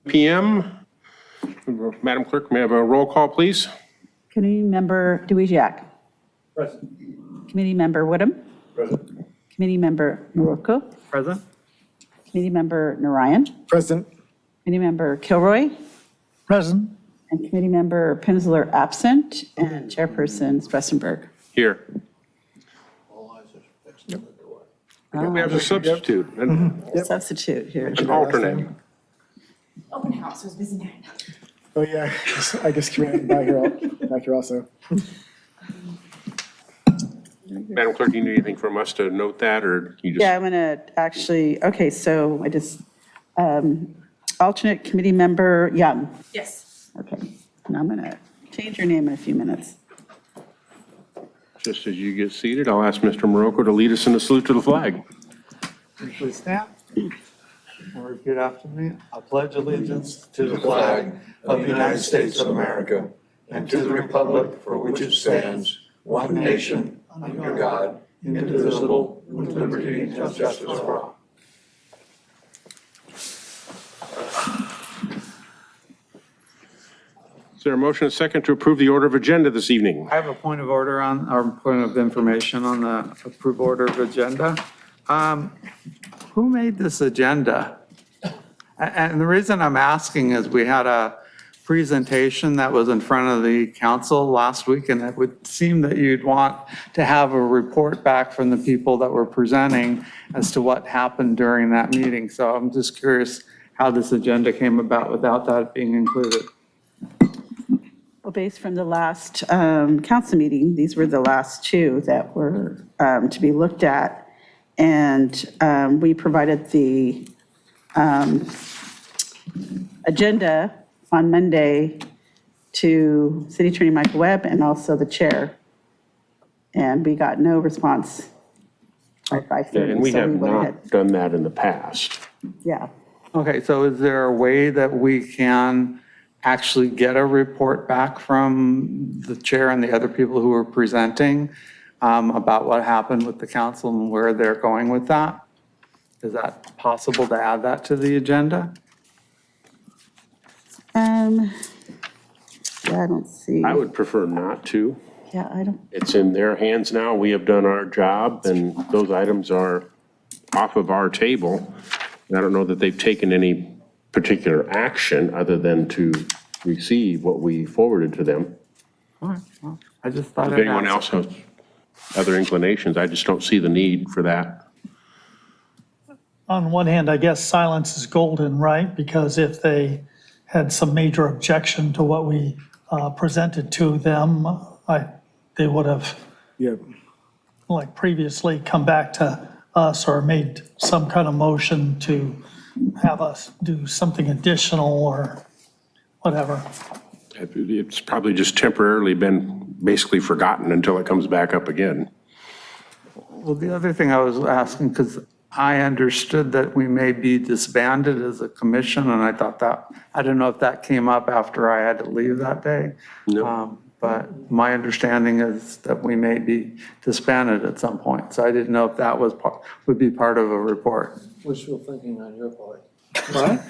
PM. Madam Clerk, may I have a roll call, please? Committee Member Duijiak. Present. Committee Member Woodham. Present. Committee Member Morocco. Present. Committee Member Narayan. Present. Committee Member Kilroy. Present. And Committee Member Pimsler absent. And Chairperson Stressenberg. Here. We have a substitute, an Substitute here. alternate. Open house, I was busy night. Oh, yeah, I guess Kieran back here also. Madam Clerk, do you need anything from us to note that, or you just? Yeah, I'm going to actually, okay, so I just, alternate Committee Member Young. Yes. Okay, and I'm going to change your name in a few minutes. Just as you get seated, I'll ask Mr. Morocco to lead us in the salute to the flag. Please stand and repeat after me. I pledge allegiance to the flag of the United States of America and to the republic for which it stands, one nation, under God, indivisible, with liberty and justice for all. Is there a motion and a second to approve the order of agenda this evening? I have a point of order on, or point of information on the approved order of agenda. Who made this agenda? And the reason I'm asking is we had a presentation that was in front of the council last week, and it would seem that you'd want to have a report back from the people that were presenting as to what happened during that meeting. So I'm just curious how this agenda came about without that being included. Well, based from the last council meeting, these were the last two that were to be looked at. And we provided the agenda on Monday to City Attorney Michael Webb and also the chair. And we got no response by 5:30. And we so have went not ahead. done that in the past. Yeah. Okay, so is there a way that we can actually get a report back from the chair and the other people who were presenting about what happened with the council and where they're going with that? Is that possible to add that to the agenda? Yeah, I don't see. I would prefer not to. Yeah, I don't. It's in their hands now. We have done our job, and those items are off of our table. And I don't know that they've taken any particular action other than to receive what we forwarded to them. All right, well, I just thought. If I'd anyone ask. else has other inclinations, I just don't see the need for that. On one hand, I guess silence is golden, right? Because if they had some major objection to what we presented to them, they would have, Yeah, like previously, come back to us or made some kind of motion to have us do something additional or whatever. It's probably just temporarily been basically forgotten until it comes back up again. Well, the other thing I was asking, because I understood that we may be disbanded as a commission, and I thought that, I don't know if that came up after I had to leave that day. No. But my understanding is that we may be disbanded at some point. So I didn't know if that was, would be part of a report. Wishful thinking on your part. What?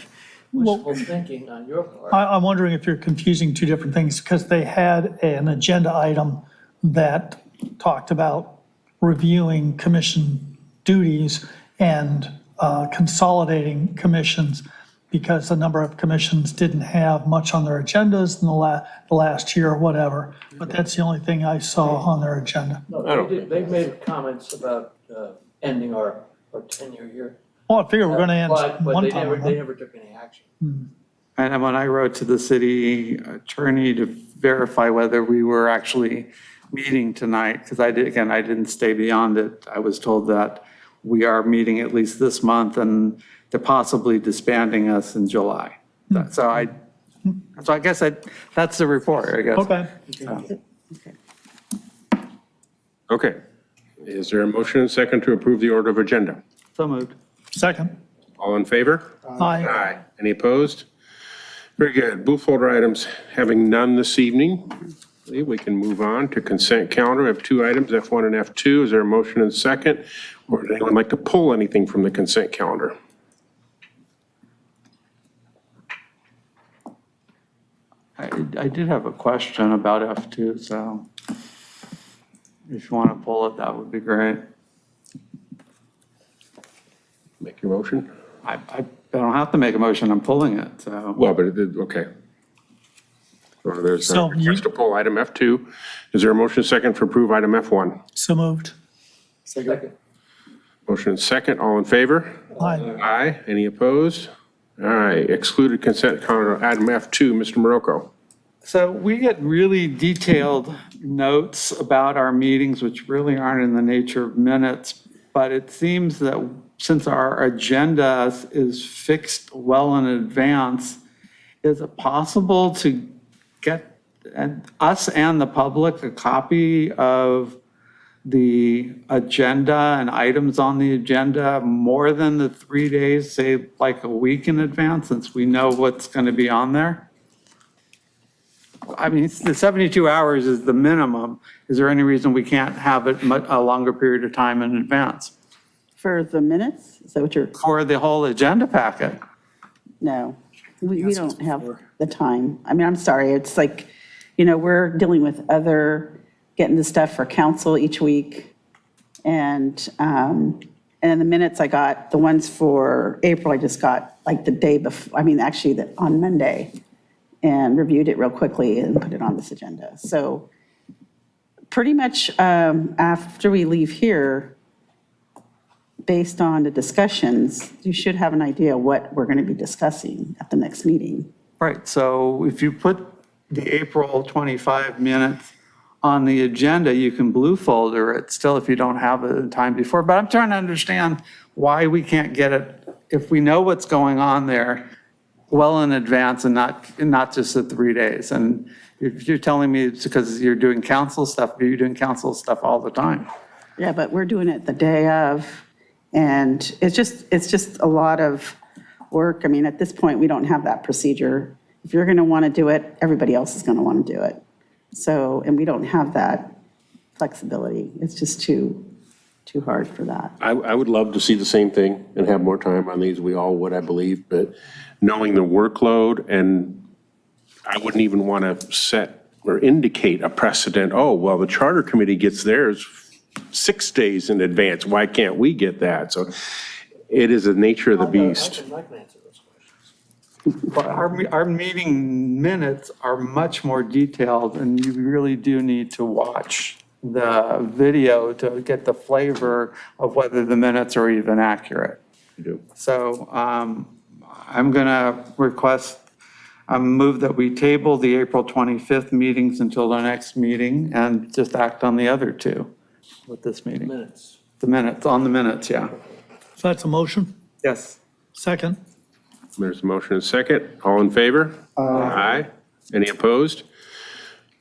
Wishful thinking on your part. I'm wondering if you're confusing two different things because they had an agenda item that talked about reviewing commission duties and consolidating commissions because a number of commissions didn't have much on their agendas in the last year or whatever. But that's the only thing I saw on their agenda. No, they made comments about ending our tenure here. Well, I figure we're going to end But one they time. never took any action. And when I wrote to the city attorney to verify whether we were actually meeting tonight, because I didn't stay beyond it. I was told that we are meeting at least this month and they're possibly disbanding us in July. So I guess that's the report, I guess. Okay. Okay. Is there a motion and second to approve the order of agenda? So moved. Second. All in favor? Aye. Any opposed? Very good. Booth folder items, having none this evening, we can move on to consent calendar. We have two items, F1 and F2. Is there a motion and second? Or would anyone like to pull anything from the consent calendar? I did have a question about F2, so if you want to pull it, that would be great. Make your motion? I don't have to make a motion, I'm pulling it, so. Well, but it did, okay. Well, there's a So you- request to pull item F2. Is there a motion second for approve item F1? So moved. Second. Motion second, all in favor? Aye. Aye. Any opposed? All right, excluded consent calendar, item F2, Mr. Morocco. So we get really detailed notes about our meetings, which really aren't in the nature of minutes, but it seems that since our agenda is fixed well in advance, is it possible to get us and the public a copy of the agenda and items on the agenda more than the 3 days, say like a week in advance, since we know what's going to be on there? I mean, the 72 hours is the minimum. Is there any reason we can't have it a longer period of time in advance? For the minutes, is that what you're, For the whole agenda packet? no, we don't have the time. I mean, I'm sorry, it's like, we're dealing with getting the stuff for council each week. And in the minutes I got, the ones for April, I just got like the day before, actually on Monday, and reviewed it real quickly and put it on this agenda. So pretty much after we leave here, based on the discussions, you should have an idea what we're going to be discussing at the next meeting. Right, so if you put the April 25 minutes on the agenda, you can blue folder it still if you don't have it in time before. But I'm trying to understand why we can't get it, if we know what's going on there well in advance and not just the 3 days. And if you're telling me it's because you're doing council stuff, you're doing council stuff all the time. Yeah, but we're doing it the day of, and it's just a lot of work. I mean, at this point, we don't have that procedure. If you're going to want to do it, everybody else is going to want to do it. So, and we don't have that flexibility. It's just too hard for that. I would love to see the same thing and have more time on these. We all would, I believe, but knowing the workload, and I wouldn't even want to set or indicate a precedent, oh, well, the charter committee gets theirs 6 days in advance. Why can't we get that? So it is the nature of the beast. I can answer those questions. But our meeting minutes are much more detailed, and you really do need to watch the video to get the flavor of whether the minutes are even accurate. You do. So I'm going to request, move that we table the April 25th meetings until the next meeting and just act on the other two with this meeting. Minutes. The minutes, on the minutes, yeah. So that's a motion. Yes. Second. There's a motion and second. All in favor? Aye. Any opposed?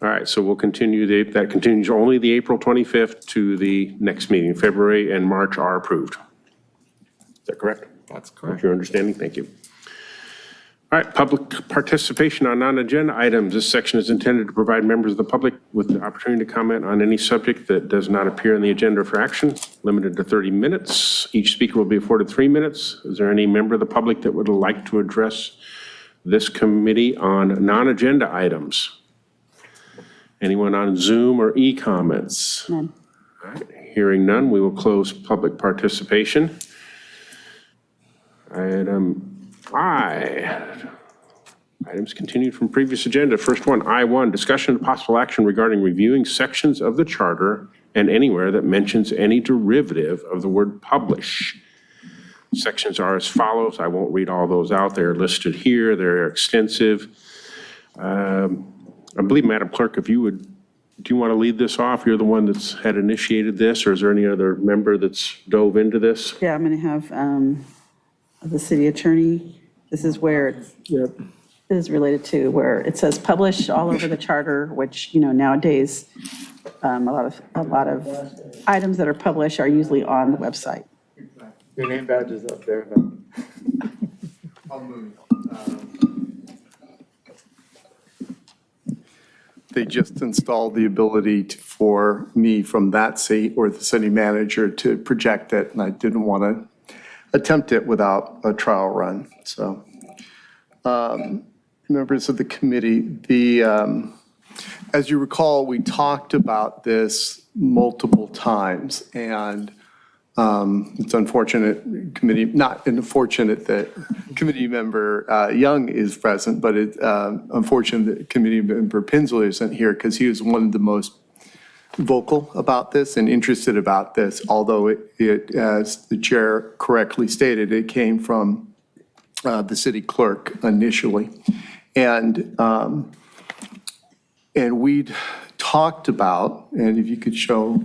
All right, so we'll continue, that continues only the April 25th to the next meeting. February and March are approved. Is that correct? That's That's correct. your understanding? Thank you. All right, public participation on non-agenda items. This section is intended to provide members of the public with the opportunity to comment on any subject that does not appear on the agenda for action, limited to 30 minutes. Each speaker will be afforded 3 minutes. Is there any member of the public that would like to address this committee on non-agenda items? Anyone on Zoom or e-comments? None. All right, hearing none, we will close public participation. Item I. Items continued from previous agenda. First one, I1, discussion of possible action regarding reviewing sections of the charter and anywhere that mentions any derivative of the word publish. Sections are as follows. I won't read all those out. They're listed here. They're extensive. I believe, Madam Clerk, if you would, do you want to lead this off? You're the one that's had initiated this, or is there any other member that's dove into this? Yeah, I'm going to have the city attorney. This is where it's is related to where it says publish all over the charter, which, nowadays, a lot of items that are published are usually on the website. Your name badge is up there, though. They just installed the ability for me from that seat or the city manager to project it, and I didn't want to attempt it without a trial run, so. members of the committee, as you recall, we talked about this multiple times, and it's unfortunate not unfortunate that committee member Young is present, but it's unfortunate that committee member Pinsler isn't here because he was one of the most vocal about this and interested about this, although it, as the chair correctly stated, it came from the city clerk initially. And we'd talked about, and if you could show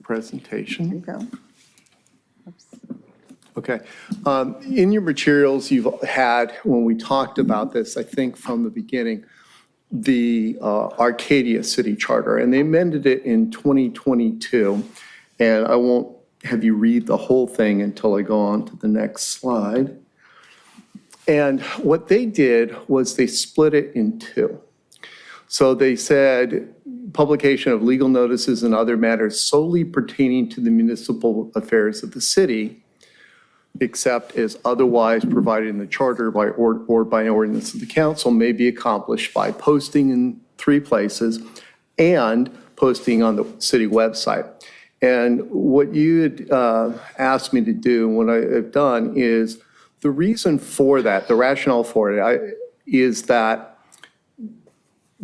presentation. There you go. Okay. In your materials, you've had, when we talked about this, I think from the beginning, the Arcadia City Charter, and they amended it in 2022. And I won't have you read the whole thing until I go on to the next slide. And what they did was they split it in two. So they said publication of legal notices and other matters solely pertaining to the municipal affairs of the city, except as otherwise provided in the charter by or by ordinance of the council, may be accomplished by posting in 3 places and posting on the city website. And what you had asked me to do, and what I've done, is the reason for that, the rationale for it, is that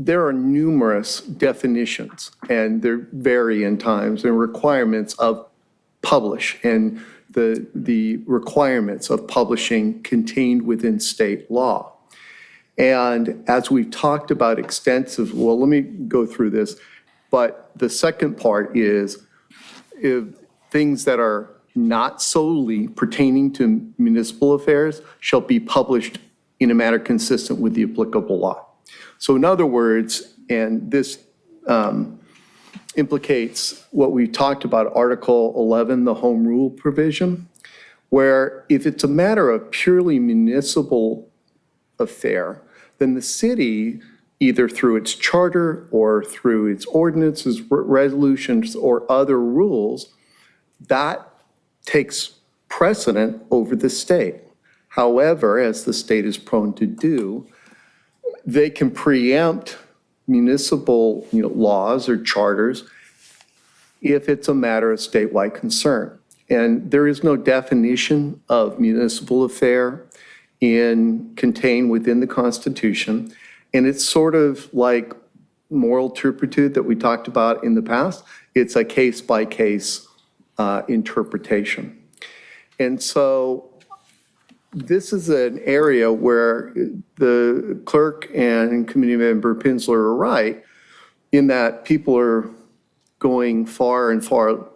there are numerous definitions, and they vary in times, and requirements of publish, and the requirements of publishing contained within state law. And as we've talked about extensive, well, let me go through this, but the second part is if things that are not solely pertaining to municipal affairs shall be published in a manner consistent with the applicable law. So in other words, and this implicates what we talked about, Article 11, the home rule provision, where if it's a matter of purely municipal affair, then the city, either through its charter or through its ordinances, resolutions, or other rules, that takes precedent over the state. However, as the state is prone to do, they can preempt municipal laws or charters if it's a matter of statewide concern. And there is no definition of municipal affair contained within the Constitution. And it's sort of like moral turpitude that we talked about in the past. It's a case-by-case interpretation. And so this is an area where the clerk and committee member Pinsler are right in that people are going far and far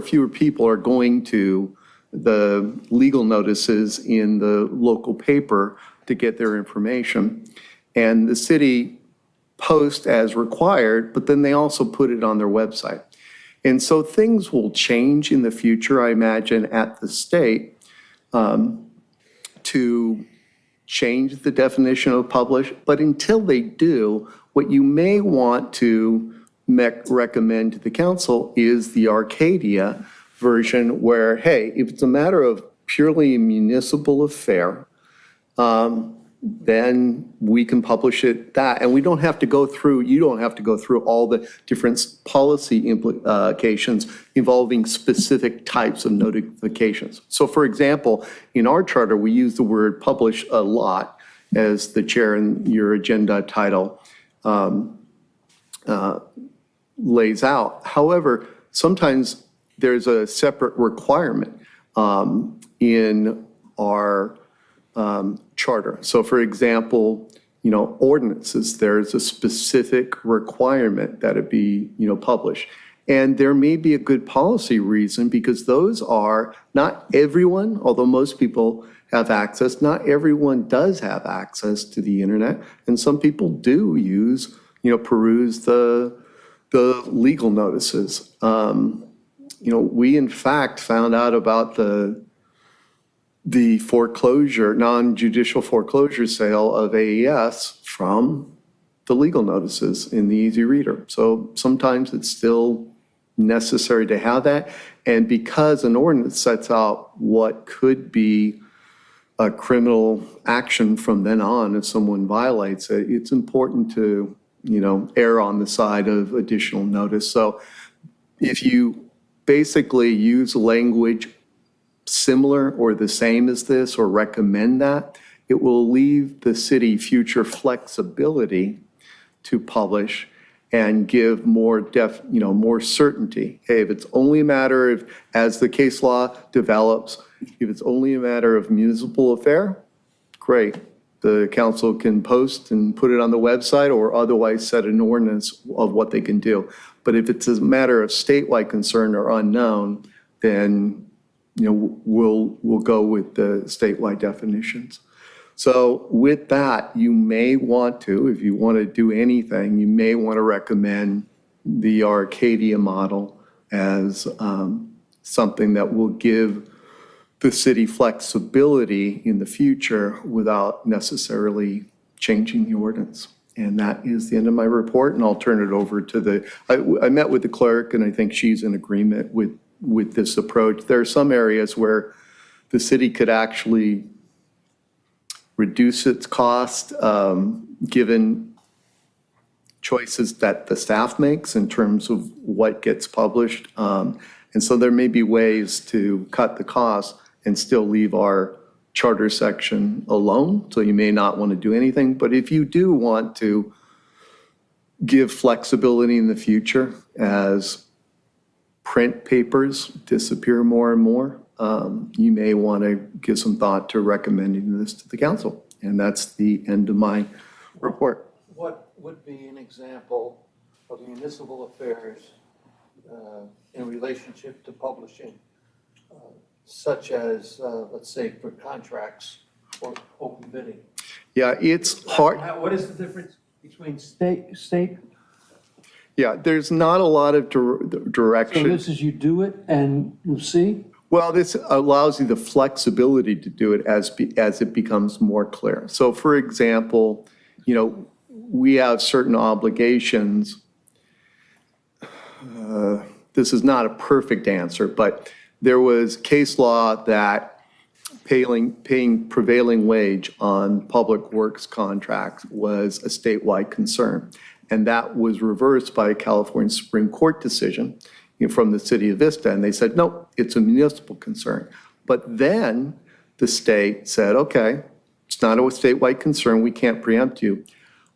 fewer people are going to the legal notices in the local paper to get their information. And the city posts as required, but then they also put it on their website. And so things will change in the future, I imagine, at the state to change the definition of publish. But until they do, what you may want to recommend to the council is the Arcadia version where, hey, if it's a matter of purely a municipal affair, then we can publish it that. And we don't have to go through, you don't have to go through all the different policy implications involving specific types of notifications. So for example, in our charter, we use the word publish a lot, as the chair in your agenda title lays out. However, sometimes there's a separate requirement in our charter. So for example, ordinances, there's a specific requirement that it be, published. And there may be a good policy reason because those are not everyone, although most people have access, not everyone does have access to the internet. And some people do use, peruse the legal notices. We in fact found out about the foreclosure, non-judicial foreclosure sale of AES from the legal notices in the Easy Reader. So sometimes it's still necessary to have that. And because an ordinance sets out what could be a criminal action from then on if someone violates it, it's important to, err on the side of additional notice. So if you basically use language similar or the same as this or recommend that, it will leave the city future flexibility to publish and give more more certainty. Hey, if it's only a matter of, as the case law develops, if it's only a matter of municipal affair, great. The council can post and put it on the website or otherwise set an ordinance of what they can do. But if it's a matter of statewide concern or unknown, then, we'll go with the statewide definitions. So with that, you may want to, if you want to do anything, you may want to recommend the Arcadia model as something that will give the city flexibility in the future without necessarily changing the ordinance. And that is the end of my report, and I'll turn it over to I met with the clerk, and I think she's in agreement with this approach. There are some areas where the city could actually reduce its cost, given choices that the staff makes in terms of what gets published. And so there may be ways to cut the cost and still leave our charter section alone. So you may not want to do anything. But if you do want to give flexibility in the future as print papers disappear more and more, you may want to give some thought to recommending this to the council. And that's the end of my report. What would be an example of municipal affairs in relationship to publishing, such as, let's say, for contracts or open bidding? Yeah, it's hard. What is the difference between state? Yeah, there's not a lot of So direction. this is you do it and you see? Well, this allows you the flexibility to do it as it becomes more clear. So for example, we have certain obligations. This is not a perfect answer, but there was case law that paying prevailing wage on public works contracts was a statewide concern. And that was reversed by a California Supreme Court decision from the city of Vista. And they said, no, it's a municipal concern. But then the state said, okay, it's not a statewide concern. We can't preempt you.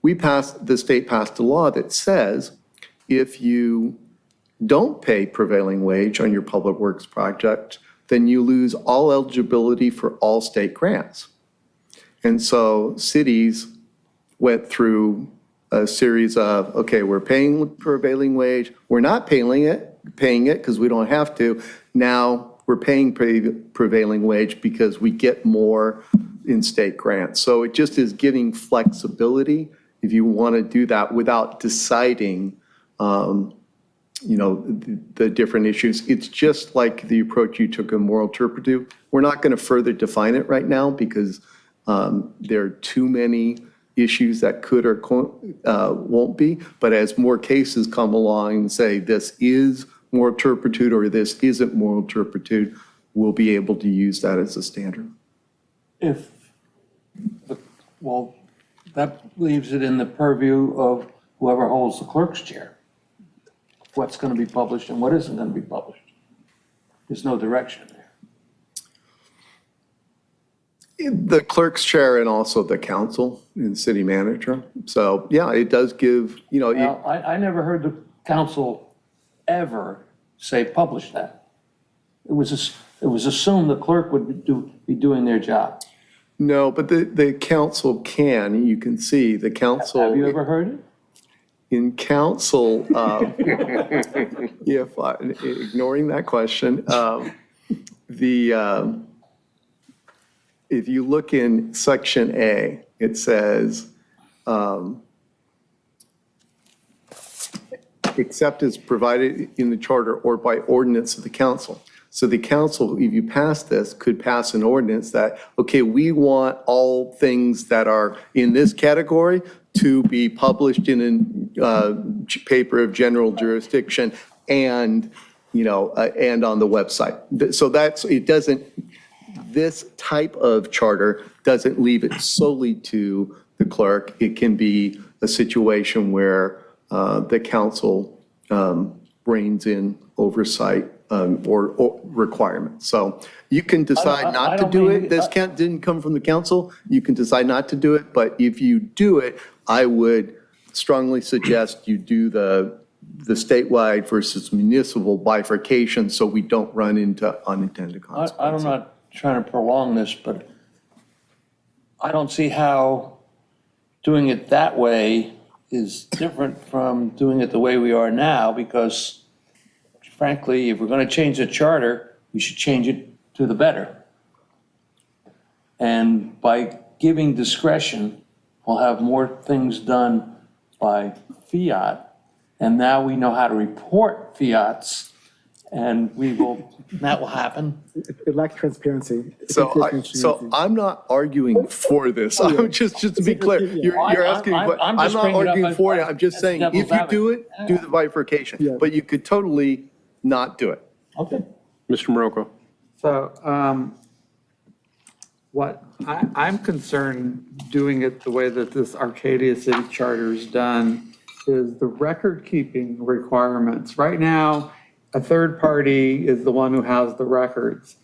The state passed a law that says if you don't pay prevailing wage on your public works project, then you lose all eligibility for all state grants. And so cities went through a series of, okay, we're paying prevailing wage, we're not paying it because we don't have to. Now we're paying prevailing wage because we get more in state grants. So it just is giving flexibility if you want to do that without deciding, the different issues. It's just like the approach you took in moral turpitude. We're not going to further define it right now because there are too many issues that could or won't be. But as more cases come along and say this is moral turpitude or this isn't moral turpitude, we'll be able to use that as a standard. Well, that leaves it in the purview of whoever holds the clerk's chair. What's going to be published and what isn't going to be published. There's no direction there. The clerk's chair and also the council and city manager. So, yeah, it does give, Well, I never heard the council ever say publish that. It was assumed the clerk would be doing their job. no, but the council can, you can see, the council. Have you ever heard it? In council, ignoring that question, if you look in section A, it says, except as provided in the charter or by ordinance of the council. So the council, if you pass this, could pass an ordinance that, okay, we want all things that are in this category to be published in a paper of general jurisdiction and, and on the website. So it doesn't, this type of charter doesn't leave it solely to the clerk. It can be a situation where the council reins in oversight or requirements. So you can decide not to don't do mean- it. This didn't come from the council. You can decide not to do it, but if you do it, I would strongly suggest you do the statewide versus municipal bifurcation so we don't run into unintended I'm consequences. not trying to prolong this, but I don't see how doing it that way is different from doing it the way we are now, because frankly, if we're going to change the charter, we should change it to the better. And by giving discretion, we'll have more things done by fiat. And now we know how to report fiats, and that will happen. It lacks transparency. So I'm not arguing for this. I'm just to be clear, you're asking, but I'm I'm just not bringing it up arguing as- for it. I'm just as saying, devil's if you do it, advocate. do the bifurcation. But you could totally not do it. Okay. Mr. Morocco? So what I'm concerned doing it the way that this Arcadia City Charter is done is the record-keeping requirements. Right now, a third party is the one who has the records.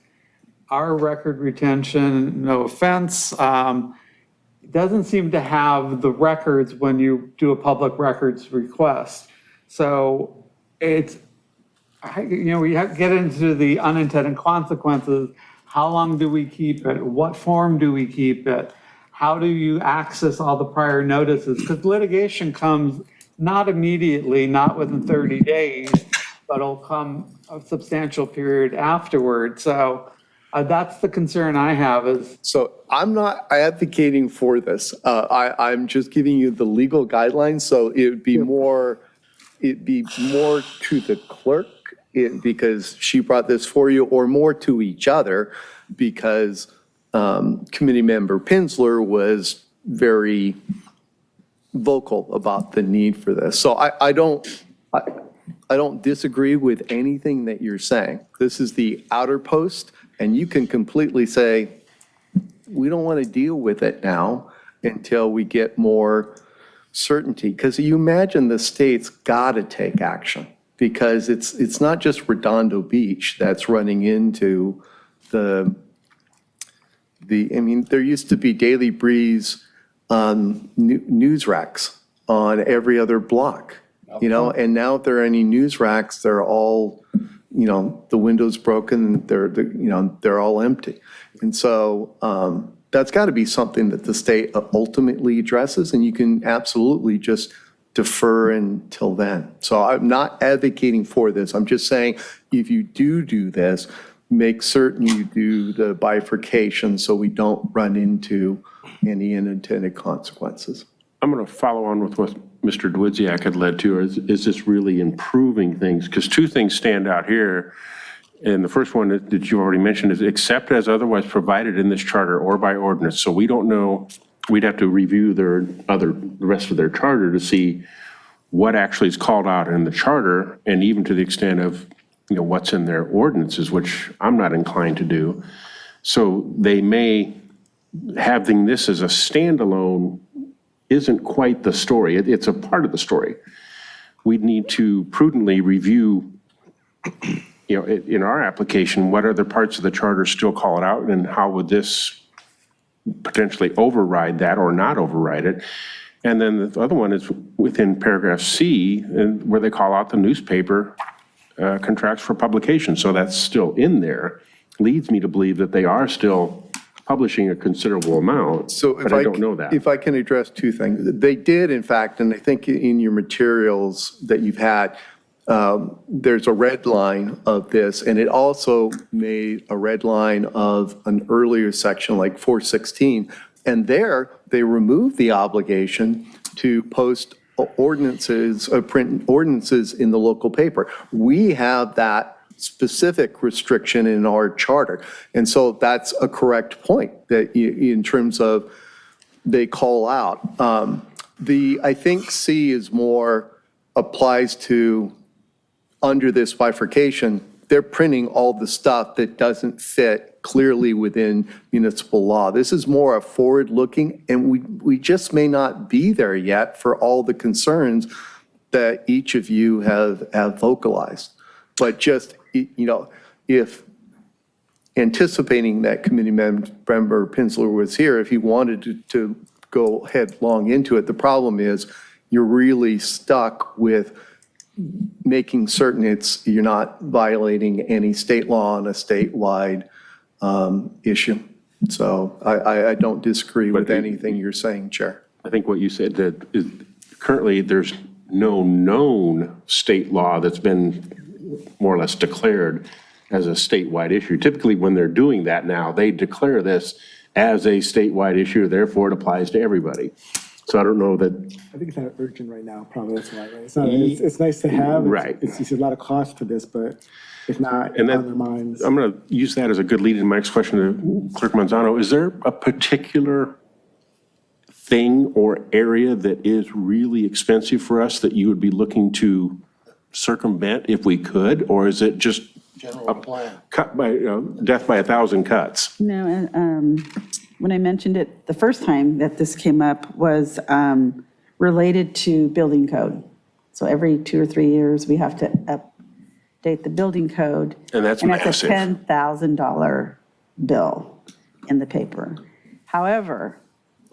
Our record retention, no offense, doesn't seem to have the records when you do a public records request. So it's, we have to get into the unintended consequences. How long do we keep it? What form do we keep it? How do you access all the prior notices? Because litigation comes not immediately, not within 30 days, but it'll come a substantial period afterward. So that's the concern I have is. So I'm not advocating for this. I'm just giving you the legal guidelines, so it'd be more to the clerk because she brought this for you, or more to each other because Committee Member Pinsler was very vocal about the need for this. So I don't disagree with anything that you're saying. This is the outer post, and you can completely say, we don't want to deal with it now until we get more certainty. Because you imagine the state's got to take action, because it's not just Redondo Beach that's running into I mean, there used to be Daily Breeze news racks on every other block, and now if there are any news racks, they're all, the window's broken, they're all empty. And so that's got to be something that the state ultimately addresses, and you can absolutely just defer until then. So I'm not advocating for this. I'm just saying, if you do this, make certain you do the bifurcation so we don't run into any unintended consequences. I'm going to follow on with what Mr. Dwidziak had led to. Is this really improving things? Because two things stand out here. And the first one that you already mentioned is except as otherwise provided in this charter or by ordinance. So we don't know, we'd have to review the rest of their charter to see what actually is called out in the charter, and even to the extent of what's in their ordinances, which I'm not inclined to do. So they may, having this as a standalone isn't quite the story. It's a part of the story. We need to prudently review, in our application, what other parts of the charter still call it out, and how would this potentially override that or not override it. And then the other one is within paragraph C, where they call out the newspaper contracts for publication. So that's still in there. Leads me to believe that they are still publishing a considerable amount, but I don't know that. If I can address two things. They did, in fact, and I think in your materials that you've had, there's a red line of this, and it also made a red line of an earlier section like 416. And there, they removed the obligation to post ordinances, print ordinances in the local paper. We have that specific restriction in our charter. And so that's a correct point that in terms of they call out. I think C is more applies to under this bifurcation, they're printing all the stuff that doesn't fit clearly within municipal law. This is more a forward-looking, and we just may not be there yet for all the concerns that each of you have vocalized. But just, if anticipating that committee member Pinsler was here, if he wanted to go headlong into it, the problem is you're really stuck with making certain you're not violating any state law on a statewide issue. So I don't disagree with anything you're saying, Chair. I think what you said, that is, currently there's no known state law that's been more or less declared as a statewide issue. Typically, when they're doing that now, they declare this as a statewide issue, therefore it applies to everybody. So I don't know that, I think it's not urgent right now, probably that's why, right? It's nice to have. Right. It's a lot of cost for this, but it's not And on that- their minds. I'm going to use that as a good lead in my next question to Clerk Manzano. Is there a particular thing or area that is really expensive for us that you would be looking to circumvent if we could? Or is it just General plan. cut by, death by 1,000 cuts? No, and when I mentioned it the first time that this came up was related to building code. So every 2 or 3 years, we have to update the building code. And that's And massive. it's a $10,000 bill in the paper. However,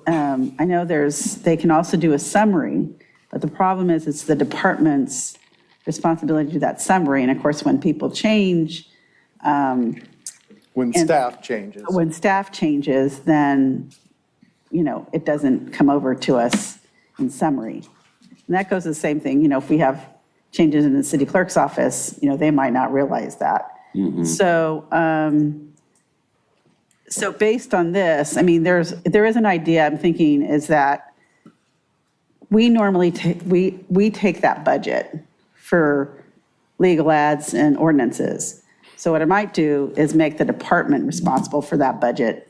I know they can also do a summary, but the problem is it's the department's responsibility to do that summary. And of course, when people change, When staff changes. when staff changes, then, it doesn't come over to us in summary. And that goes the same thing, if we have changes in the city clerk's office, they might not realize that. So based on this, there is an idea I'm thinking is that we normally we take that budget for legal ads and ordinances. So what I might do is make the department responsible for that budget.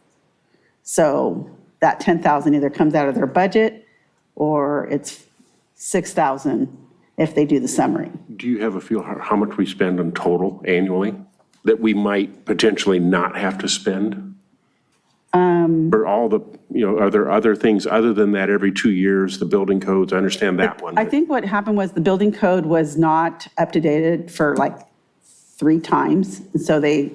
So that 10,000 either comes out of their budget or it's 6,000 if they do the summary. Do you have a feel how much we spend in total annually that we might potentially not have to spend? Or all the, are there other things other than that every 2 years, the building codes, I understand that one. I think what happened was the building code was not up to date for like 3 times. And so they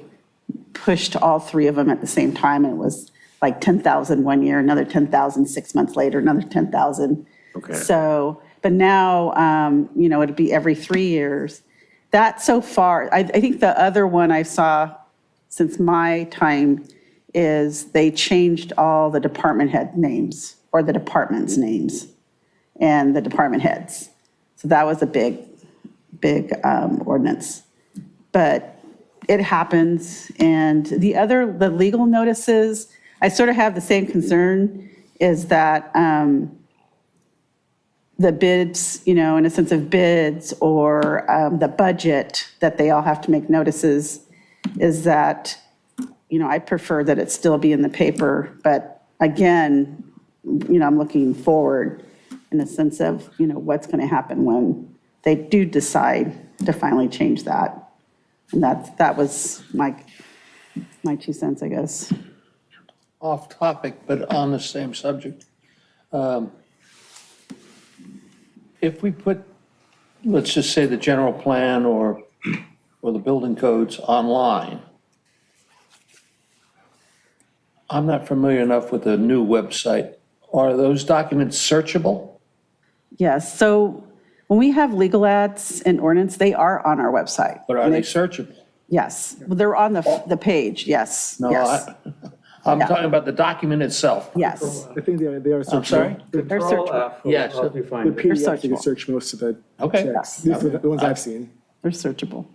pushed all 3 of them at the same time. And it was like 10,000 one year, another 10,000 6 months later, another 10,000. Okay. So, but now, it'd be every 3 years. That so far, I think the other one I saw since my time is they changed all the department head names or the department's names and the department heads. So that was a big ordinance. But it happens. And the legal notices, I sort of have the same concern, is that the bids, in a sense of bids or the budget that they all have to make notices, is that, I prefer that it still be in the paper. But again, I'm looking forward in the sense of, what's going to happen when they do decide to finally change that. And that was my 2 cents, I guess. Off topic, but on the same subject. If we put, let's just say the general plan or the building codes online, I'm not familiar enough with the new website. Are those documents searchable? Yes, so when we have legal ads and ordinance, they are on our website. But are they searchable? Yes, well, they're on the page, yes, No, yes, I'm talking about the document itself. yes. I think they are searchable. I'm sorry? They're searchable, Yes. The PDF, you searchable. can search most of the Okay. checks. These are the ones I've seen. they're searchable.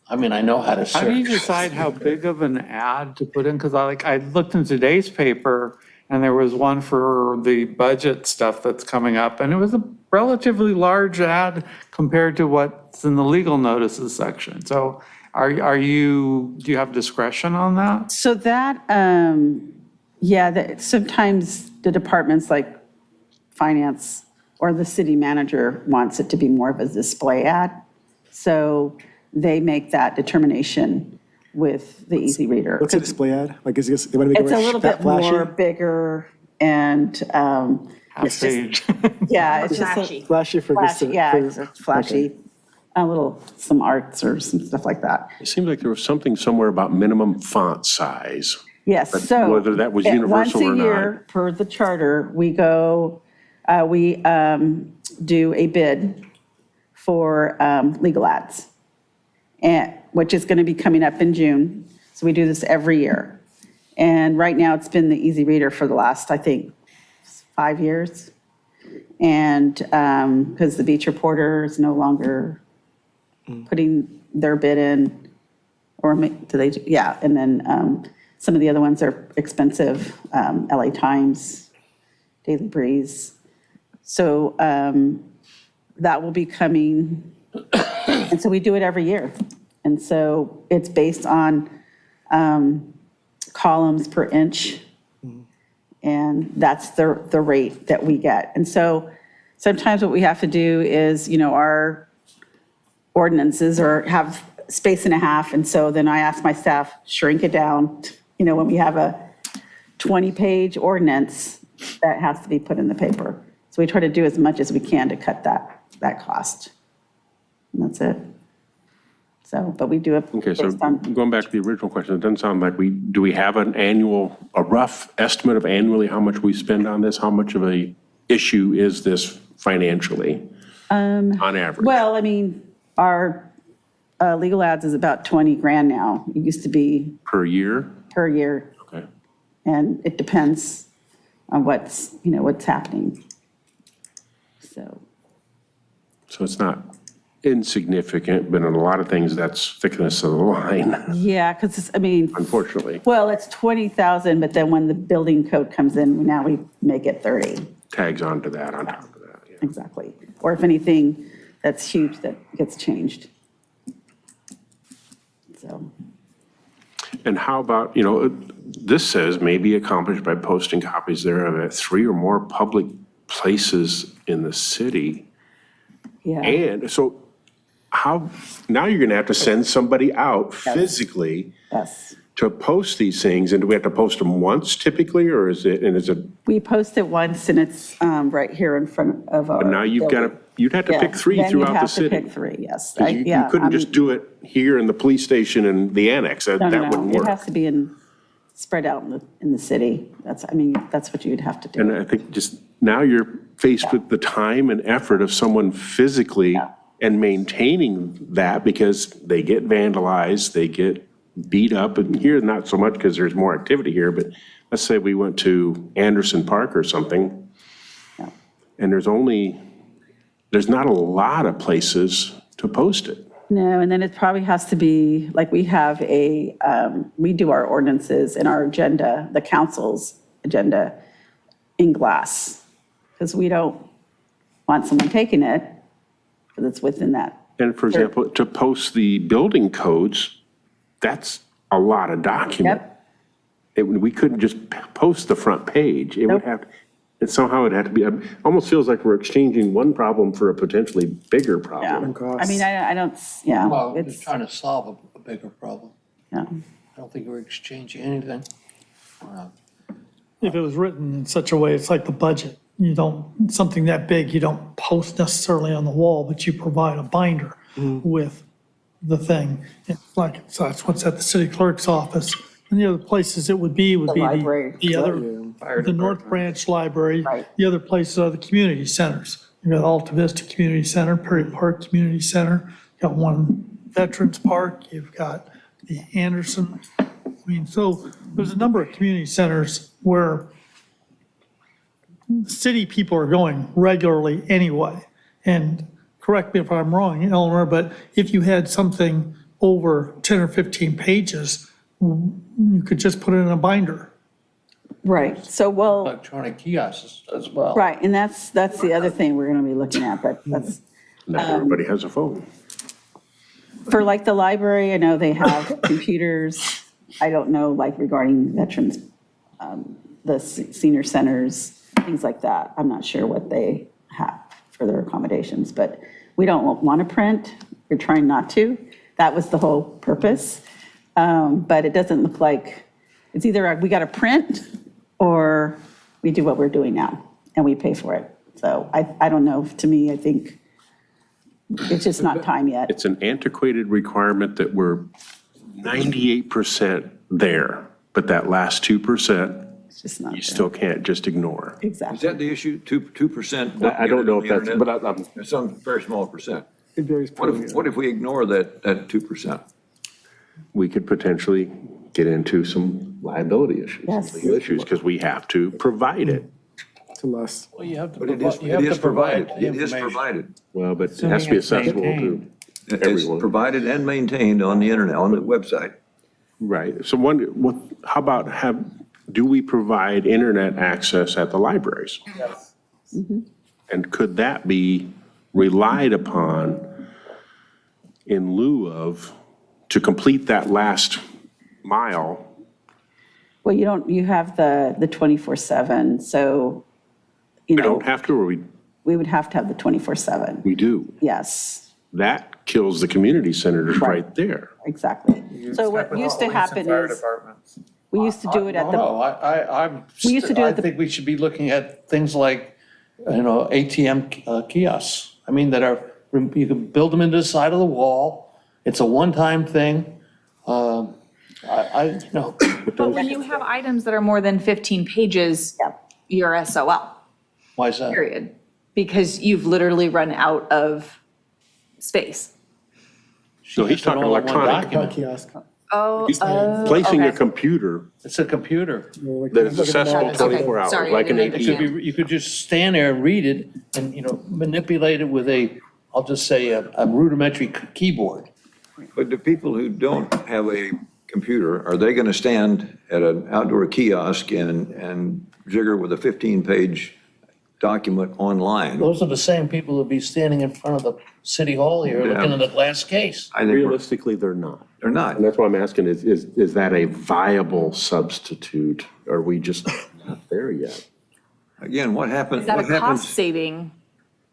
I mean, I know how to How do you search. decide how big of an ad to put in? Because I looked in today's paper and there was one for the budget stuff that's coming up, and it was a relatively large ad compared to what's in the legal notices section. So do you have discretion on that? So that, sometimes the departments like finance or the city manager wants it to be more of a display ad. So they make that determination with the Easy Reader. What's a display ad? Like, is it, they want to make It's it a little that bit flashy? more bigger and, it's just, yeah, it's just Flashy. Flashy for just. flashy, yeah, for- it's flashy. A little, some arts or some stuff like that. It seems like there was something somewhere about minimum font size. Yes, But so. whether that was universal or Once a not. year, per the charter, we go, we do a bid for legal ads, and, which is going to be coming up in June. So we do this every year. And right now, it's been the Easy Reader for the last, I think, 5 years. And because the Beach Reporter is no longer putting their bid in, or do they, yeah, and then some of the other ones are expensive, LA Times, Daily Breeze. So that will be coming, and so we do it every year. And so it's based on columns per inch, and that's the rate that we get. And so sometimes what we have to do is, our ordinances or have space and a half, and so then I ask my staff, shrink it down. When we have a 20-page ordinance, that has to be put in the paper. So we try to do as much as we can to cut that cost. And that's it. So, but we do it Okay, so based on, going back to the original question, it doesn't sound like do we have a rough estimate of annually how much we spend on this? How much of a issue is this financially, on average? well, I mean, our legal ads is about 20 grand now. It used to be Per year? per year, Okay. and it depends on what's happening. So, So it's not insignificant, but in a lot of things, that's thickness of the line, yeah, because unfortunately. well, it's 20,000, but then when the building code comes in, now we make it 30. Tags onto that, on top of that, yeah. Exactly. Or if anything that's huge that gets changed. So, And how about, this says may be accomplished by posting copies thereof at 3 or more public places in the city. yeah. And so now you're gonna have to send somebody out physically Yes. to post these things, and do we have to post them once typically, or is it? We post it once and it's right here in front of our. Now you'd have to pick 3 throughout the city. Then you'd have to pick 3, yes. 'Cause you couldn't just do it here in the police station and the annex, that wouldn't No, it work. has to be spread out in the city. That's what you'd have to do. And I think just now you're faced with the time and effort of someone physically and maintaining that, because they get vandalized, they get beat up, and here not so much because there's more activity here, but let's say we went to Anderson Park or something, and there's not a lot of places to post it. No, and then it probably has to be, like, we have we do our ordinances and our agenda, the council's agenda, in glass, because we don't want someone taking it, because it's within that. And for example, to post the building codes, that's a lot of document. Yep. We couldn't just post the front page. It would Nope. have, and somehow it'd have to be, almost feels like we're exchanging one problem for a potentially bigger Yeah. problem. I mean, I don't, yeah, Well, we're it's, trying to solve a bigger problem. yeah. I don't think we're exchanging anything. If it was written in such a way, it's like the budget. Something that big, you don't post necessarily on the wall, but you provide a binder with the thing. It's like, so that's what's at the city clerk's office. And the other places it would be library. the other, the North Branch Library. Right. The other places are the community centers. You've got Alta Vista Community Center, Perry Park Community Center, you've got one Veterans Park, you've got the Anderson. So there's a number of community centers where city people are going regularly anyway. And correct me if I'm wrong, Eleanor, but if you had something over 10 or 15 pages, you could just put it in a binder. Right, so, well, Electronic kiosks as well. right, and that's the other thing we're going to be looking at, but that's, Not everybody has a phone. for like the library, I know they have computers. I don't know, like regarding veterans, the senior centers, things like that. I'm not sure what they have for their accommodations, but we don't want to print. We're trying not to, that was the whole purpose. But it doesn't look like, it's either we got to print or we do what we're doing now and we pay for it. So I don't know, to me, I think it's just not time yet. It's an antiquated requirement that we're 98% there, but that last 2%, It's just not you there. still can't just ignore. Is Exactly. that the issue, 2%? I don't know if that's, but I'm, It's some very small percent. It varies per year. What if we ignore that 2%? we could potentially get into some liability issues, Yes. legal issues, because we have to provide it. To less. Well, you have to But it provide, is, you it have is to provide provided. the It is information. provided. Well, but it has to be accessible to It's everyone. provided and maintained on the internet, on the website. Right. So how about do we provide internet access at the libraries? Yes. And could that be relied upon in lieu of, to complete that last mile? Well, you have the 24/7, so, you We know, don't have to, or we would have to have the 24/7. we do? Yes, That kills the community centers right there. exactly. So what used to happen Fire is, departments. we used to do it at the. No, I'm, We used to do it I at the- think we should be looking at things like, ATM kiosks. I mean, that are, you can build them into the side of the wall. It's a one-time thing. But when you have items that are more than 15 pages, Yeah. you're SOL, Why is that? period. Because you've literally run out of space. So he's talking electronic. Kiosk. Oh, Placing a okay. computer It's a computer. that is accessible Okay, 24 hours, sorry, like I an didn't It could ATM. be, you could just stand there and read it and, manipulate it with I'll just say a rudimentary keyboard. But the people who don't have a computer, are they going to stand at an outdoor kiosk and jigger with a 15-page document online? Those are the same people who'll be standing in front of the city hall here looking at the glass case. I think Realistically, they're not. they're not. And that's why I'm asking, is that a viable substitute? Are we just not there yet? Again, what happens? Is that what a cost happens? saving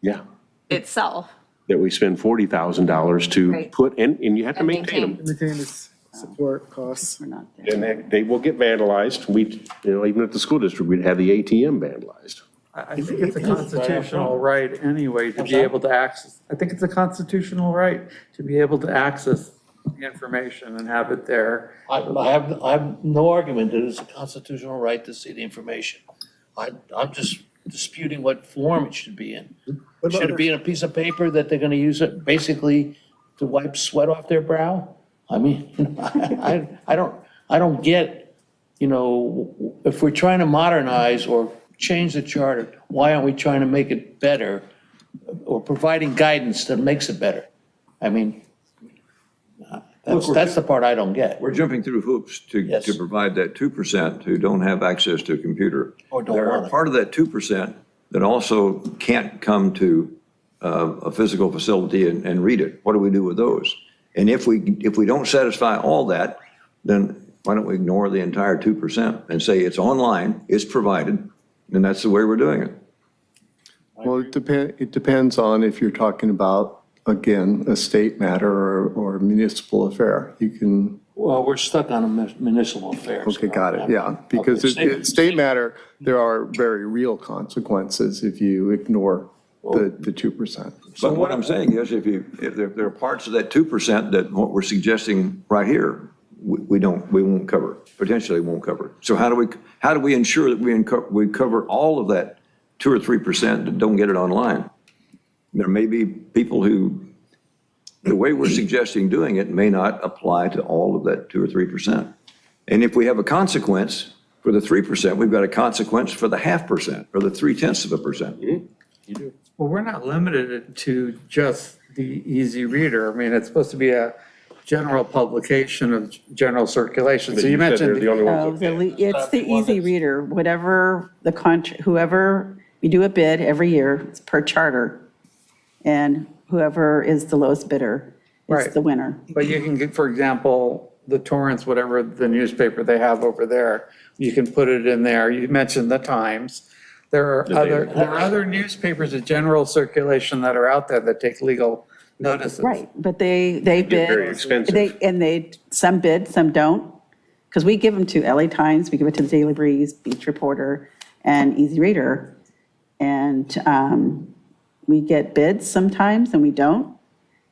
Yeah, itself? that we spend $40,000 to Right. put in, and you have to And maintain them. Maintain this support costs. We're not there. And they will get vandalized. Even at the school district, we'd have the ATM vandalized. I think it's a constitutional right anyway to be able to access, I think it's a constitutional right to be able to access the information and have it there. I have no argument that it's a constitutional right to see the information. I'm just disputing what form it should be in. Should it be in a piece of paper that they're gonna use it basically to wipe sweat off their brow? I mean, I don't get, if we're trying to modernize or change the charter, why aren't we trying to make it better or providing guidance that makes it better? I mean, that's the part I don't get. We're jumping through hoops Yes. to provide that 2% who don't have access to a computer. Or don't There want are it. part of that 2% that also can't come to a physical facility and read it. What do we do with those? And if we don't satisfy all that, then why don't we ignore the entire 2% and say it's online, it's provided, and that's the way we're doing it. Well, it depends on if you're talking about, again, a state matter or a municipal affair. You can, Well, we're stuck on a municipal affairs. okay, got it, yeah. Because it's state matter, there are very real consequences if you ignore the 2%. But what I'm saying is, if there are parts of that 2% that what we're suggesting right here, we won't cover, potentially won't cover. So how do we ensure that we cover all of that 2 or 3% that don't get it online? There may be people who, the way we're suggesting doing it may not apply to all of that 2 or 3%. And if we have a consequence for the 3%, we've got a consequence for the 0.5% or the 0.3%. Well, we're not limited to just the easy reader. I mean, it's supposed to be a general publication of general circulation. So you said they're mentioned, the only Oh, ones that can. it's the easy reader, whatever whoever, you do a bid every year, it's per charter. And whoever is the lowest bidder is Right. the winner. but you can get, for example, the Torrance, whatever the newspaper they have over there, you can put it in there. You mentioned the Times. There are other newspapers of general circulation that are out there that take legal notices. Right, but they've been. very expensive. Some bid, some don't, because we give them to LA Times, we give it to the Daily Breeze, Beach Reporter, and Easy Reader. And we get bids sometimes and we don't.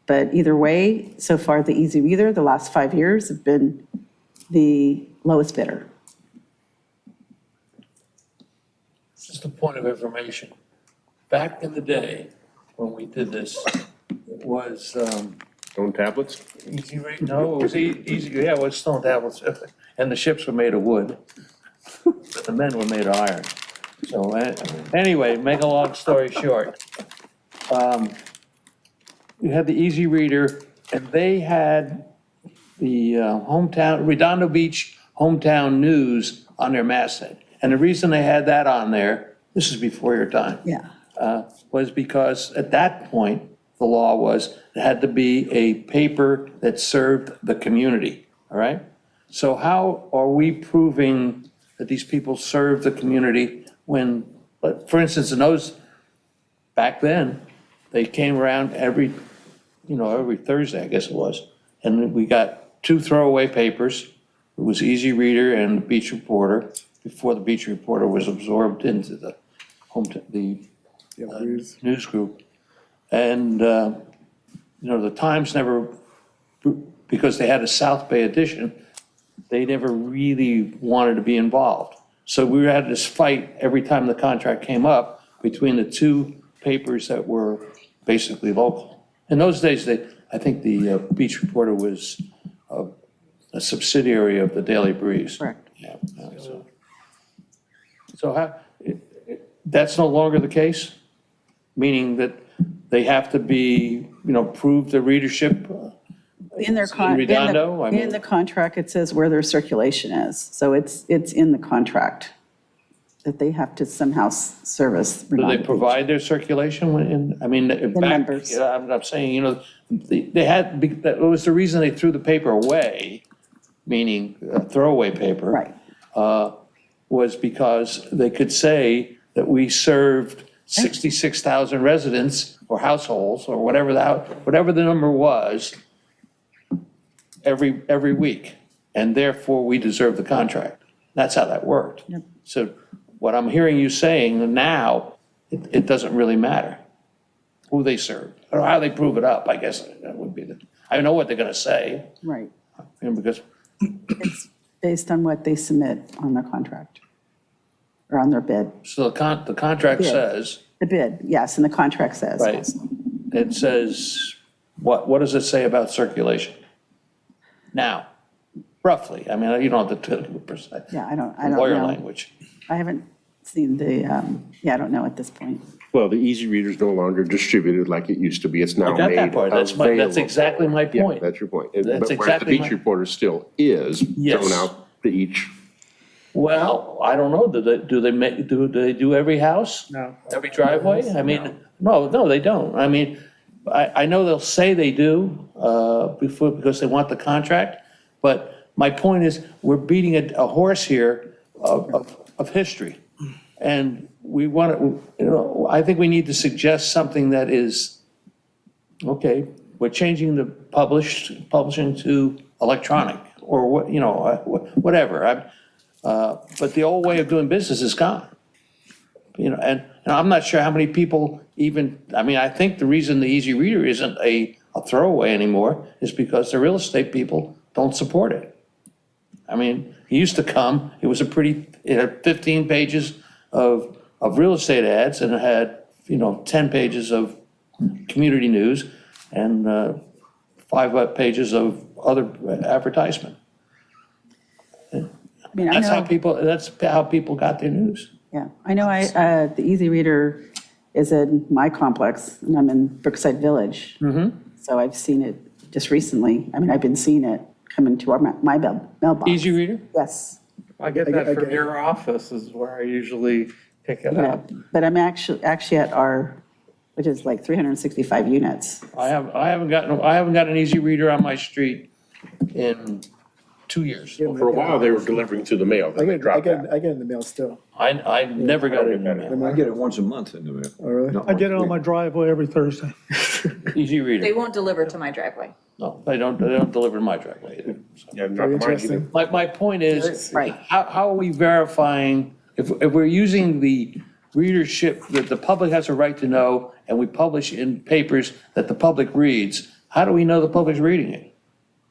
But either way, so far, the Easy Reader, the last 5 years have been the lowest bidder. Just a point of information. Back in the day, when we did this, it was, Stone tablets? Easy Reader, no, it was easy, yeah, it was stone tablets, and the ships were made of wood, but the men were made of iron. So, anyway, make a long story short, you had the Easy Reader, and they had the Redondo Beach hometown news on their masthead. And the reason they had that on there, this is before your time. Yeah. Was because at that point, the law was, it had to be a paper that served the community, all right? So how are we proving that these people serve the community when, for instance, in those, back then, they came around every Thursday, I guess it was, and we got 2 throwaway papers. It was Easy Reader and the Beach Reporter, before the Beach Reporter was absorbed into the news group. And, the Times never, because they had a South Bay edition, they never really wanted to be involved. So we had this fight every time the contract came up between the 2 papers that were basically local. In those days, I think the Beach Reporter was a subsidiary of the Daily Breeze. Correct. Yeah. So how, that's no longer the case? Meaning that they have to be, prove the readership? In their In Redondo, I mean- in the contract, it says where their circulation is. So it's in the contract that they have to somehow service. Do they provide their circulation back? members. I'm saying, they had, that was the reason they threw the paper away, meaning throwaway paper. Right. Was because they could say that we served 66,000 residents or households or whatever the number was every week, and therefore we deserve the contract. That's how that worked. Yep. So what I'm hearing you saying now, it doesn't really matter who they serve or how they prove it up, I guess that would be I know what they're gonna say, Right. because It's based on what they submit on their contract or on their bid. so the contract Yeah. says, The bid, yes, and the contract says. right, also. it says, what does it say about circulation? Now, roughly, you don't have to tell the precise. Yeah, I don't Lawyer know. language. I haven't seen the, I don't know at this point. Well, the Easy Reader is no longer distributed like it used to be. It's now I got made that part. That's available. exactly my Yeah, point. that's your point. That's But whereas exactly the my- Beach Reporter still is Yes. thrown out to each. Well, I don't know, do they do every house? No. Every driveway? No, they don't. I know they'll say they do, because they want the contract, but my point is, we're beating a horse here of history. And we want to, I think we need to suggest something that is, okay, we're changing the publishing to electronic, or whatever. But the old way of doing business is gone. And I'm not sure how many people even, I think the reason the Easy Reader isn't a throwaway anymore is because the real estate people don't support it. He used to come, it had 15 pages of real estate ads, and it had, 10 pages of community news and 5 pages of other advertisement. I That's how know, people got their news. yeah, I know the Easy Reader is in my complex, and I'm in Brookside Village. So I've seen it just recently. I've been seeing it come into my mailbox. Easy Reader? Yes. I get that from your office is where I usually pick it Yeah, up. but I'm actually at our, which is like 365 units. I haven't got an Easy Reader on my street in 2 years. For a while, they were delivering through the mail, then they dropped that. I get it in the mail still. I never got it in the mail. I get it once a month in the mail. Oh, really? Not I get it once a on my week. driveway every Thursday. Easy They reader. won't deliver to my driveway. No, they don't deliver to my driveway either. Yeah, not Very mine either. interesting. My point is, Right. how are we verifying, if we're using the readership, that the public has a right to know, and we publish in papers that the public reads, how do we know the public's reading it?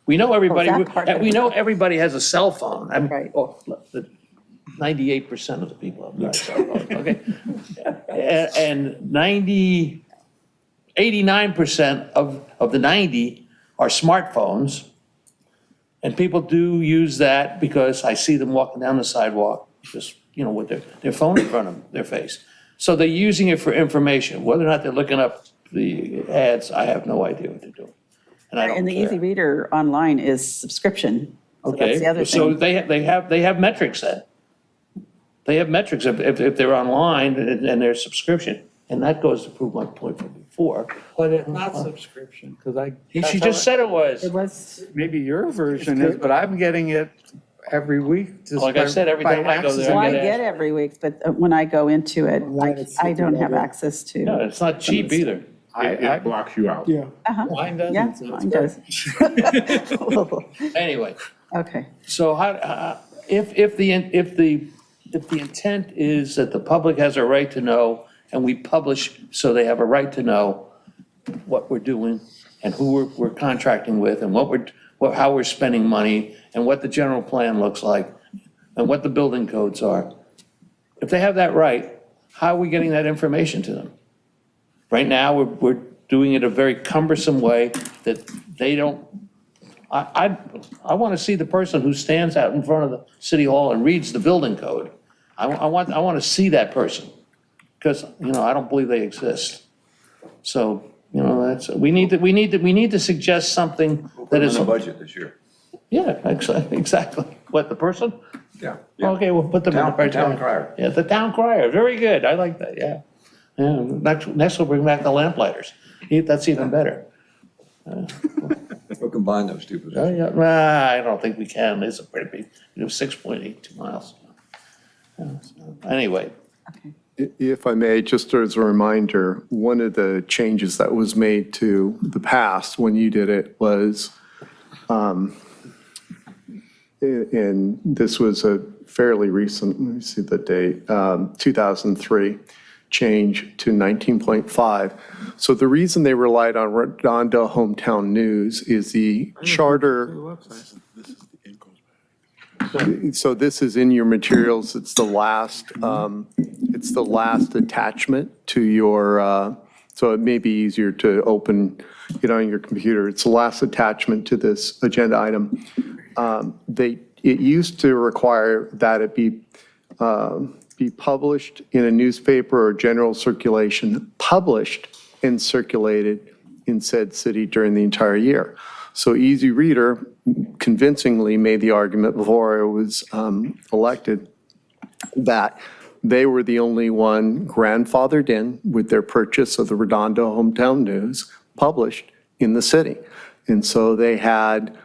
We know everybody, that part of we it. know everybody has a cell phone. I mean, Right. 98% of the people have a cell phone, okay? And 89% of the 90 are smartphones. And people do use that because I see them walking down the sidewalk, just, with their phone in front of their face. So they're using it for information. Whether or not they're looking up the ads, I have no idea what they're doing. And I don't And the Easy care. Reader online is subscription. So that's the other Okay, so thing. they have metrics then. They have metrics if they're online and their subscription. And that goes to prove my point from before. But it's not subscription, because She just said it was. It was, maybe your version is, but I'm getting it every week. just Like I said, every by time I go there, accident. well, I get get every week, but when I go into it, Online, it's I don't have okay. access to. No, it's not cheap either. It blocks you out. Yeah. Mine doesn't. Yeah, so it's mine does. Anyway, Okay. so if the intent is that the public has a right to know, and we publish so they have a right to know what we're doing and who we're contracting with and how we're spending money and what the general plan looks like and what the building codes are. If they have that right, how are we getting that information to them? Right now, we're doing it a very cumbersome way that they don't, I want to see the person who stands out in front of the city hall and reads the building code. I want to see that person, because, I don't believe they exist. So, we need to suggest something that is, In the budget this year. yeah, exactly. What, the person? Yeah. Okay, we'll put them in the Town- right town time. crier. Yeah, the town crier, very good, I like that, yeah. Yeah, next we'll bring back the lamplighters, that's even better. We'll combine those two Oh, positions. yeah, nah, I don't think we can, it's a pretty big, 6.82 miles. Yeah, so, anyway, If I may, just as a reminder, one of the changes that was made to the past when you did it was, and this was a fairly recent, let me see the date, 2003, change to 19.5. So the reason they relied on Redondo Hometown News is the charter. So this is in your materials, it's the last attachment to your, so it may be easier to open it on your computer. It's the last attachment to this agenda item. It used to require that it be published in a newspaper or general circulation, published and circulated in said city during the entire year. So Easy Reader convincingly made the argument before I was elected that they were the only one grandfathered in with their purchase of the Redondo Hometown News published in the city. And so they had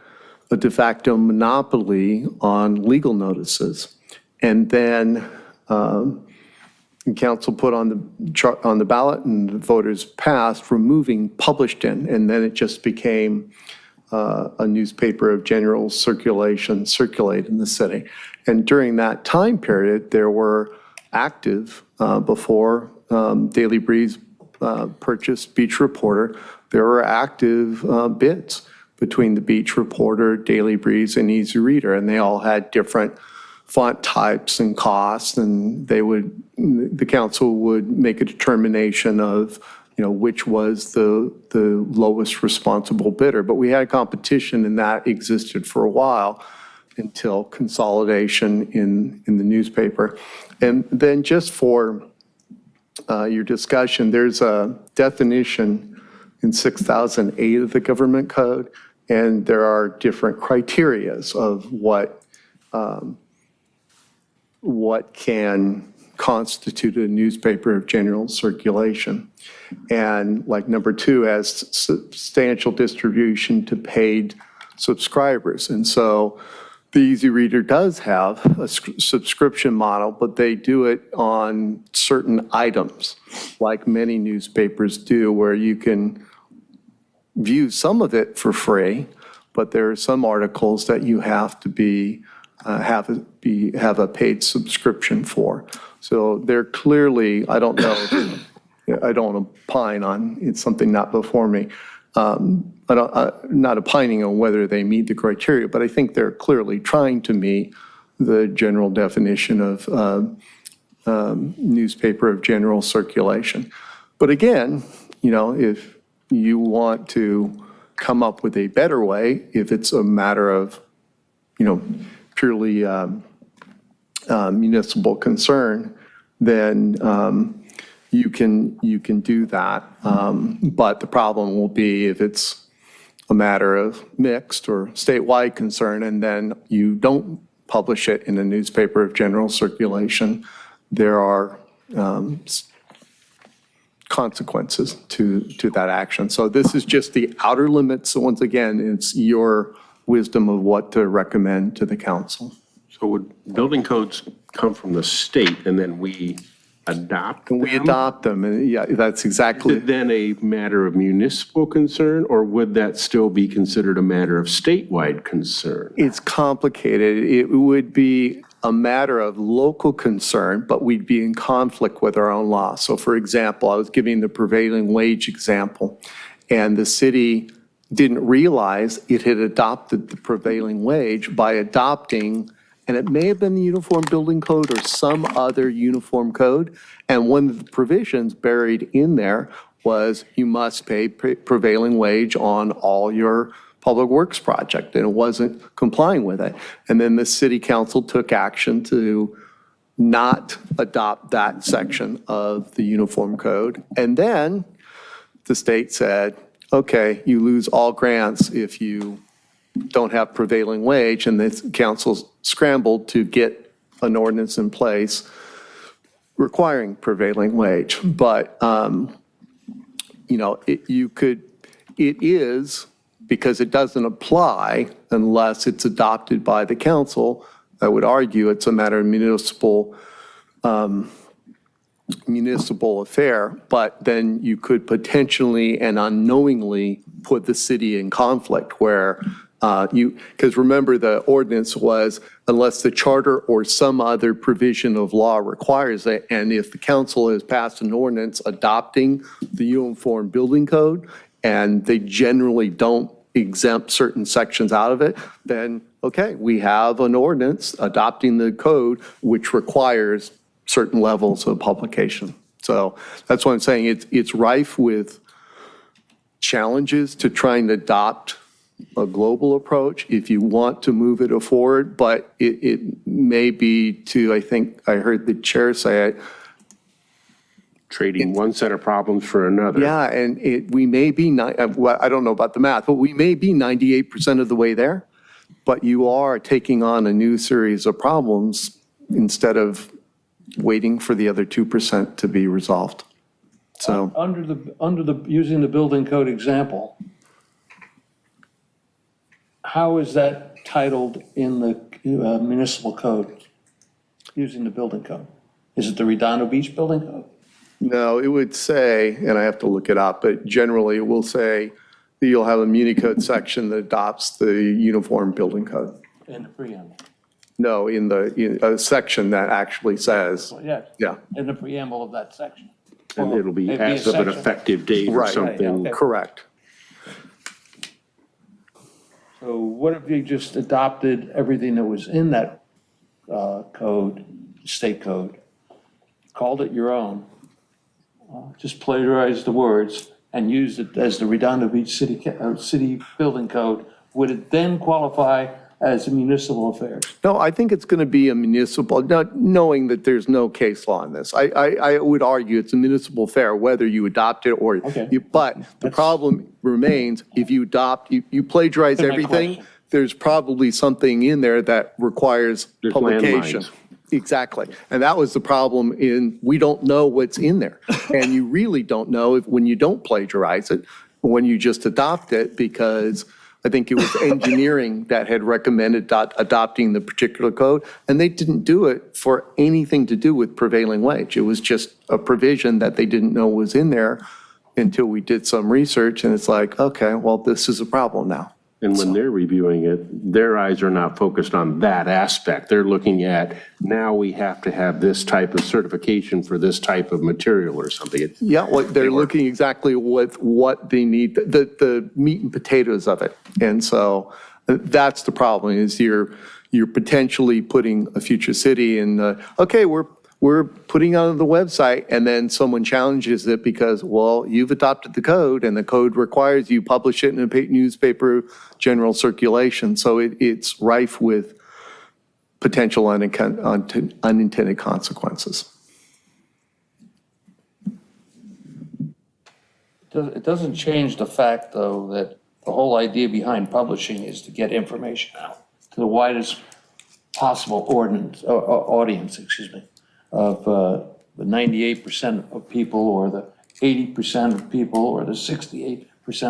a de facto monopoly on legal notices. And then the council put on the ballot and the voters passed removing published in, and then it just became a newspaper of general circulation, circulate in the city. And during that time period, there were active, before Daily Breeze purchased Beach Reporter, there were active bids between the Beach Reporter, Daily Breeze, and Easy Reader, and they all had different font types and costs, and the council would make a determination of, which was the lowest responsible bidder. But we had competition, and that existed for a while until consolidation in the newspaper. And then just for your discussion, there's a definition in 6008 of the government code, and there are different criterias of what can constitute a newspaper of general circulation. And like number 2 has substantial distribution to paid subscribers. And so The Easy Reader does have a subscription model, but they do it on certain items, like many newspapers do, where you can view some of it for free, but there are some articles that you have to have a paid subscription for. So they're clearly, I don't know, I don't opine on, it's something not before me. Not opining on whether they meet the criteria, but I think they're clearly trying to meet the general definition of newspaper of general circulation. But again, if you want to come up with a better way, if it's a matter of, purely municipal concern, then you can do that. But the problem will be if it's a matter of mixed or statewide concern, and then you don't publish it in a newspaper of general circulation, there are consequences to that action. So this is just the outer limits. So once again, it's your wisdom of what to recommend to the council. So would building codes come from the state and then we adopt them? We adopt them, and yeah, that's exactly. Is it then a matter of municipal concern, or would that still be considered a matter of statewide concern? It's complicated. It would be a matter of local concern, but we'd be in conflict with our own law. So for example, I was giving the prevailing wage example, and the city didn't realize it had adopted the prevailing wage by adopting, and it may have been the Uniform Building Code or some other uniform code. And one of the provisions buried in there was you must pay prevailing wage on all your public works project, and it wasn't complying with it. And then the city council took action to not adopt that section of the uniform code. And then the state said, okay, you lose all grants if you don't have prevailing wage, and the council scrambled to get an ordinance in place requiring prevailing wage. But, it is, because it doesn't apply unless it's adopted by the council, I would argue it's a matter of municipal affair, but then you could potentially and unknowingly put the city in conflict where because remember the ordinance was unless the charter or some other provision of law requires it, and if the council has passed an ordinance adopting the Uniform Building Code and they generally don't exempt certain sections out of it, then okay, we have an ordinance adopting the code which requires certain levels of publication. So that's what I'm saying. It's rife with challenges to trying to adopt a global approach if you want to move it forward, but it may be to, I think I heard the chair say it. Trading one set of problems for another. Yeah, and we may be, I don't know about the math, but we may be 98% of the way there, but you are taking on a new series of problems instead of waiting for the other 2% to be resolved. So Using the building code example, how is that titled in the municipal code, using the building code? Is it the Redondo Beach Building Code? no, it would say, and I have to look it up, but generally it will say that you'll have a muni code section that adopts the Uniform Building Code. In the preamble? No, in a section that actually says, Well, yes. yeah, In the preamble of that section. And it'll be Maybe a as of an section. effective date or Right. something. Okay. correct. So what if you just adopted everything that was in that code, state code, called it your own, just plagiarized the words and used it as the Redondo Beach City Building Code? Would it then qualify as a municipal affairs? No, I think it's going to be a municipal, knowing that there's no case law on this. I would argue it's a municipal affair, whether you adopt it or, Okay. but the problem remains, if you adopt, you plagiarize That's my everything, question. there's probably something in there that requires There's publication. landmines. Exactly. And that was the problem we don't know what's in there. And you really don't know when you don't plagiarize it, when you just adopt it, because I think it was engineering that had recommended adopting the particular code, and they didn't do it for anything to do with prevailing wage. It was just a provision that they didn't know was in there until we did some research, and it's like, okay, well, this is a problem now. And when they're reviewing it, their eyes are not focused on that aspect. They're looking at, now we have to have this type of certification for this type of material or something. Yeah, well, they're looking exactly what they need, the meat and potatoes of it. And so that's the problem, is you're potentially putting a future city in, okay, we're putting on the website, and then someone challenges it because, well, you've adopted the code, and the code requires you publish it in a newspaper general circulation. So it's rife with potential unintended consequences. It doesn't change the fact, though, that the whole idea behind publishing is to get information out to the widest possible audience, of the 98% of people, or the 80% of people, or the 68%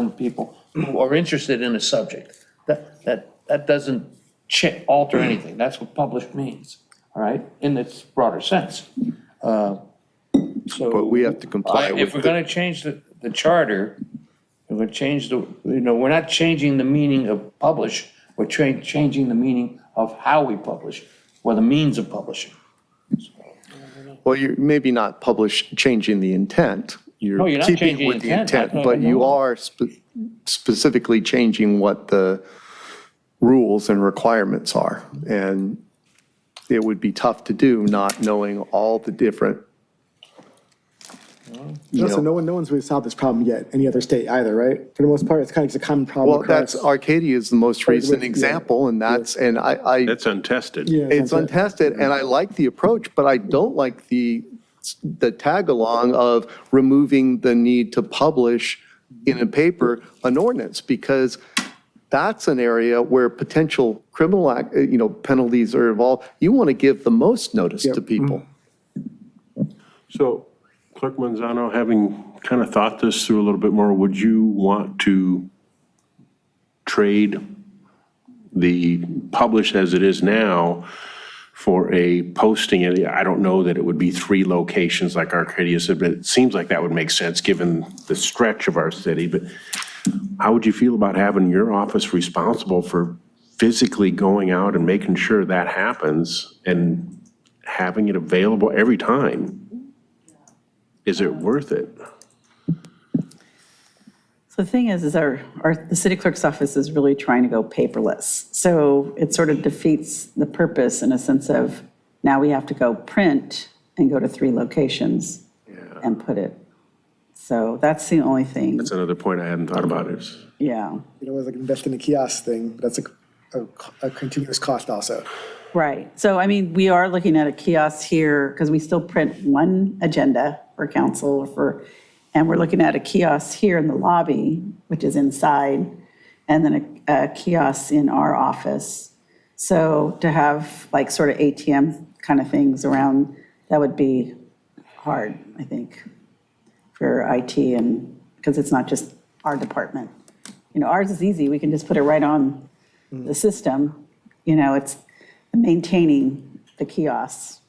of people who are interested in a subject. That doesn't alter anything. That's what published means, all right, in its broader sense. So. But we have to comply with If we're going to change the charter, if we're change we're not changing the meaning of publish, we're changing the meaning of how we publish, or the means of publishing. Well, you're maybe not changing the intent. No, you're not keeping changing with the intent. But you are specifically changing what the rules and requirements are. And it would be tough to do, not knowing all the different, Also, no one's really solved this problem yet, any other state either, right? For the most part, it's kind of just a common problem. well, that's, Arcadia is the most recent yeah. example, and I. That's untested. Yeah, It's that's it. untested, and I like the approach, but I don't like the tag along of removing the need to publish in a paper an ordinance, because that's an area where potential criminal penalties are involved. You want to give the most notice to people. So Clerk Manzano, having kind of thought this through a little bit more, would you want to trade the publish as it is now for a posting? I don't know that it would be 3 locations like Arcadia said, but it seems like that would make sense given the stretch of our city. But how would you feel about having your office responsible for physically going out and making sure that happens and having it available every time? Is it worth it? So the thing is the city clerk's office is really trying to go paperless. So it sort of defeats the purpose in a sense of, now we have to go print and go to 3 locations and put it. So that's the only thing, That's another point I hadn't thought about is, yeah. You know, it's like invest in a kiosk thing, but that's a continuous cost also. Right. So, I mean, we are looking at a kiosk here because we still print 1 agenda for council and we're looking at a kiosk here in the lobby, which is inside, and then a kiosk in our office. So to have like sort of ATM kind of things around, that would be hard, I think, for IT, and because it's not just our department. Ours is easy. We can just put it right on the system. It's maintaining the kiosks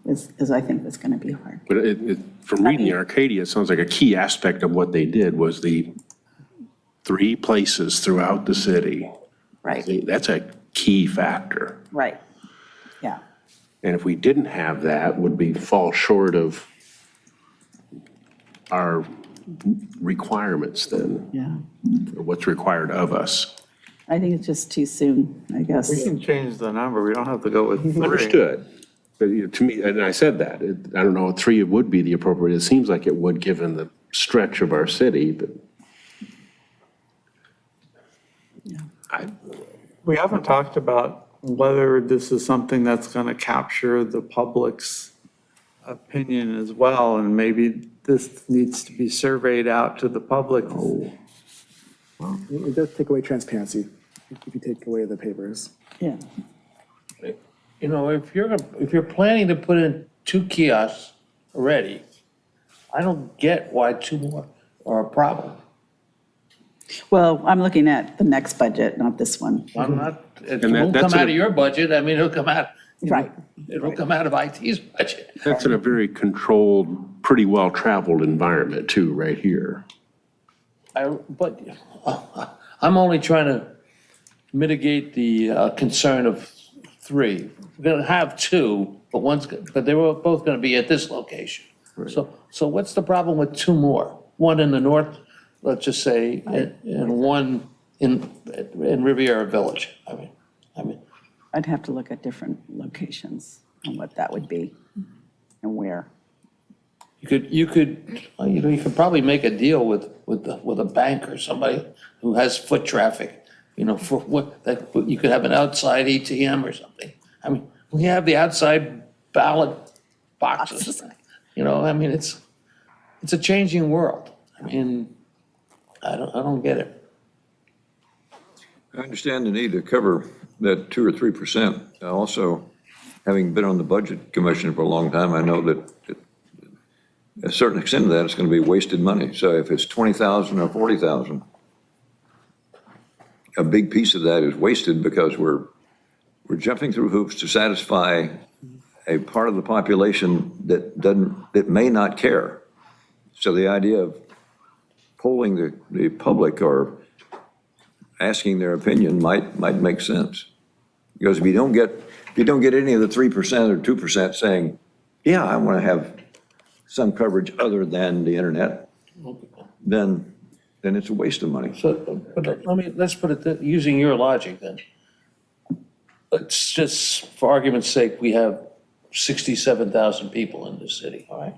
is I think that's going to be hard. but from reading Arcadia, it sounds like a key aspect of what they did was the 3 places throughout the city. Right, That's a key factor. right. Yeah. And if we didn't have that, would we fall short of our requirements then? Yeah. Or what's required of us? I think it's just too soon, I guess. We can change the number, we don't have to go with 3. Understood. But to me, and I said that, I don't know, 3 would be the appropriate, it seems like it would given the stretch of our city, but We haven't talked about whether this is something that's going to capture the public's opinion as well, and maybe this needs to be surveyed out to the public. It does take away transparency if you take away the papers. Yeah. If you're planning to put in 2 kiosks already, I don't get why 2 more are a problem. Well, I'm looking at the next budget, not this one. I'm not, it And won't that's come out a- of your budget, I mean, it'll come out, you know, Right. it'll come out of IT's budget. That's in a very controlled, pretty well-traveled environment too, right here. But I'm only trying to mitigate the concern of 3. We're gonna have 2, but they were both gonna be at this location. So what's the problem with 2 more? One in the north, let's just say, and one in Riviera Village. I mean, I'd have to look at different locations and what that would be and where. you could probably make a deal with a bank or somebody who has foot traffic, for that you could have an outside ATM or something. I mean, we have the outside ballot boxes, I mean, it's a changing world. I mean, I don't get it. I understand the need to cover that 2 or 3%. Also, having been on the Budget Commission for a long time, I know that a certain extent of that is going to be wasted money. So if it's 20,000 or 40,000, a big piece of that is wasted because we're jumping through hoops to satisfy a part of the population that may not care. So the idea of polling the public or asking their opinion might make sense. Because if you don't get any of the 3% or 2% saying, yeah, I want to have some coverage other than the internet, then it's a waste of money. So, but let's put it, using your logic then. Let's just, for argument's sake, we have 67,000 people in this city, all right?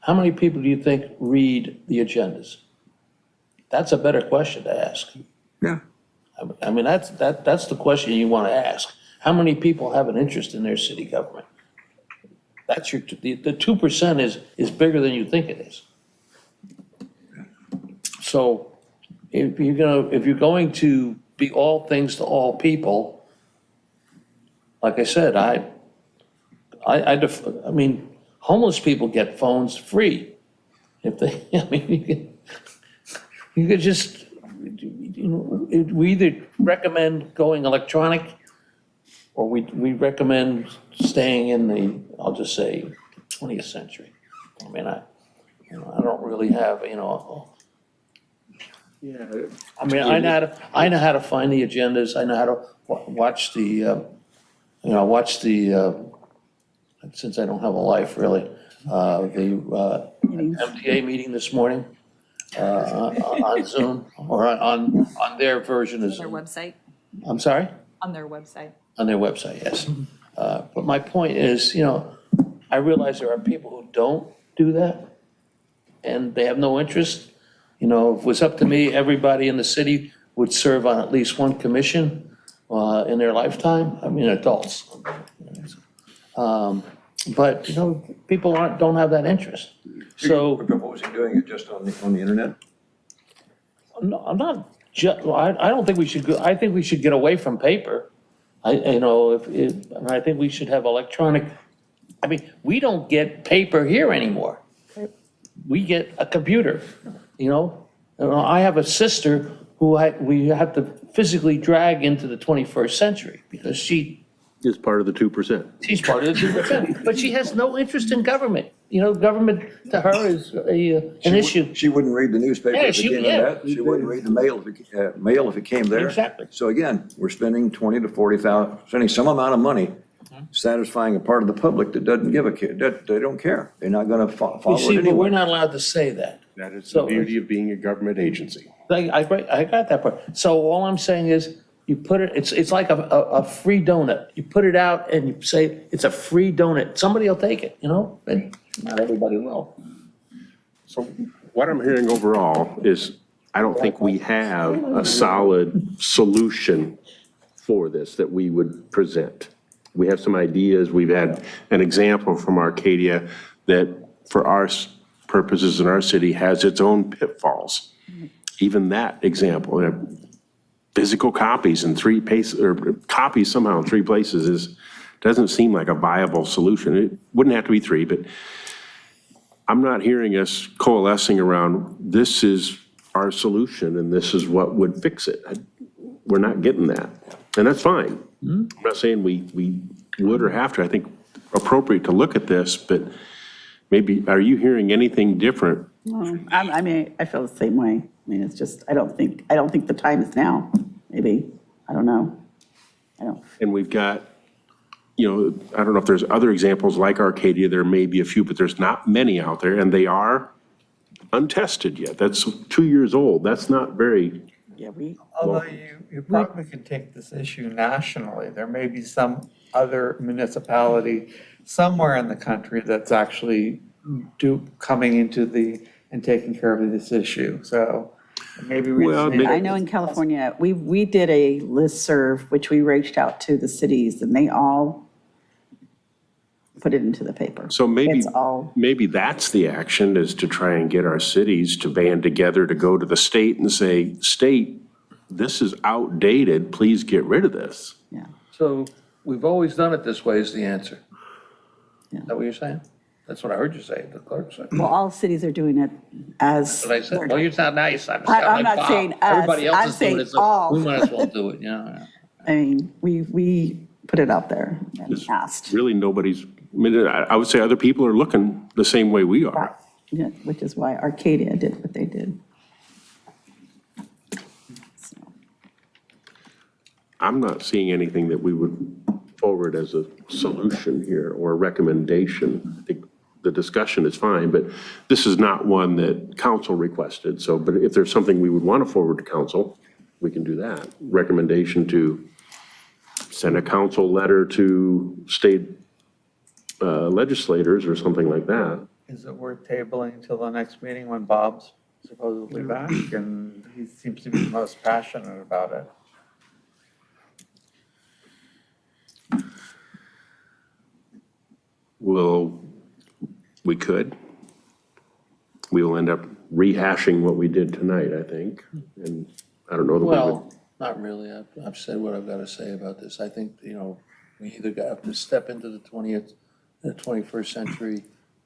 How many people do you think read the agendas? That's a better question to ask. Yeah. I mean, that's the question you want to ask. How many people have an interest in their city government? That's the 2% is bigger than you think it is. So if you're going to be all things to all people, like I said, I mean, homeless people get phones free. If they, I mean, you could just, we either recommend going electronic or we recommend staying in the, I'll just say, 20th century. I mean, I don't really have, I mean, I know how to find the agendas. I know how to watch the, since I don't have a life really, the MTA meeting this morning on Zoom or on their version of Their Zoom. website, I'm sorry? on their website. On their website, yes. But my point is, I realize there are people who don't do that and they have no interest. If it was up to me, everybody in the city would serve on at least one commission in their lifetime. I mean, adults. But, people don't have that interest. So We're proposing doing it just on the internet? I'm not, I don't think we should go, I think we should get away from paper. And I think we should have electronic, I mean, we don't get paper here anymore. We get a computer, I have a sister who we have to physically drag into the 21st century because Is part of the 2%. she's part of the 2%, but she has no interest in government. Government to her is an issue. She wouldn't read the newspaper Yeah, if it came in that. She wouldn't read the mail if it came there. Exactly. So again, we're spending 20 to 40,000, spending some amount of money satisfying a part of the public that doesn't give a kid, that they don't care. They're not going to follow You it see, but we're anyway. not allowed to say that. That is the So- beauty of being a government agency. I got that part. So all I'm saying is, you put it, it's like a free donut. You put it out and you say, it's a free donut. Somebody will take it, and not everybody will. So what I'm hearing overall is, I don't think we have a solid solution for this that we would present. We have some ideas. We've had an example from Arcadia that for our purposes in our city has its own pitfalls. Even that example, physical copies in copies somehow in 3 places doesn't seem like a viable solution. It wouldn't have to be 3, but I'm not hearing us coalescing around, this is our solution and this is what would fix it. We're not getting that, and that's fine. I'm not saying we would or have to. I think appropriate to look at this, but maybe, are you hearing anything different? I mean, I feel the same way. I mean, it's just, I don't think the time is now, maybe, I don't know. And we've got, I don't know if there's other examples like Arcadia, there may be a few, but there's not many out there, and they are untested yet. That's 2 years old. That's not very, Yeah, Although you probably could take this issue nationally. There may be some other municipality somewhere in the country that's actually coming into and taking care of this issue. So maybe we Well, just need. I know in California, we did a listserv, which we reached out to the cities, and they all put it into the paper. so maybe, It's all, maybe that's the action, is to try and get our cities to band together to go to the state and say, state, this is outdated, please get rid of this. yeah. So we've always done it this way is the answer. Yeah. Is that what you're saying? That's what I heard you say, the clerk said. Well, all cities are doing it as. That's what I said. Well, you're not, now you sound I'm like not Bob. saying us. Everybody else I'm is doing saying it, so all. we might as well do it, yeah. I mean, we put it out there and asked, Really, nobody's, I would say other people are looking the same way we are. yeah, which is why Arcadia did what they did. So, I'm not seeing anything that we would forward as a solution here or a recommendation. I think the discussion is fine, but this is not one that council requested. So, but if there's something we would want to forward to council, we can do that. Recommendation to send a council letter to state legislators or something like that. Is it worth tabling until the next meeting when Bob's supposedly back? And he seems to be the most passionate about it. We could. We will end up rehashing what we did tonight, I think. And I don't know that we would. Well, not really. I've said what I've got to say about this. I think, we either have to step into the 21st century,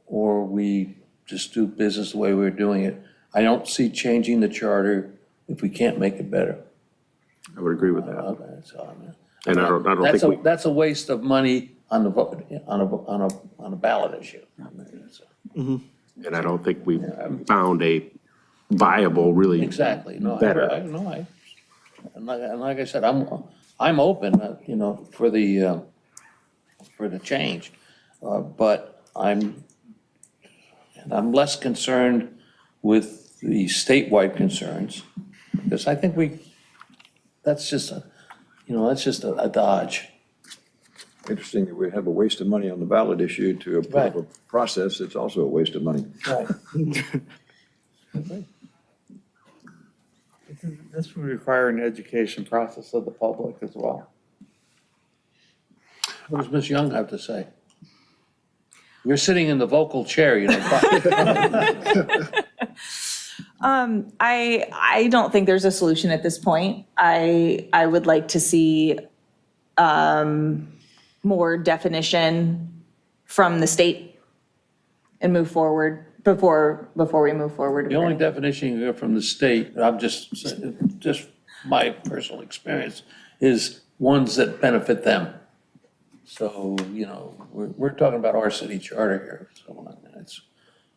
or we just do business the way we're doing it. I don't see changing the charter if we can't make it better. I would agree with that. Okay, so, I mean, And I don't think we. That's a waste of money on the vote, on a ballot issue. I mean, it's And I don't think we found a viable, really. Exactly, no, Better. and like I said, I'm open, for the change. But I'm less concerned with the statewide concerns, because I think that's just a dodge. Interesting that we have a waste of money on the ballot issue to approve a Right. process that's also a waste of money. Right. This would require an education process of the public as well. What does Ms. Young have to say? You're sitting in the vocal chair, I don't think there's a solution at this point. I would like to see more definition from the state and move forward before we move forward. The only definition you get from the state, I'm just my personal experience, is ones that benefit them. So, we're talking about our city charter here. So it's,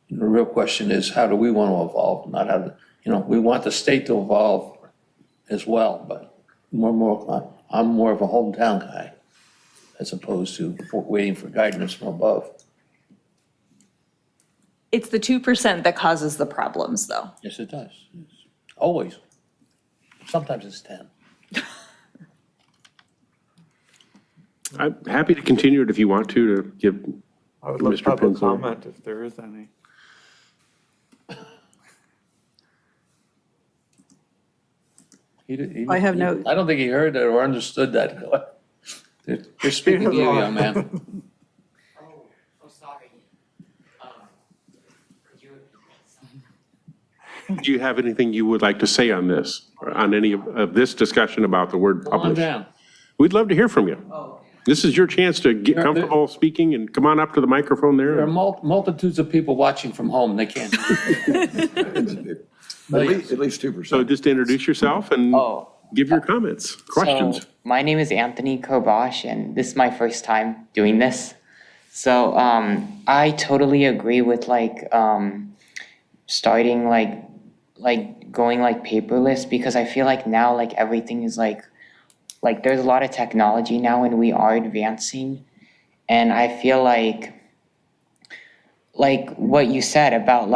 the real question is, how do we want to evolve? Not how to, we want the state to evolve as well, but I'm more of a hometown guy as opposed to waiting for guidance from above. It's the 2% that causes the problems, though. Yes, it does. Always. Sometimes it's 10. I'm happy to continue it if you want to give I would love Mr. public Pinzler. comment if there is any. I have no- I don't think he heard that or understood that. They're speaking to you, young man. Oh, sorry. Could you Do you have anything you would like to say on this, or on any of this discussion about the word Come on publish? down. We'd love to hear from you. This is your chance to get There- comfortable speaking, and come on up to the microphone There are there. multitudes of people watching from home. They can't. At least 2%. So just introduce yourself and Oh. give your comments, questions. So, my name is Anthony Kobosh, and this is my first time doing this. So, I totally agree with starting going paperless, because I feel like now everything is like there's a lot of technology now and we are advancing. And I feel like what you said about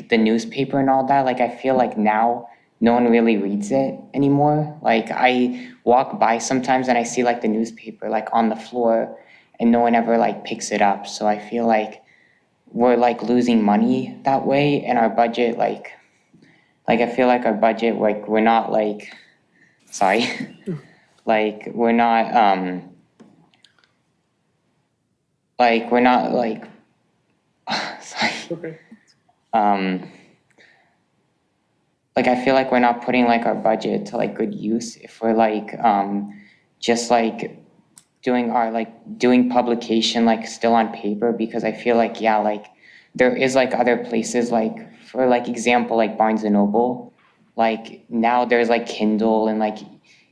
the newspaper and all that, I feel like now no one really reads it anymore. I walk by sometimes and I see the newspaper on the floor and no one ever picks it up. So I feel like we're losing money that way, and our budget I feel like our budget we're not sorry. We're not we're not sorry. Okay. I feel like we're not putting our budget to good use if we're just doing our doing publication still on paper, because I feel there is other places for example Barnes and Noble, now there's Kindle and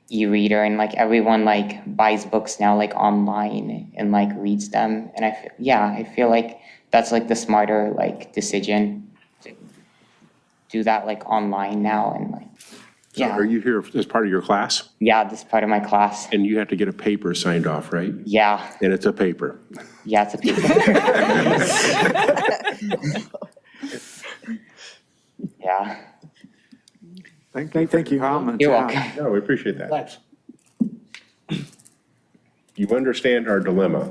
e-reader, and everyone buys books now online and reads them, and I feel like that's the smarter decision to do that online now. And So are you here as part of your class? yeah, this is part of my class. And you have to get a paper signed off, right? Yeah, And it's a paper. it's a paper. Yeah, Thank you. Thank you. Comments, you're yeah. welcome. No, we appreciate that. Thanks. You understand our dilemma.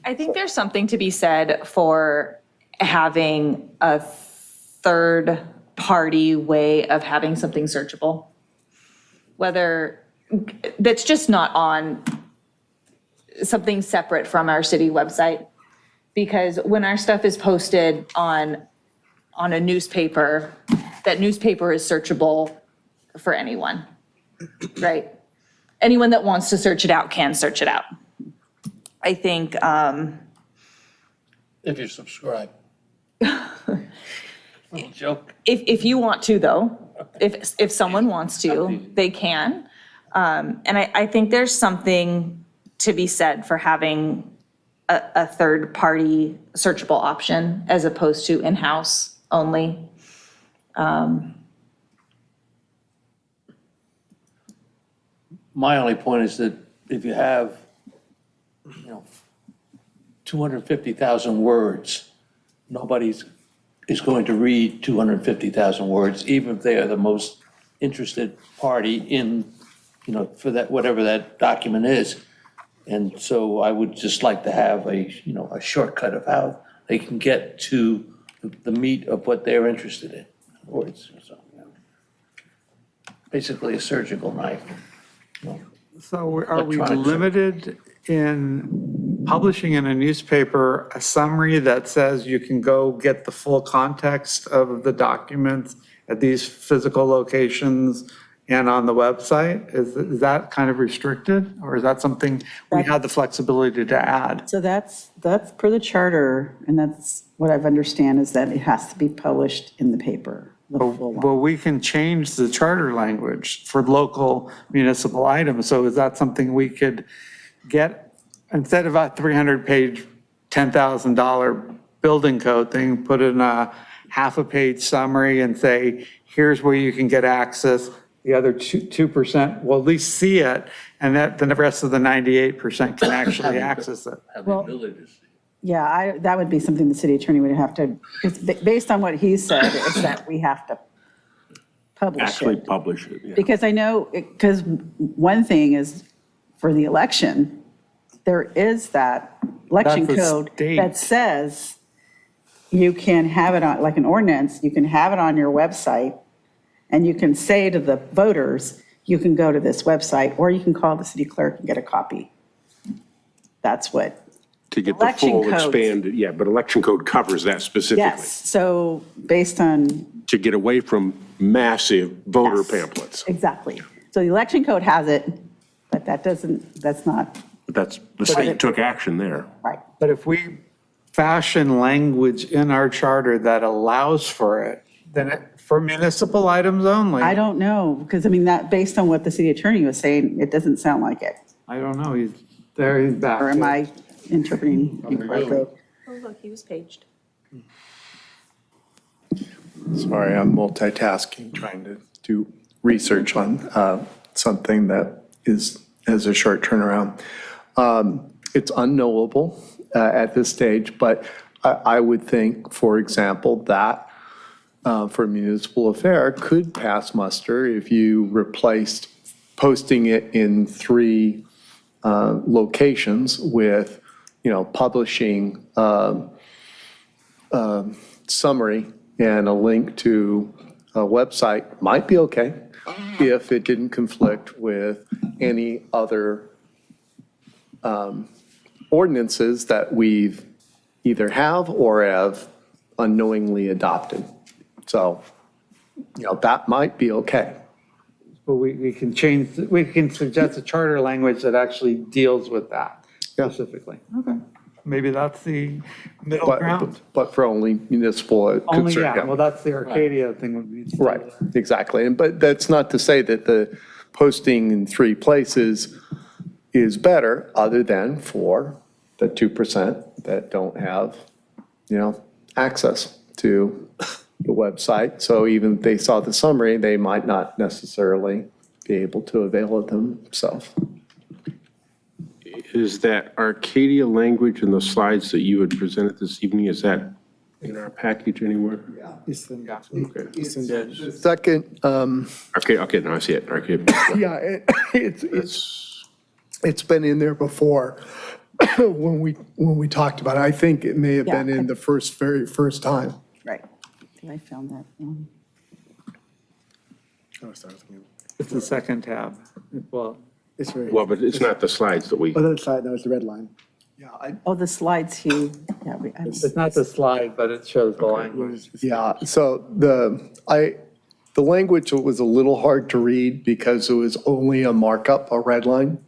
I think there's something to be said for having a third-party way of having something searchable. Whether, that's just not on something separate from our city website. Because when our stuff is posted on a newspaper, that newspaper is searchable for anyone, right? Anyone that wants to search it out can search it out. I think, If you subscribe. Joke. if you want to, though, if someone wants to, they can. And I think there's something to be said for having a third-party searchable option as opposed to in-house only. My only point is that if you have, 250,000 words, nobody's is going to read 250,000 words, even if they are the most interested party in, for that, whatever that document is. And so I would just like to have a shortcut of how they can get to the meat of what they're interested in. Or it's, basically a surgical knife. So are we Electronic. limited in publishing in a newspaper a summary that says you can go get the full context of the documents at these physical locations and on the website? Is that kind of restricted, or is that something we have the flexibility to add? So that's per the charter, and that's what I've understand is that it has to be published in the paper, the full one. Well, we can change the charter language for local municipal items. So is that something we could get, instead of a 300-page, $10,000 building code thing, put in a half-a-page summary and say, here's where you can get access. The other 2% will at least see it, and then the rest of the 98% can actually access it. Have the ability to see. Yeah, that would be something the city attorney would have to, because based on what he said, is that we have to publish Actually it. publish it, yeah. Because I know, because one thing is, for the election, there is that election That's a code state. that says you can have it on, like an ordinance, you can have it on your website, and you can say to the voters, you can go to this website, or you can call the city clerk and get a copy. That's what, To get the Election full codes. expanded, yeah, but election code covers that specifically. yes, so based on To get away from massive voter Yes. pamphlets. exactly. So the election code has it, but that's not But the state took action there. right. But if we fashion language in our charter that allows for it, then for municipal items only. I don't know, because I mean, that, based on what the city attorney was saying, it doesn't sound like it. I don't know, he's back. Or am I interpreting incorrectly? Oh, look, he was paged. Sorry, I'm multitasking, trying to do research on something that has a short turnaround. It's unknowable at this stage, but I would think, for example, that for a municipal affair could pass muster if you replaced posting it in 3 locations with, publishing summary and a link to a website might be okay if it didn't conflict with any other ordinances that we've either have or have unknowingly adopted. So, that might be okay. But we can suggest a charter language that actually deals with that specifically. Okay. Maybe that's the middle ground. But for only municipal Only, concern. yeah, well, that's the Arcadia thing would be. Right, exactly. But that's not to say that the posting in 3 places is better, other than for the 2% that don't have, access to the website. So even if they saw the summary, they might not necessarily be able to avail it themselves. Is that Arcadia language in the slides that you had presented this evening, is that in our package anywhere? Okay. The second, Okay, now I see it, Arcadia. yeah, it's been in there before when we talked about it. I think it may have been in the very first time. Right. I think I found that one. It's the second tab. Well, It's very, Well, but it's not the slides that we, oh, that's side, that was the red line. Yeah, Oh, the slides, Hugh. Yeah, it's not the slide, but it shows the language. Yeah, so the language was a little hard to read because it was only a markup, a red line.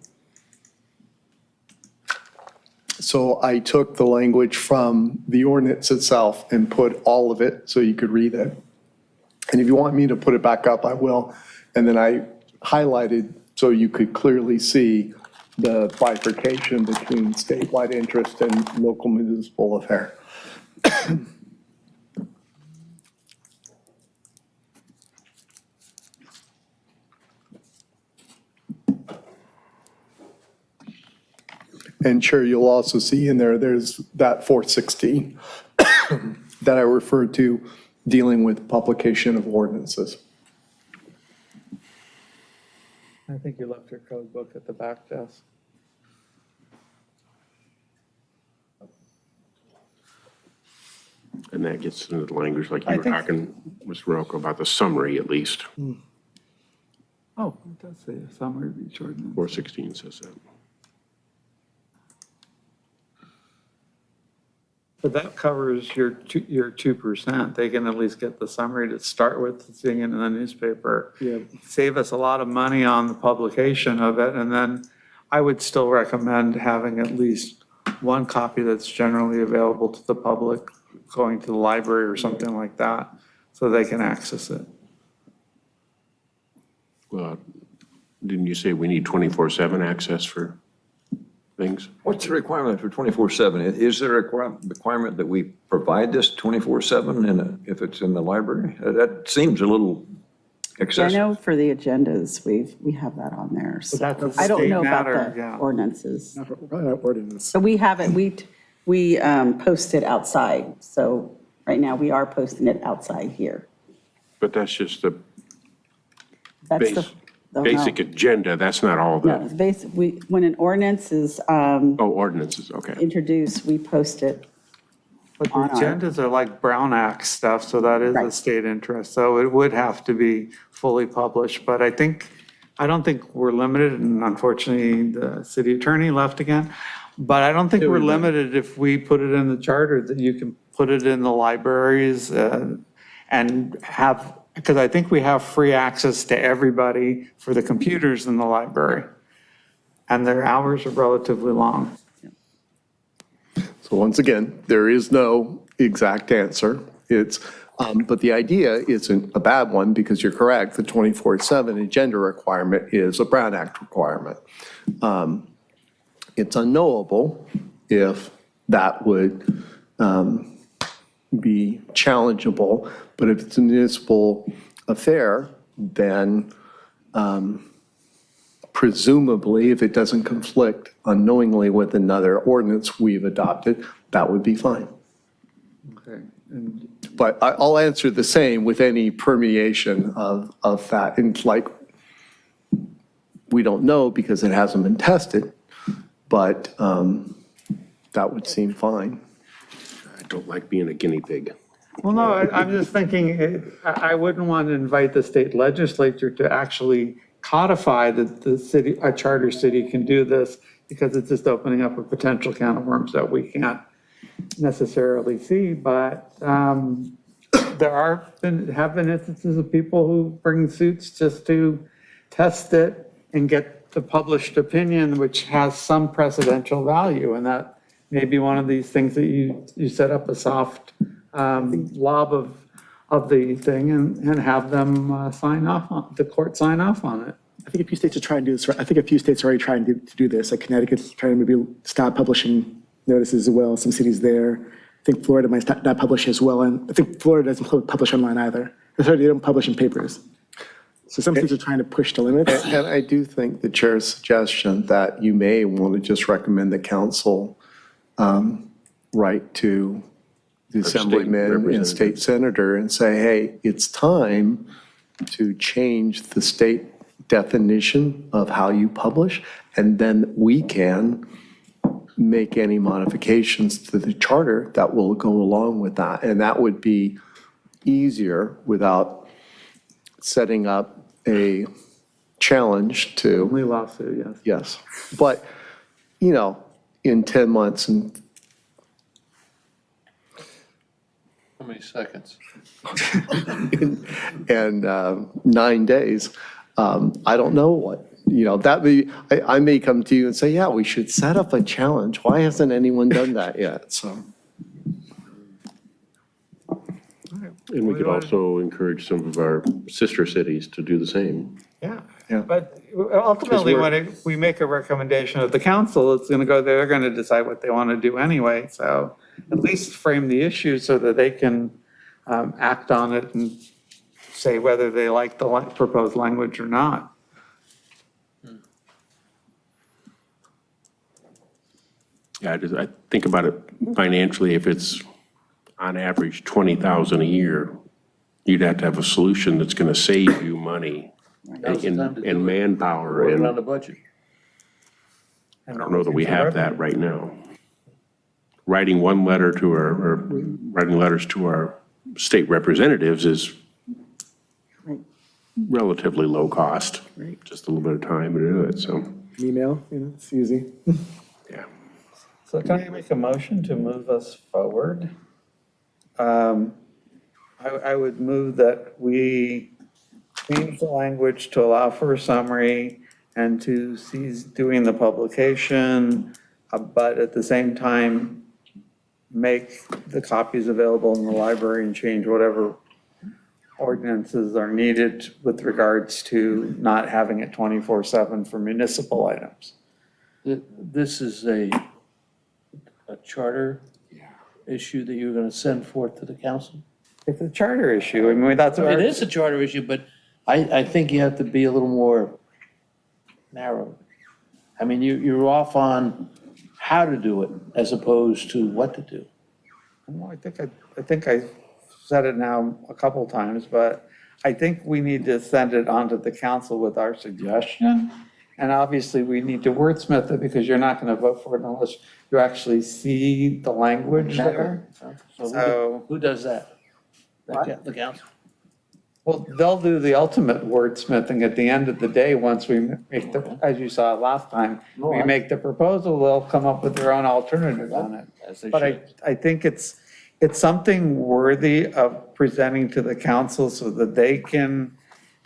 So I took the language from the ordinance itself and put all of it so you could read it. And if you want me to put it back up, I will. And then I highlighted so you could clearly see the bifurcation between statewide interest and local municipal affair. And sure, you'll also see in there's that 416 that I referred to dealing with publication of ordinances. I think you left your code book at the back desk. and that gets into the language like you I were think- talking, Mr. Rocco, about the summary at least. Oh, it does say a summary of each ordinance. 416 says that. But that covers your 2%. They can at least get the summary to start with, seeing it in the newspaper. Yeah. Save us a lot of money on the publication of it, and then I would still recommend having at least one copy that's generally available to the public, going to the library or something like that, so they can access it. Well, didn't you say we need 24/7 access for things? What's the requirement for 24/7? Is there a requirement that we provide this 24/7 if it's in the library? That seems a little I excessive. know for the agendas, we have that on there. So that's a I don't state know about matter, the yeah. ordinances. Probably not ordinance. So we have it, we post it outside. So right now, we are posting it outside here. But that's just the That's the. no. basic agenda, that's not all No, the, it's basic, when an ordinance is oh, ordinances, okay. introduced, we post it. But the On our- agendas are like Brown Act stuff, so that is a Right. state interest, so it would have to be fully published. But I don't think we're limited, and unfortunately, the city attorney left again. But I don't think we're limited if we put it in the charter, that you can put it in the libraries and have, because I think we have free access to everybody for the computers in the library. And their hours are relatively long. So once again, there is no exact answer. But the idea isn't a bad one because you're correct, the 24/7 agenda requirement is a Brown Act requirement. It's unknowable if that would be challengeable, but if it's a municipal affair, then presumably, if it doesn't conflict unknowingly with another ordinance we've adopted, that would be fine. Okay. And But I'll answer the same with any permeation of that. And it's like, we don't know because it hasn't been tested, but that would seem fine. I don't like being a guinea pig. Well, no, I'm just thinking, I wouldn't want to invite the state legislature to actually codify that the city, a charter city can do this, because it's just opening up a potential can of worms that we can't necessarily see. But there have been instances of people who bring suits just to test it and get the published opinion, which has some precedential value. And that may be one of these things that you set up a soft lob of the thing and have them sign off on, the court sign off on it. I think a few states are trying to do this. I think a few states are already trying to do this. Like Connecticut's trying to maybe stop publishing notices as well. Some cities there. I think Florida might not publish as well. And I think Florida doesn't publish online either. They don't publish in papers. So some states are trying to push the limits. And I do think the chair's suggestion that you may want to just recommend the council write to the assemblyman and state senator and say, hey, it's time to change the state definition of how you publish, and then we can make any modifications to the charter that will go along with that. And that would be easier without setting up a challenge to. Only lawsuit, yes. Yes, but, you know, in 10 months and How many seconds? 9 days, I don't know what, you know, I may come to you and say, yeah, we should set up a challenge. Why hasn't anyone done that yet? So. And we could also encourage some of our sister cities to do the same. Yeah, Yeah. but ultimately, when we make a recommendation of the council, it's going to go, they're going to decide what they want to do anyway. So at least frame the issue so that they can act on it and say whether they like the proposed language or not. Yeah, I think about it financially, if it's on average 20,000 a year, you'd have to have a solution that's going to save you money Now's the time to do and it. manpower, Working on and the budget. I don't know that we have that right now. Writing one letter to or writing letters to our state representatives is relatively low cost, just a little bit of time to do it, so, An email, it's easy. yeah. So can I make a motion to move us forward? I would move that we change the language to allow for a summary and to cease doing the publication, but at the same time, make the copies available in the library and change whatever ordinances are needed with regards to not having it 24/7 for municipal items. This is a charter issue that you're going to send forth to the council? It's a charter issue. I mean, that's what. It is a charter issue, but I think you have to be a little more narrow. I mean, you're off on how to do it as opposed to what to do. Well, I think I said it now a couple times, but I think we need to send it on to the council with our suggestion. And obviously, we need to wordsmith it because you're not going to vote for it unless you actually see the language there. So, Who does that? The council? well, they'll do the ultimate wordsmithing at the end of the day, once we make the, as you saw last time, we make the proposal, they'll come up with their own alternative on it. As they But should. I think it's something worthy of presenting to the council so that they can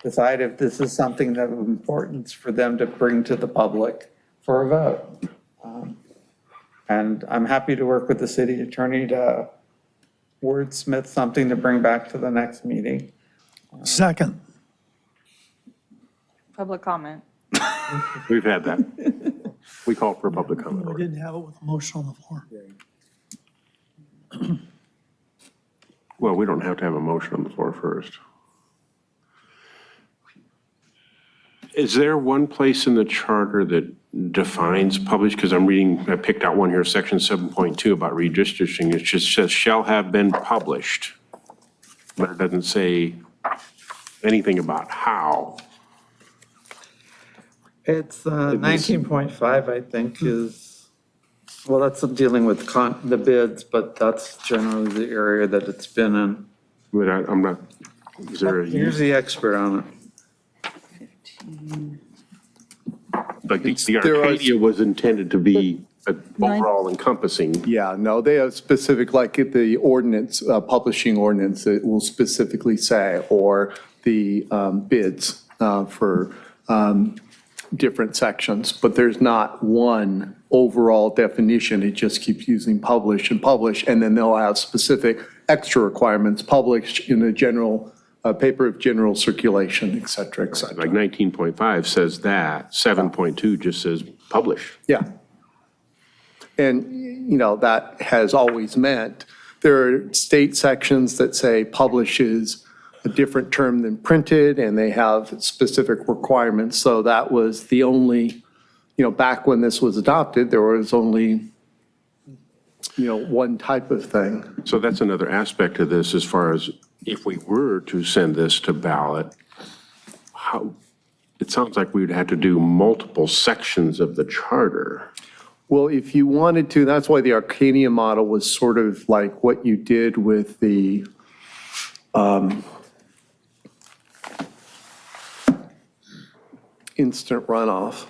decide if this is something of importance for them to bring to the public for a vote. And I'm happy to work with the city attorney to wordsmith something to bring back to the next meeting. Second. Public comment. We've had that. We called for a public comment. We didn't have it with a motion on the floor. Well, we don't have to have a motion on the floor first. Is there one place in the charter that defines published? Because I'm reading, I picked out one here, section 7.2 about redistricting. It just says shall have been published, but it doesn't say anything about how. It's 19.5, I think, is, well, that's dealing with the bids, but that's generally the area that it's been in. But I'm not, is there a, Here's the expert on it. like the there are- Arcadia was intended to be overall encompassing. Yeah, no, they have specific, like the ordinance, publishing ordinance, it will specifically say, or the bids for different sections, but there's not one overall definition. It just keeps using publish, and then they'll have specific extra requirements, published in a general, paper of general circulation, et cetera, et Like cetera. 19.5 says that, 7.2 just says publish. Yeah. And, you know, that has always meant, there are state sections that say publish is a different term than printed, and they have specific requirements. So that was the only, you know, back when this was adopted, there was only, you know, one type of thing. So that's another aspect of this, as far as if we were to send this to ballot, how, it sounds like we would have to do multiple sections of the charter. Well, if you wanted to, that's why the Arcadia model was sort of like what you did with the instant runoff,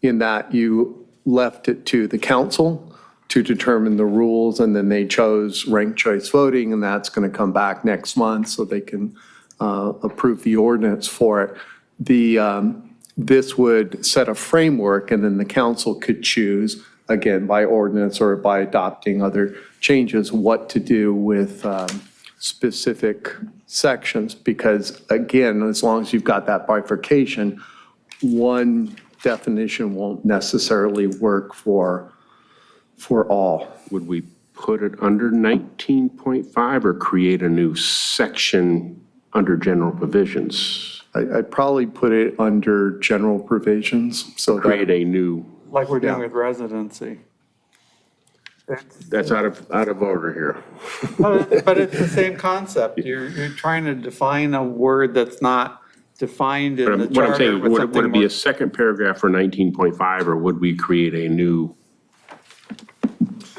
in that you left it to the council to determine the rules, and then they chose ranked choice voting, and that's going to come back next month so they can approve the ordinance for it. This would set a framework, and then the council could choose, again, by ordinance or by adopting other changes, what to do with specific sections. Because again, as long as you've got that bifurcation, one definition won't necessarily work for all. Would we put it under 19.5 or create a new section under general provisions? I'd probably put it under general provisions, so Create that, a new, Like we're doing Yeah. with residency. that's out of order here. But it's the same concept. You're trying to define a word that's not defined in the What I'm charter saying, with would something it be more. a second paragraph for 19.5, or would we create a new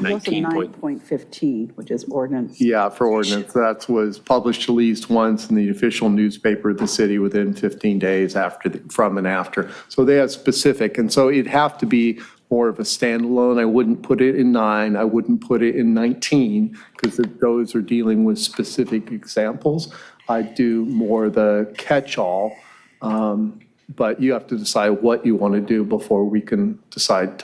There's also 19. 9.15, which is ordinance. yeah, for ordinance, that was published at least once in the official newspaper of the city within 15 days after, from and after. So they have specific, and so it'd have to be more of a standalone. I wouldn't put it in 9, I wouldn't put it in 19, because those are dealing with specific examples. I'd do more the catch-all, but you have to decide what you want to do before we can decide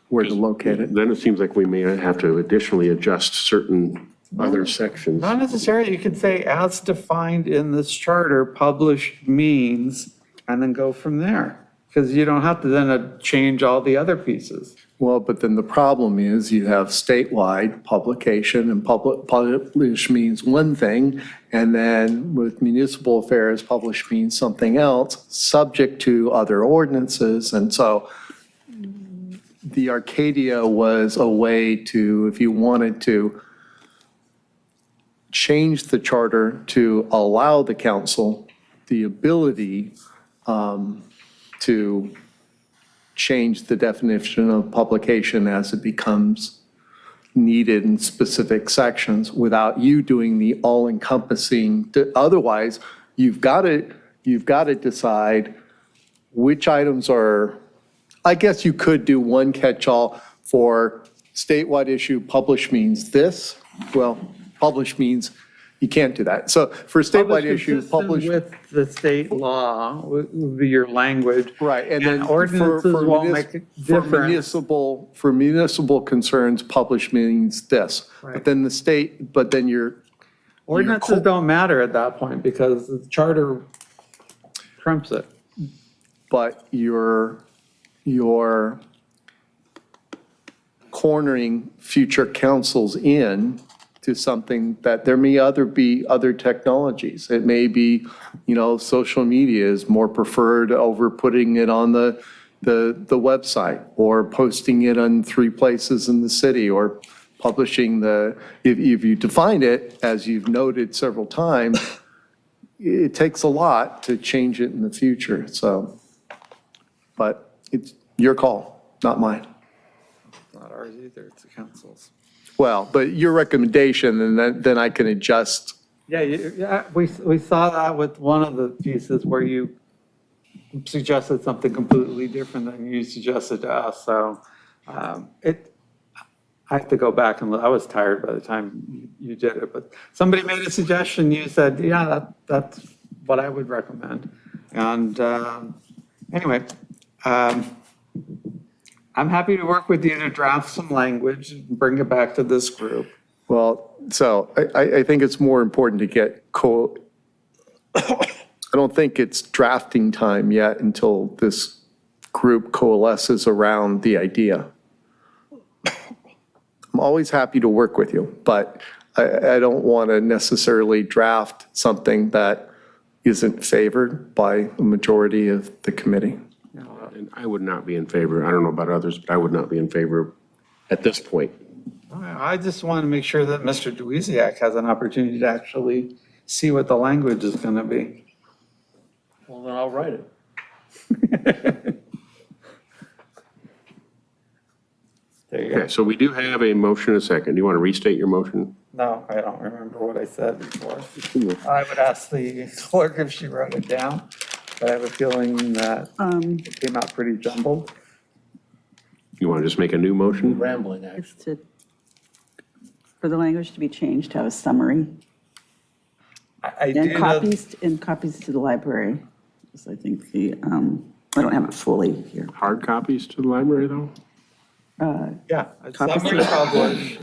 where to locate it. Then it seems like we may have to additionally adjust certain other sections. Not necessarily, you could say as defined in this charter, published means, and then go from there. Because you don't have to then change all the other pieces. Well, but then the problem is you have statewide publication, and publish means one thing, and then with municipal affairs, publish means something else, subject to other ordinances. And so the Arcadia was a way to, if you wanted to change the charter to allow the council the ability to change the definition of publication as it becomes needed in specific sections without you doing the all-encompassing. Otherwise, you've got to decide which items are, I guess you could do one catch-all for statewide issue, publish means this. Well, publish means You can't do that. So for a statewide issue, publish. With the state law would be your language. Right, and then Ordinances won't make a difference. For municipal concerns, publish means this. Right. But then the state, but then your Ordinances don't matter at that point because the charter trumps it. but you're cornering future councils in to something that there may be other technologies. It may be, social media is more preferred over putting it on the website or posting it on 3 places in the city or publishing if you define it, as you've noted several times, it takes a lot to change it in the future, so. But it's your call, not mine. Not ours either, it's the council's. Well, but your recommendation, and then I can adjust. Yeah, we saw that with one of the pieces where you suggested something completely different than you suggested to us, so I have to go back and look. I was tired by the time you did it, but somebody made a suggestion, you said, yeah, that's what I would recommend. And anyway, I'm happy to work with you to draft some language and bring it back to this group. Well, so I think it's more important to get I don't think it's drafting time yet until this group coalesces around the idea. I'm always happy to work with you, but I don't want to necessarily draft something that isn't favored by a majority of the committee. And I would not be in favor, I don't know about others, but I would not be in favor at this point. I just want to make sure that Mr. Duiziak has an opportunity to actually see what the language is going to be. Well, then I'll write it. There you go. Okay, so we do have a motion and a second. Do you want to restate your motion? No, I don't remember what I said before. I would ask the clerk if she wrote it down, but I have a feeling that it came out pretty jumbled. You want to just make a new motion? Rambling, actually. For the language to be changed, to have a summary. I do And know, copies to the library. Is I think I don't have it fully here. Hard copies to the library, though? yeah, a Copies summary published,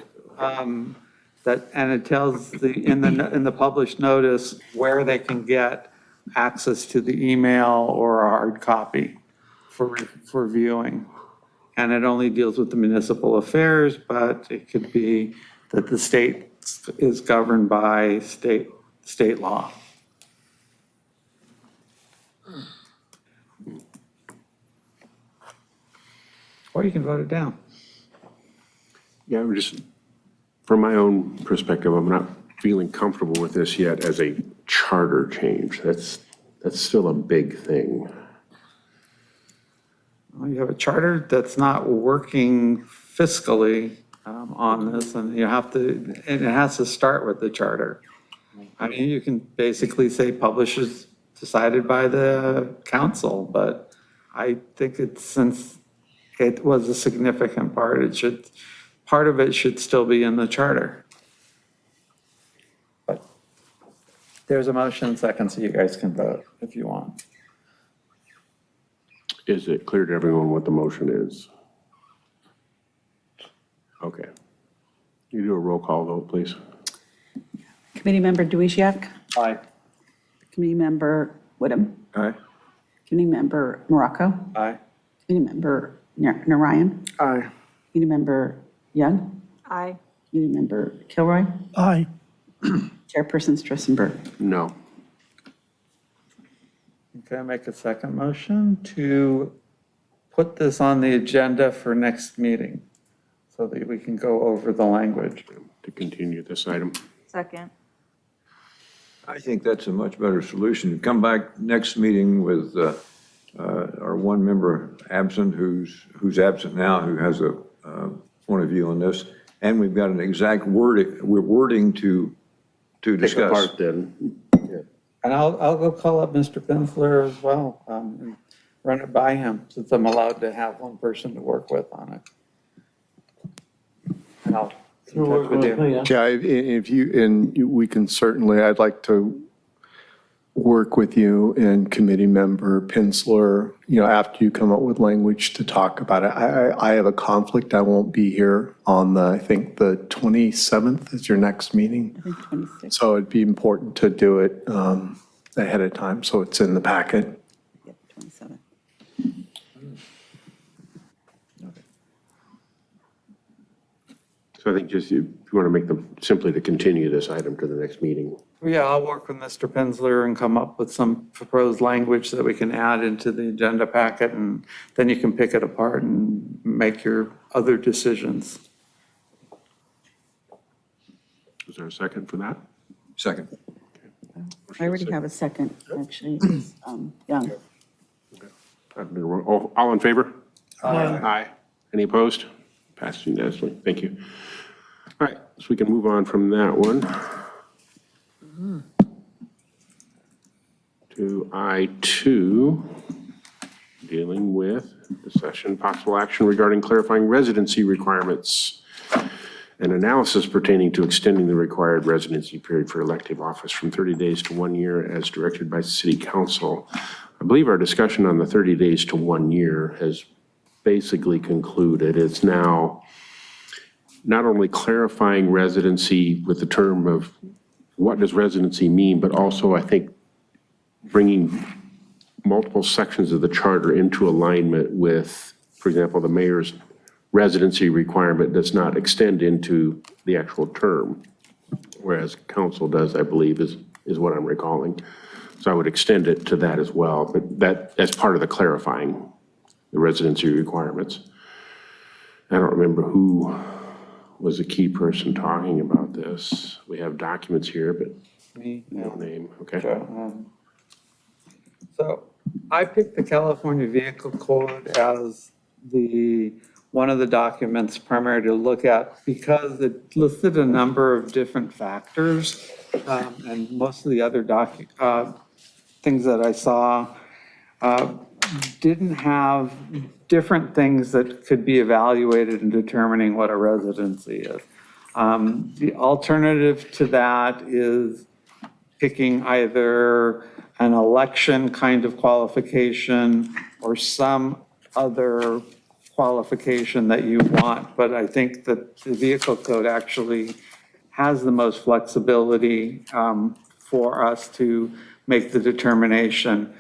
that, and it tells in the published notice where they can get access to the email or a hard copy for viewing. And it only deals with the municipal affairs, but it could be that the state is governed by state law. Or you can vote it down. Yeah, I'm just, from my own perspective, I'm not feeling comfortable with this yet as a charter change. That's still a big thing. Well, you have a charter that's not working fiscally on this, and you have to, and it has to start with the charter. I mean, you can basically say publishes decided by the council, but I think since it was a significant part, part of it should still be in the charter. But there's a motion second, so you guys can vote if you want. Is it clear to everyone what the motion is? Okay. You do a roll call vote, please. Committee member Duiziak, Aye. committee member Woodham, Aye. committee member Morocco, Aye. committee member Narayan, Aye. committee member Young, Aye. committee member Kilroy, Aye. chairperson Stressenberg. No. Can I make a second motion to put this on the agenda for next meeting so that we can go over the language? To continue this item. Second. I think that's a much better solution. Come back next meeting with our one member absent, who's absent now, who has a point of view on this, and we've got an exact wording to Take discuss. apart then. And I'll go call up Mr. Bensler as well, and run it by him, since I'm allowed to have one person to work with on it. And I'll touch with you. Yeah, if you, and we can certainly, I'd like to work with you and committee member Pinsler, after you come up with language to talk about it. I have a conflict. I won't be here on I think the 27th is your next meeting. I think 26. So it'd be important to do it ahead of time, so it's in the packet. Yep, 27. So I think just if you want to make them simply to continue this item to the next meeting. Yeah, I'll work with Mr. Pinsler and come up with some proposed language that we can add into the agenda packet, and then you can pick it apart and make your other decisions. Is there a second for that? Second. I already have a second, actually. It's, Young. All in favor? Aye. Any opposed? Passed unanimously. Thank you. All right, so we can move on from that one to I2, dealing with discussion, possible action regarding clarifying residency requirements and analysis pertaining to extending the required residency period for elective office from 30 days to 1 year as directed by City Council. I believe our discussion on the 30 days to 1 year has basically concluded. It's now not only clarifying residency with the term of what does residency mean, but also I think bringing multiple sections of the charter into alignment with, for example, the mayor's residency requirement does not extend into the actual term, whereas council does, I believe, is what I'm recalling. So I would extend it to that as well, but that as part of the clarifying the residency requirements. I don't remember who was the key person talking about this. We have documents here, but Me, no name. Okay. So I picked the California Vehicle Code as one of the documents primarily to look at because it listed a number of different factors. And most of the other things that I saw didn't have different things that could be evaluated in determining what a residency is. The alternative to that is picking either an election kind of qualification or some other qualification that you want. But I think that the vehicle code actually has the most flexibility for us to make the determination.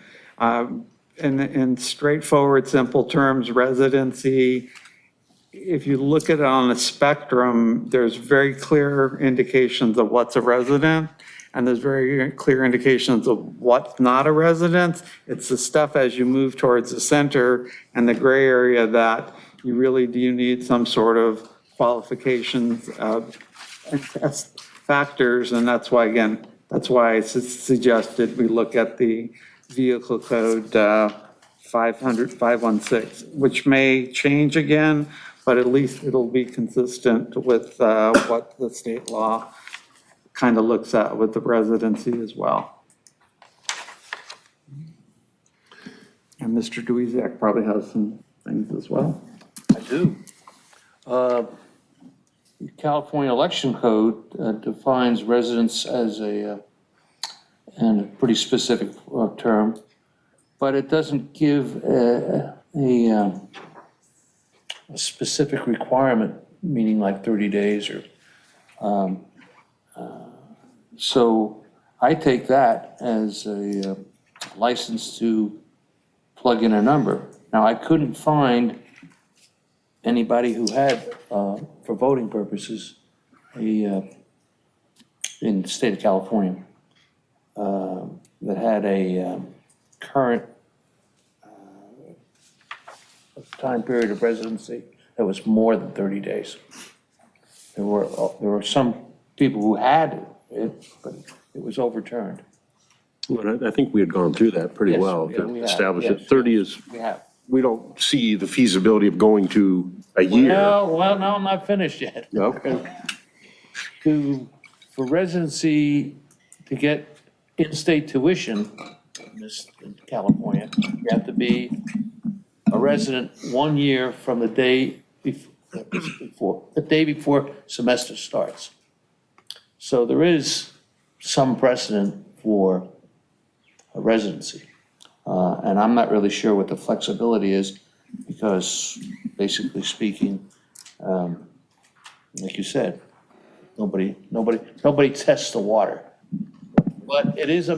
In straightforward, simple terms, residency, if you look at it on a spectrum, there's very clear indications of what's a resident, and there's very clear indications of what's not a residence. It's the stuff as you move towards the center and the gray area that you really do need some sort of qualifications and test factors, and that's why, again, that's why it's suggested we look at the Vehicle Code 516, which may change again, but at least it'll be consistent with what the state law kind of looks at with the residency as well. And Mr. Duizak probably has some things as well. I do. The California Election Code defines residence as a pretty specific term, but it doesn't give a specific requirement, meaning like 30 days or, so I take that as a license to plug in a number. Now, I couldn't find anybody who had, for voting purposes, in the state of California, that had a current time period of residency that was more than 30 days. There were some people who had it, but it was overturned. Well, I think we had gone through that pretty Yes, well yeah, to we have, establish yes. that 30 is, We have. we don't see the feasibility of going to a year. Well, no, I'm not finished yet. Okay. For residency, to get in-state tuition in California, you have to be a resident 1 year from the day the day before semester starts. So there is some precedent for a residency. And I'm not really sure what the flexibility is, because basically speaking, like you said, nobody tests the water. But it is,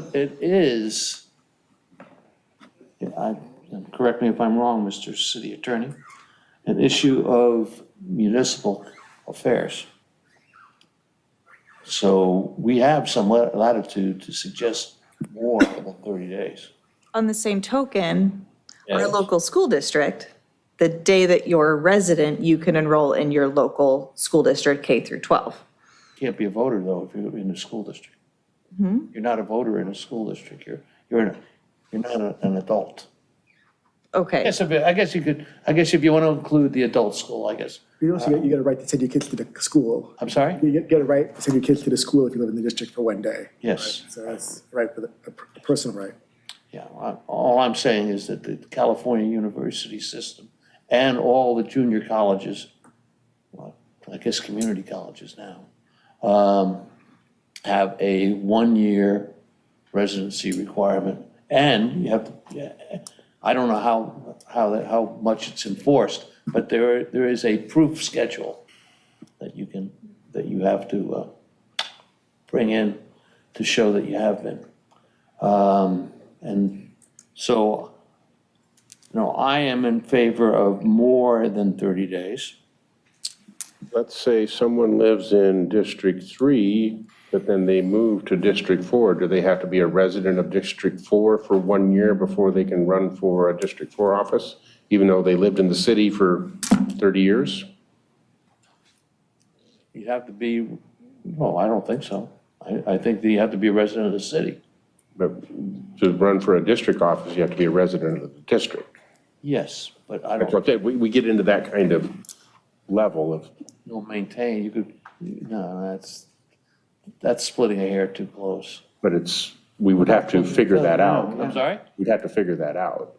correct me if I'm wrong, Mr. City Attorney, an issue of municipal affairs. So we have some latitude to suggest more than 30 days. On the same token, our Yes. local school district, the day that you're a resident, you can enroll in your local school district K through 12. Can't be a voter, though, if you're in a school district. You're not a voter in a school district, you're not an adult. Okay. I guess if you want to include the adult school, I guess. You also you got a right to send your kids to the school. I'm sorry? You get a right to send your kids to the school if you live in the district for one day. Yes. So that's right for a personal right. Yeah, all I'm saying is that the California university system and all the junior colleges, well, I guess community colleges now, have a 1-year residency requirement. And you have to, I don't know how much it's enforced, but there is a proof schedule that you have to bring in to show that you have been. And so, I am in favor of more than 30 days. Let's say someone lives in District 3, but then they move to District 4. Do they have to be a resident of District 4 for 1 year before they can run for a District 4 office, even though they lived in the city for 30 years? You have to be, no, I don't think so. I think that you have to be a resident of the city. But to run for a district office, you have to be a resident of the district. Yes, but I That's don't, what we get into that kind of level of, maintain, you could, no, that's splitting a hair too close. but we would have to figure that out. I'm sorry? We'd have to figure that out.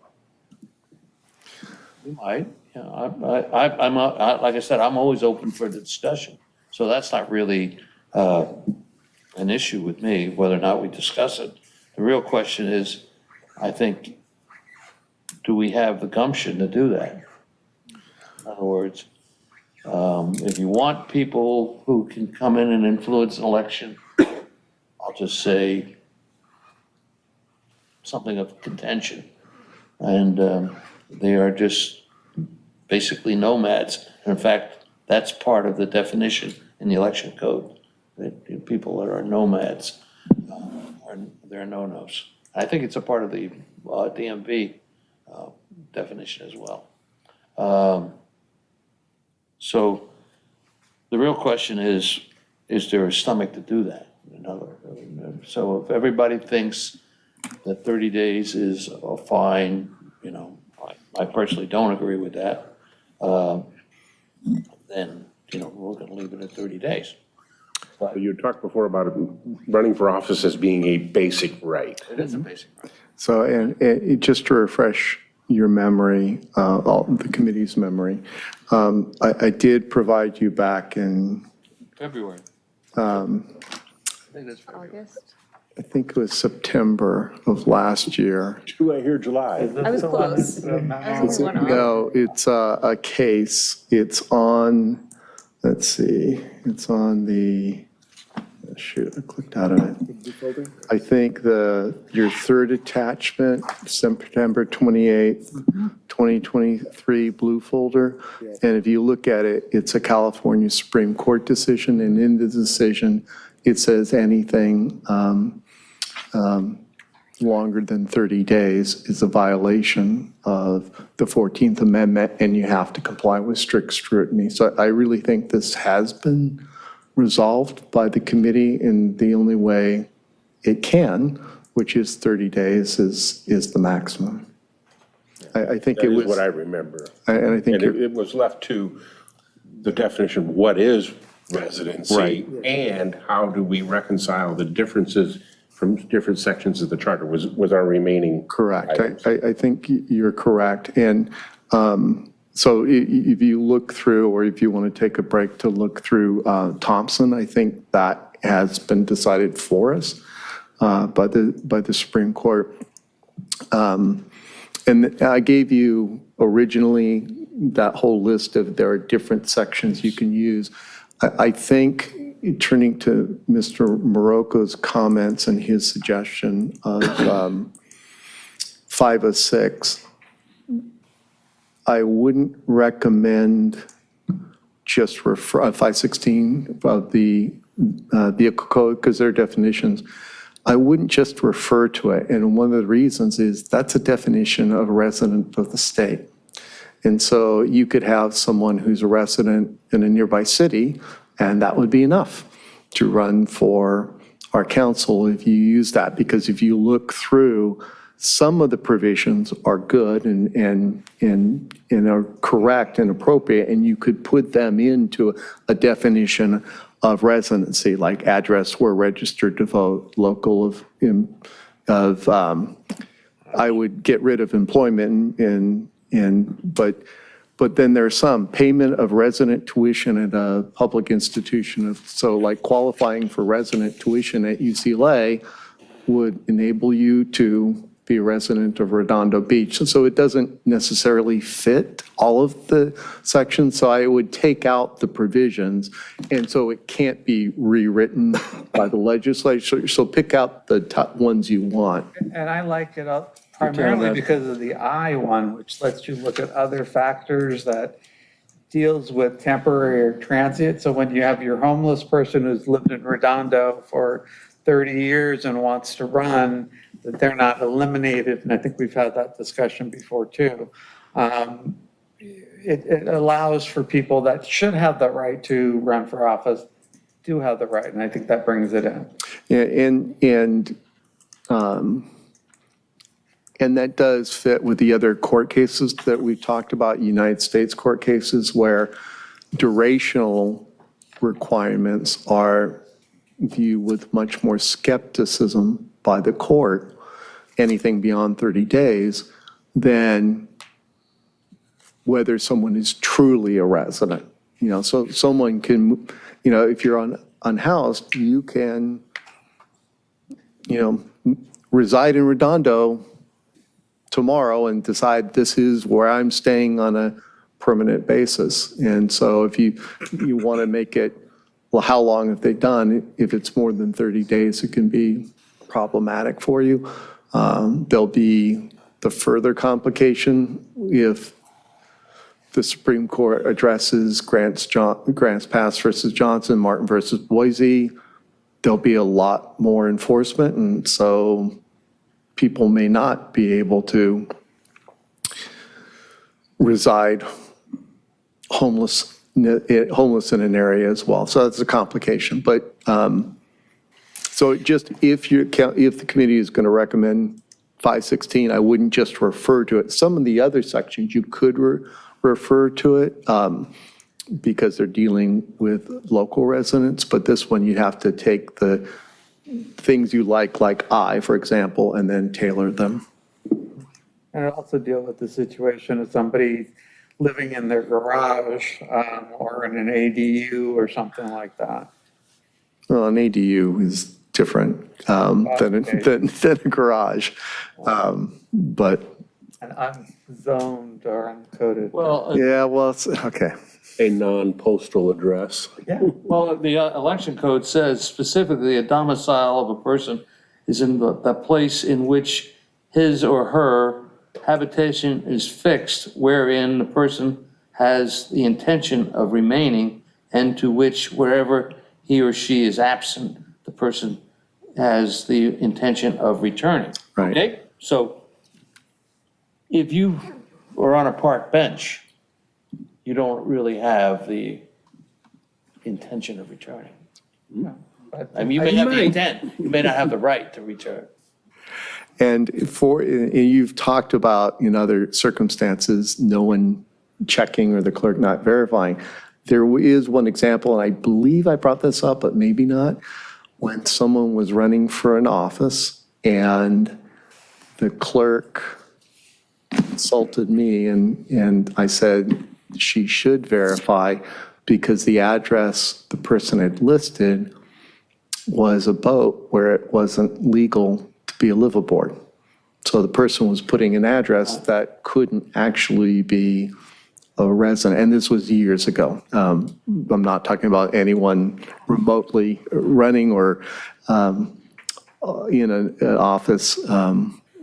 We might, like I said, I'm always open for the discussion. So that's not really an issue with me, whether or not we discuss it. The real question is, I think, do we have the gumption to do that? In other words, if you want people who can come in and influence an election, I'll just say something of contention. And they are just basically nomads. And in fact, that's part of the definition in the election code, that people that are nomads they're no-nos. I think it's a part of the DMV definition as well. So the real question is there a stomach to do that? So if everybody thinks that 30 days is a fine, I personally don't agree with that, then, we're going to leave it at 30 days. You talked before about running for office as being a basic right. It is a basic right. So, and just to refresh your memory, the committee's memory, I did provide you back in, February. I think that's February. August? I think it was September of last year. Do I hear July? I was close. I was only one off. No, it's a case. It's on, let's see, it's on the, shoot, I clicked out of it. I think your third attachment, September 28th, 2023 blue folder. And if you look at it, it's a California Supreme Court decision, and in the decision, it says anything longer than 30 days is a violation of the 14th Amendment, and you have to comply with strict scrutiny. So I really think this has been resolved by the committee in the only way it can, which is 30 days is the maximum. I think That it is was. what I remember. And I think And it was left to the definition of what is residency. Right. And how do we reconcile the differences from different sections of the charter was our remaining. Correct. items. I think you're correct. And So if you look through, or if you want to take a break to look through Thompson, I think that has been decided for us by the Supreme Court. And I gave you originally that whole list of, there are different sections you can use. I think, turning to Mr. Morocco's comments and his suggestion of 506, I wouldn't recommend just refer, 516 of the vehicle code, because there are definitions. I wouldn't just refer to it, and one of the reasons is that's a definition of a resident of the state. And so you could have someone who's a resident in a nearby city, and that would be enough to run for our council if you use that, because if you look through, some of the provisions are good and are correct and appropriate, and you could put them into a definition of residency, like address where registered to vote, local of I would get rid of employment but then there's some payment of resident tuition at a public institution. So like qualifying for resident tuition at UCLA would enable you to be a resident of Redondo Beach. So it doesn't necessarily fit all of the sections. So I would take out the provisions. And so it can't be rewritten by the legislature. So pick out the top ones you want. And I like it primarily because of the I one, which lets you look at other factors that deals with temporary or transient. So when you have your homeless person who's lived in Redondo for 30 years and wants to run, that they're not eliminated. And I think we've had that discussion before too. It allows for people that should have the right to run for office, do have the right. And I think that brings it in. Yeah, and that does fit with the other court cases that we've talked about, United States court cases, where durational requirements are viewed with much more skepticism by the court, anything beyond 30 days, than whether someone is truly a resident. You know, so someone can, you know, if you're unhoused, you can, you know, reside in Redondo tomorrow and decide this is where I'm staying on a permanent basis. And so if you want to make it, well, how long have they done? If it's more than 30 days, it can be problematic for you. There'll be the further complication if the Supreme Court addresses Grants Pass versus Johnson, Martin versus Boise. There'll be a lot more enforcement, and so people may not be able to reside homeless in an area as well. So that's a complication. But so just if the committee is going to recommend 516, I wouldn't just refer to it. Some of the other sections you could refer to it because they're dealing with local residents. But this one, you have to take the things you like I, for example, and then tailor them. And it also deal with the situation of somebody living in their garage or in an ADU or something like that. Well, an ADU is different than a garage, but And unzoned or uncoded. Well, yeah, well, it's, okay. A non-postal address. Yeah. well, the election code says specifically a domicile of a person is in the place in which his or her habitation is fixed, wherein the person has the intention of remaining, and to which, wherever he or she is absent, the person has the intention of returning. Right. Okay? So if you are on a park bench, you don't really have the intention of returning. I mean, you may have the intent, you may not have the right to return. And you've talked about in other circumstances, no one checking or the clerk not verifying. There is one example, and I believe I brought this up, but maybe not, when someone was running for an office and the clerk consulted me and I said, she should verify because the address the person had listed was a boat where it wasn't legal to be a liveaboard. So the person was putting an address that couldn't actually be a resident, and this was years ago. I'm not talking about anyone remotely running or in an office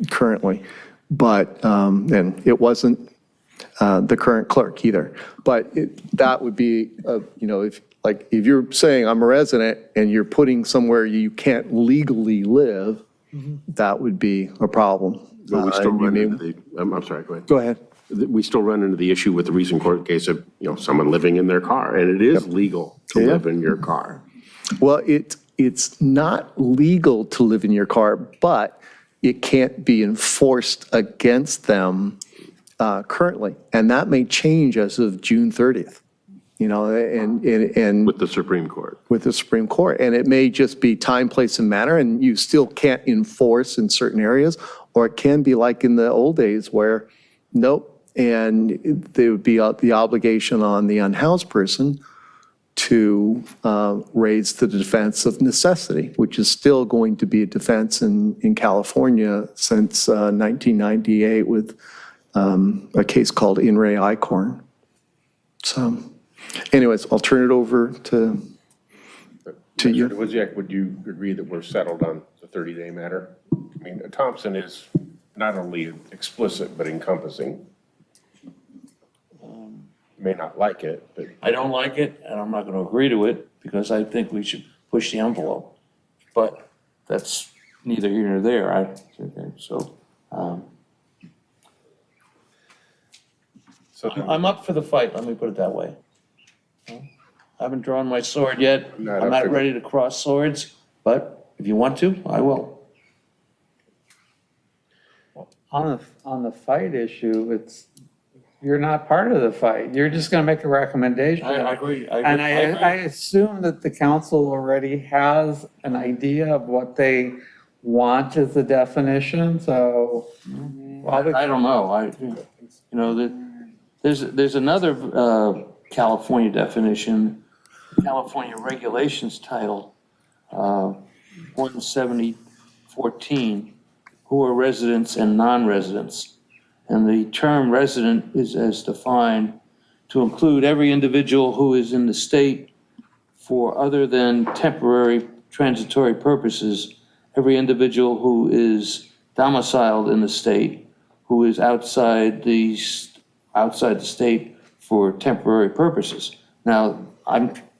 currently, but, and it wasn't the current clerk either. But that would be, if you're saying I'm a resident and you're putting somewhere you can't legally live, that would be a problem. But we still And you run may- into the, I'm sorry, go ahead. Go ahead. We still run into the issue with the recent court case of, someone living in their car, and it is legal to Yeah. live in your car. Well, it's not legal to live in your car, but it can't be enforced against them currently. And that may change as of June 30th, and With the Supreme Court. with the Supreme Court. And it may just be time, place, and manner, and you still can't enforce in certain areas, or it can be like in the old days where, nope, and there would be the obligation on the unhoused person to raise the defense of necessity, which is still going to be a defense in California since 1998 with a case called In Re Icorn. So anyways, I'll turn it over to you. Mr. Wozniak, would you agree that we're settled on the 30-day matter? I mean, Thompson is not only explicit, but encompassing. May not like it, but I don't like it, and I'm not going to agree to it, because I think we should push the envelope. But that's neither here nor there. So I'm up for the fight, let me put it that way. I haven't drawn my sword yet. I'm up not to ready to cross swords, but if you want to, I will. On the fight issue, you're not part of the fight. You're just going to make a recommendation. I agree. And I assume that the council already has an idea of what they want as a definition, so. I don't know, there's another California definition, California Regulations Title 17014, who are residents and non-residents. And the term resident is as defined to include every individual who is in the state for other than temporary transitory purposes, every individual who is domiciled in the state, who is outside the state for temporary purposes. Now,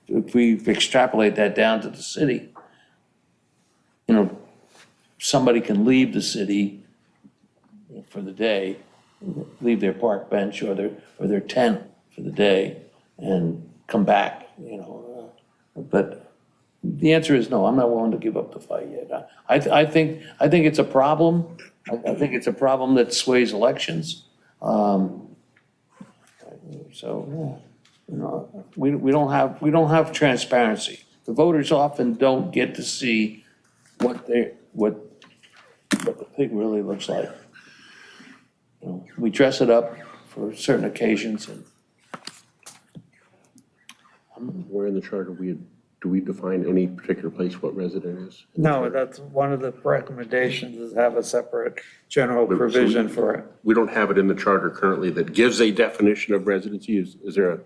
if we extrapolate that down to the city, somebody can leave the city for the day, leave their park bench or their tent for the day and come back, But the answer is no, I'm not willing to give up the fight yet. I think it's a problem. I think it's a problem that sways elections. So, we don't have transparency. The voters often don't get to see what the pig really looks like. We dress it up for certain occasions and where in the charter do we define any particular place what resident is? No, that's one of the recommendations is have a separate general provision for it. We don't have it in the charter currently that gives a definition of residency. Is there a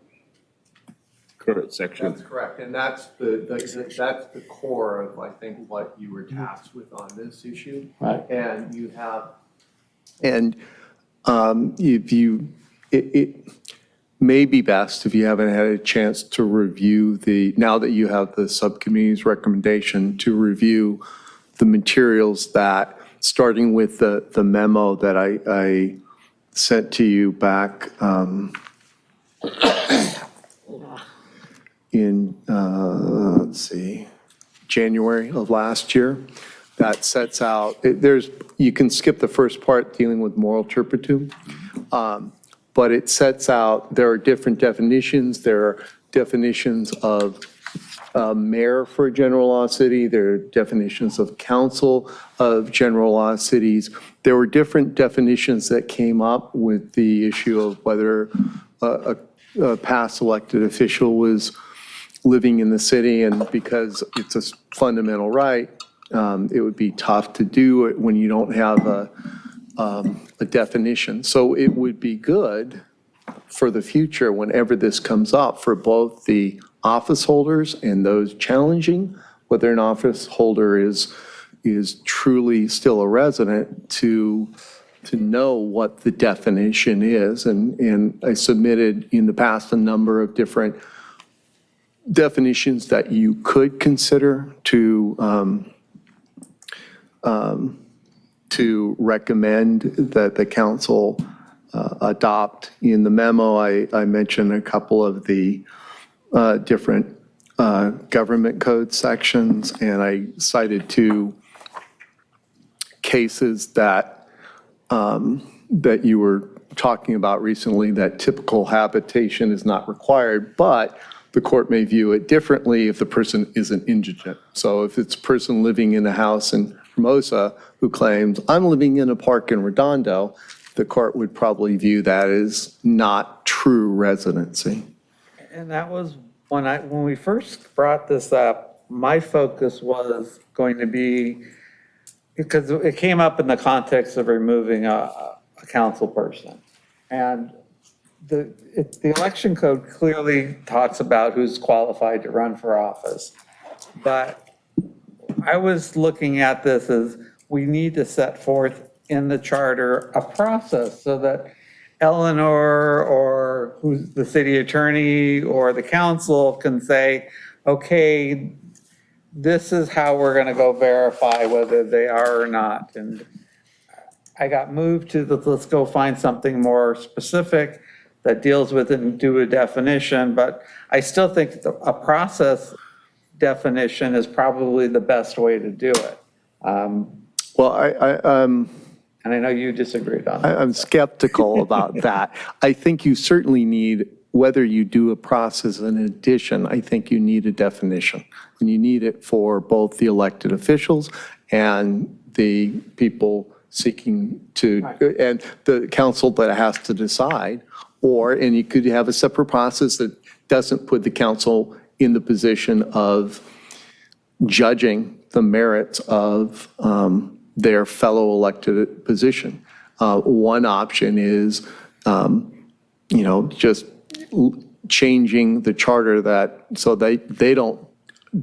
current section? That's correct, and that's the core of, I think, what you were tasked with on this issue. Right. And you have. And it may be best if you haven't had a chance to review now that you have the subcommittee's recommendation, to review the materials that, starting with the memo that I sent to you back in, let's see, January of last year, that sets out, you can skip the first part dealing with moral turpitude, but it sets out, there are different definitions. There are definitions of mayor for a general law city. There are definitions of council of general law cities. There were different definitions that came up with the issue of whether a a past elected official was living in the city, and because it's a fundamental right, it would be tough to do it when you don't have a definition. So it would be good for the future, whenever this comes up, for both the office holders and those challenging whether an office holder is truly still a resident, to know what the definition is. And I submitted in the past a number of different definitions that you could consider to recommend that the council adopt. In the memo, I mentioned a couple of the different government code sections, and I cited 2 cases that that you were talking about recently, that typical habitation is not required, but the court may view it differently if the person isn't indigent. So if it's a person living in a house in Hermosa who claims, I'm living in a park in Redondo, the court would probably view that as not true residency. And that was when we first brought this up, my focus was going to be, because it came up in the context of removing a council person. And the election code clearly talks about who's qualified to run for office. But I was looking at this as, we need to set forth in the charter a process so that Eleanor or who's the city attorney or the council can say, okay, this is how we're going to go verify whether they are or not. And I got moved to let's go find something more specific that deals with it and do a definition, but I still think a process definition is probably the best way to do it. Well, And I know you disagreed on that. I'm skeptical about that. I think you certainly need, whether you do a process in addition, I think you need a definition. And you need it for both the elected officials and the people seeking to, and the council that has to decide. And you could have a separate process that doesn't put the council in the position of judging the merits of their fellow elected position. One option is, just changing the charter so they don't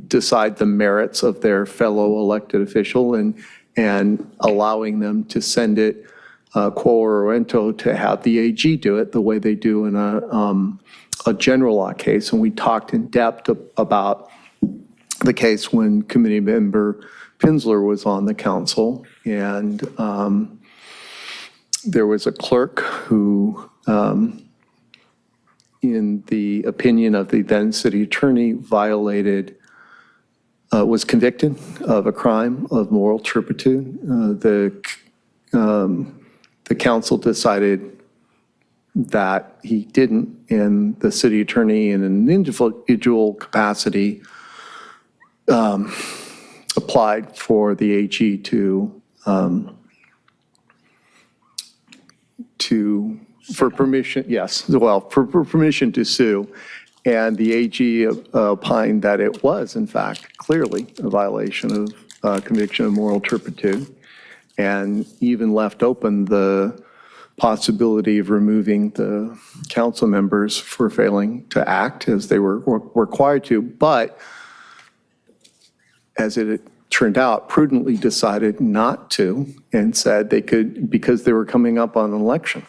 decide the merits of their fellow elected official, and allowing them to send it quo warranto to have the AG do it the way they do in a general law case. And we talked in depth about the case when committee member Pinsler was on the council, and there was a clerk who, in the opinion of the then city attorney, was convicted of a crime of moral turpitude. The council decided that he didn't, and the city attorney, in an individual capacity, applied for the AG for permission, for permission to sue. And the AG opined that it was, in fact, clearly a violation of conviction of moral turpitude, and even left open the possibility of removing the council members for failing to act as they were required to. But as it turned out, prudently decided not to, and said they could, because they were coming up on an election.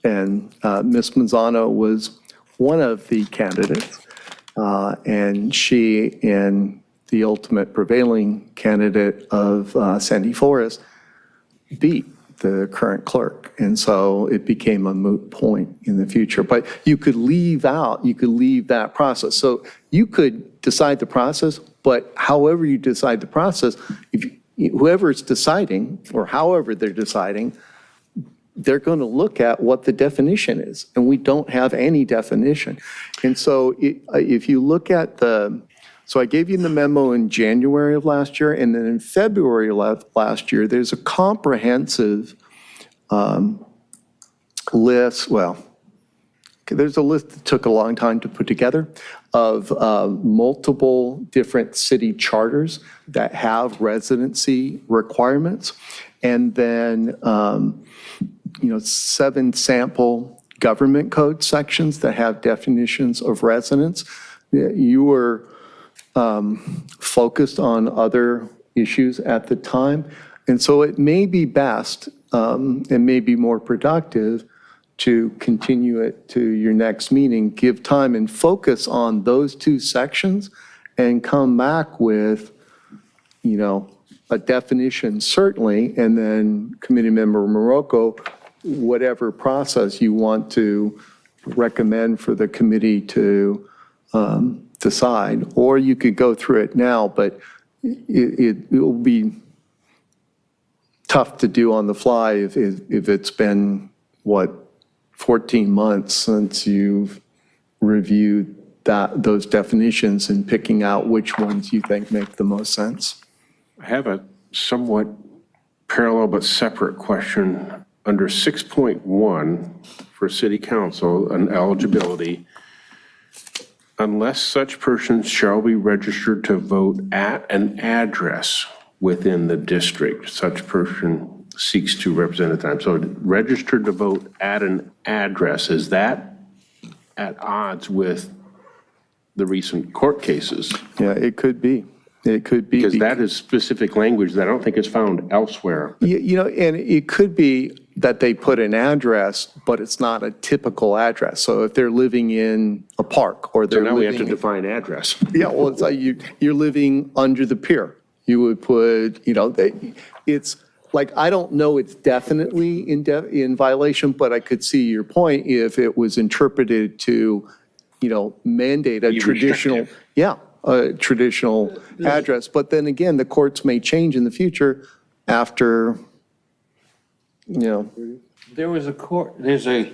And Ms. Manzano was one of the candidates, and she and the ultimate prevailing candidate of Sandy Forrest beat the current clerk. And so it became a moot point in the future. But you could leave that process. So you could decide the process, but however you decide the process, whoever's deciding, or however they're deciding, they're going to look at what the definition is. And we don't have any definition. And so if you look at so I gave you the memo in January of last year, and then in February of last year, there's a comprehensive list, there's a list that took a long time to put together of multiple different city charters that have residency requirements. And then, 7 sample government code sections that have definitions of residence. You were focused on other issues at the time. And so it may be best and may be more productive to continue it to your next meeting, give time and focus on those 2 sections and come back with, a definition certainly, and then Committee Member Morocco, whatever process you want to recommend for the committee to decide, or you could go through it now, but it will be tough to do on the fly if it's been, 14 months since you've reviewed those definitions and picking out which ones you think make the most sense. I have a somewhat parallel but separate question. Under 6.1 for city council and eligibility, unless such persons shall be registered to vote at an address within the district, such person seeks to represent at the time. So registered to vote at an address, is that at odds with the recent court cases? Yeah, it could be. It could be. Because that is specific language that I don't think is found elsewhere. And it could be that they put an address, but it's not a typical address. So if they're living in a park or So they're now we have to living, define address. yeah, well, it's like you're living under the pier. You would put, it's like, I don't know it's definitely in violation, but I could see your point if it was interpreted to, mandate a Be traditional, restrictive. a traditional address. But then again, the courts may change in the future after, There was there's a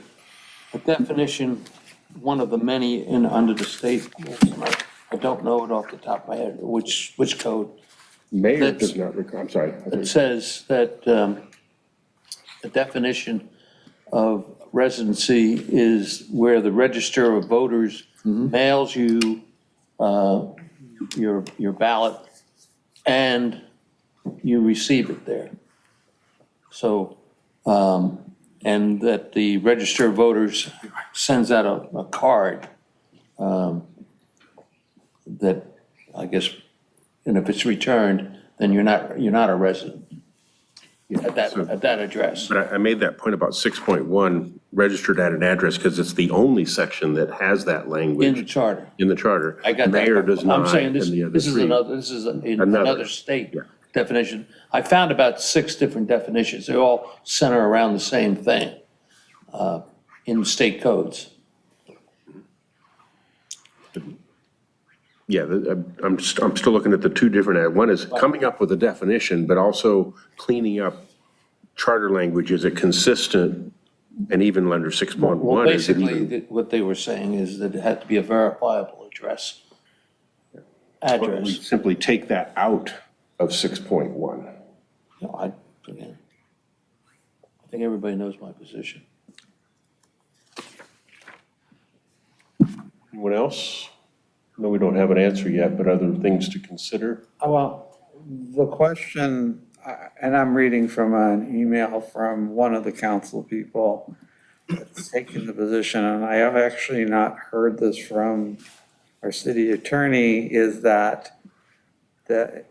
definition, one of the many under the state. I don't know it off the top of my head, which code. Mayor does not recall, I'm sorry. It says that the definition of residency is where the register of voters mails you your ballot and you receive it there. So, and that the register of voters sends out a card that, I guess, and if it's returned, then you're not a resident at that address. But I made that point about 6.1, registered at an address, because it's the only section that has that language. In the charter. In the charter. I got that. Mayor does not. I'm saying and this the other is three. another state Yeah. definition. I found about 6 different definitions. They all center around the same thing in state codes. Yeah, I'm still looking at the 2 different, one is coming up with a definition, but also cleaning up charter language. Is it consistent? And even under 6.1, Well, is it basically, even? what they were saying is that it had to be a verifiable address. We Address. simply take that out of 6.1. Again, I think everybody knows my position. Anyone else? No, we don't have an answer yet, but other things to consider? Well, the question, and I'm reading from an email from one of the council people that's taking the position, and I have actually not heard this from our city attorney, is that the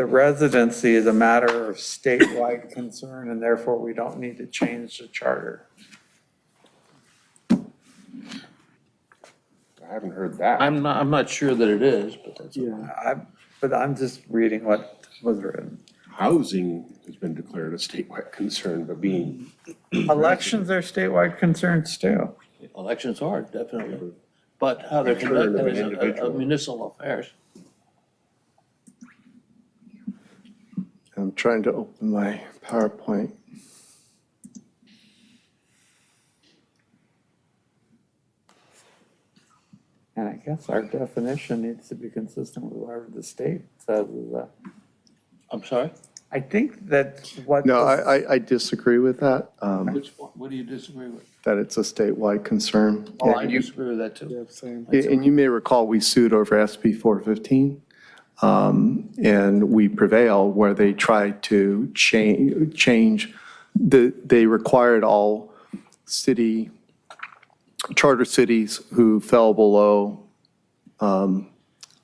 residency is a matter of statewide concern, and therefore we don't need to change the charter. I haven't heard that. I'm not sure that it is, but that's. But I'm just reading what was written. Housing has been declared a statewide concern, but being, Elections are statewide concerns too. Elections are, definitely. But how they're Return of conducted an is individual. municipal affairs. I'm trying to open my PowerPoint. And I guess our definition needs to be consistent with whatever the state says is a. I'm sorry? I think that what. No, this- I disagree with that, What do you disagree with? that it's a statewide concern. Oh, I And you- disagree with that too. And you may recall, we sued over SB 415, and we prevail where they tried to change, they required all charter cities who fell below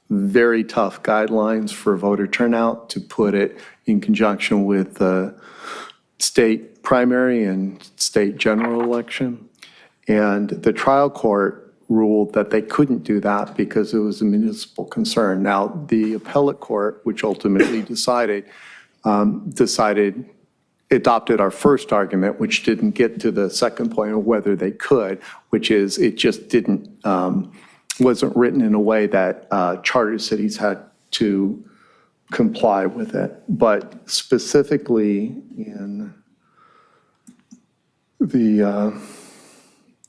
very tough guidelines for voter turnout to put it in conjunction with the state primary and state general election. And the trial court ruled that they couldn't do that because it was a municipal concern. Now, the appellate court, which ultimately adopted our first argument, which didn't get to the second point of whether they could, which is it just wasn't written in a way that charter cities had to comply with it. But specifically in the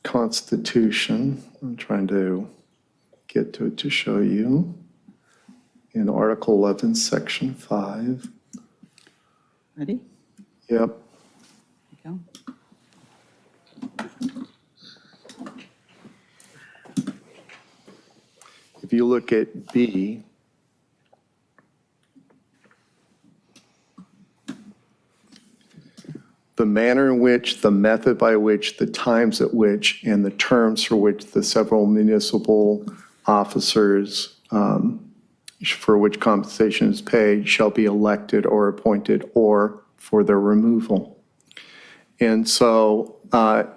Constitution, I'm trying to get to it to show you, in Article 11, Section 5. Ready? Yep. Go. If you look at B, the manner in which, the method by which, the times at which, and the terms for which the several municipal officers for which compensation is paid shall be elected or appointed or for their removal. And so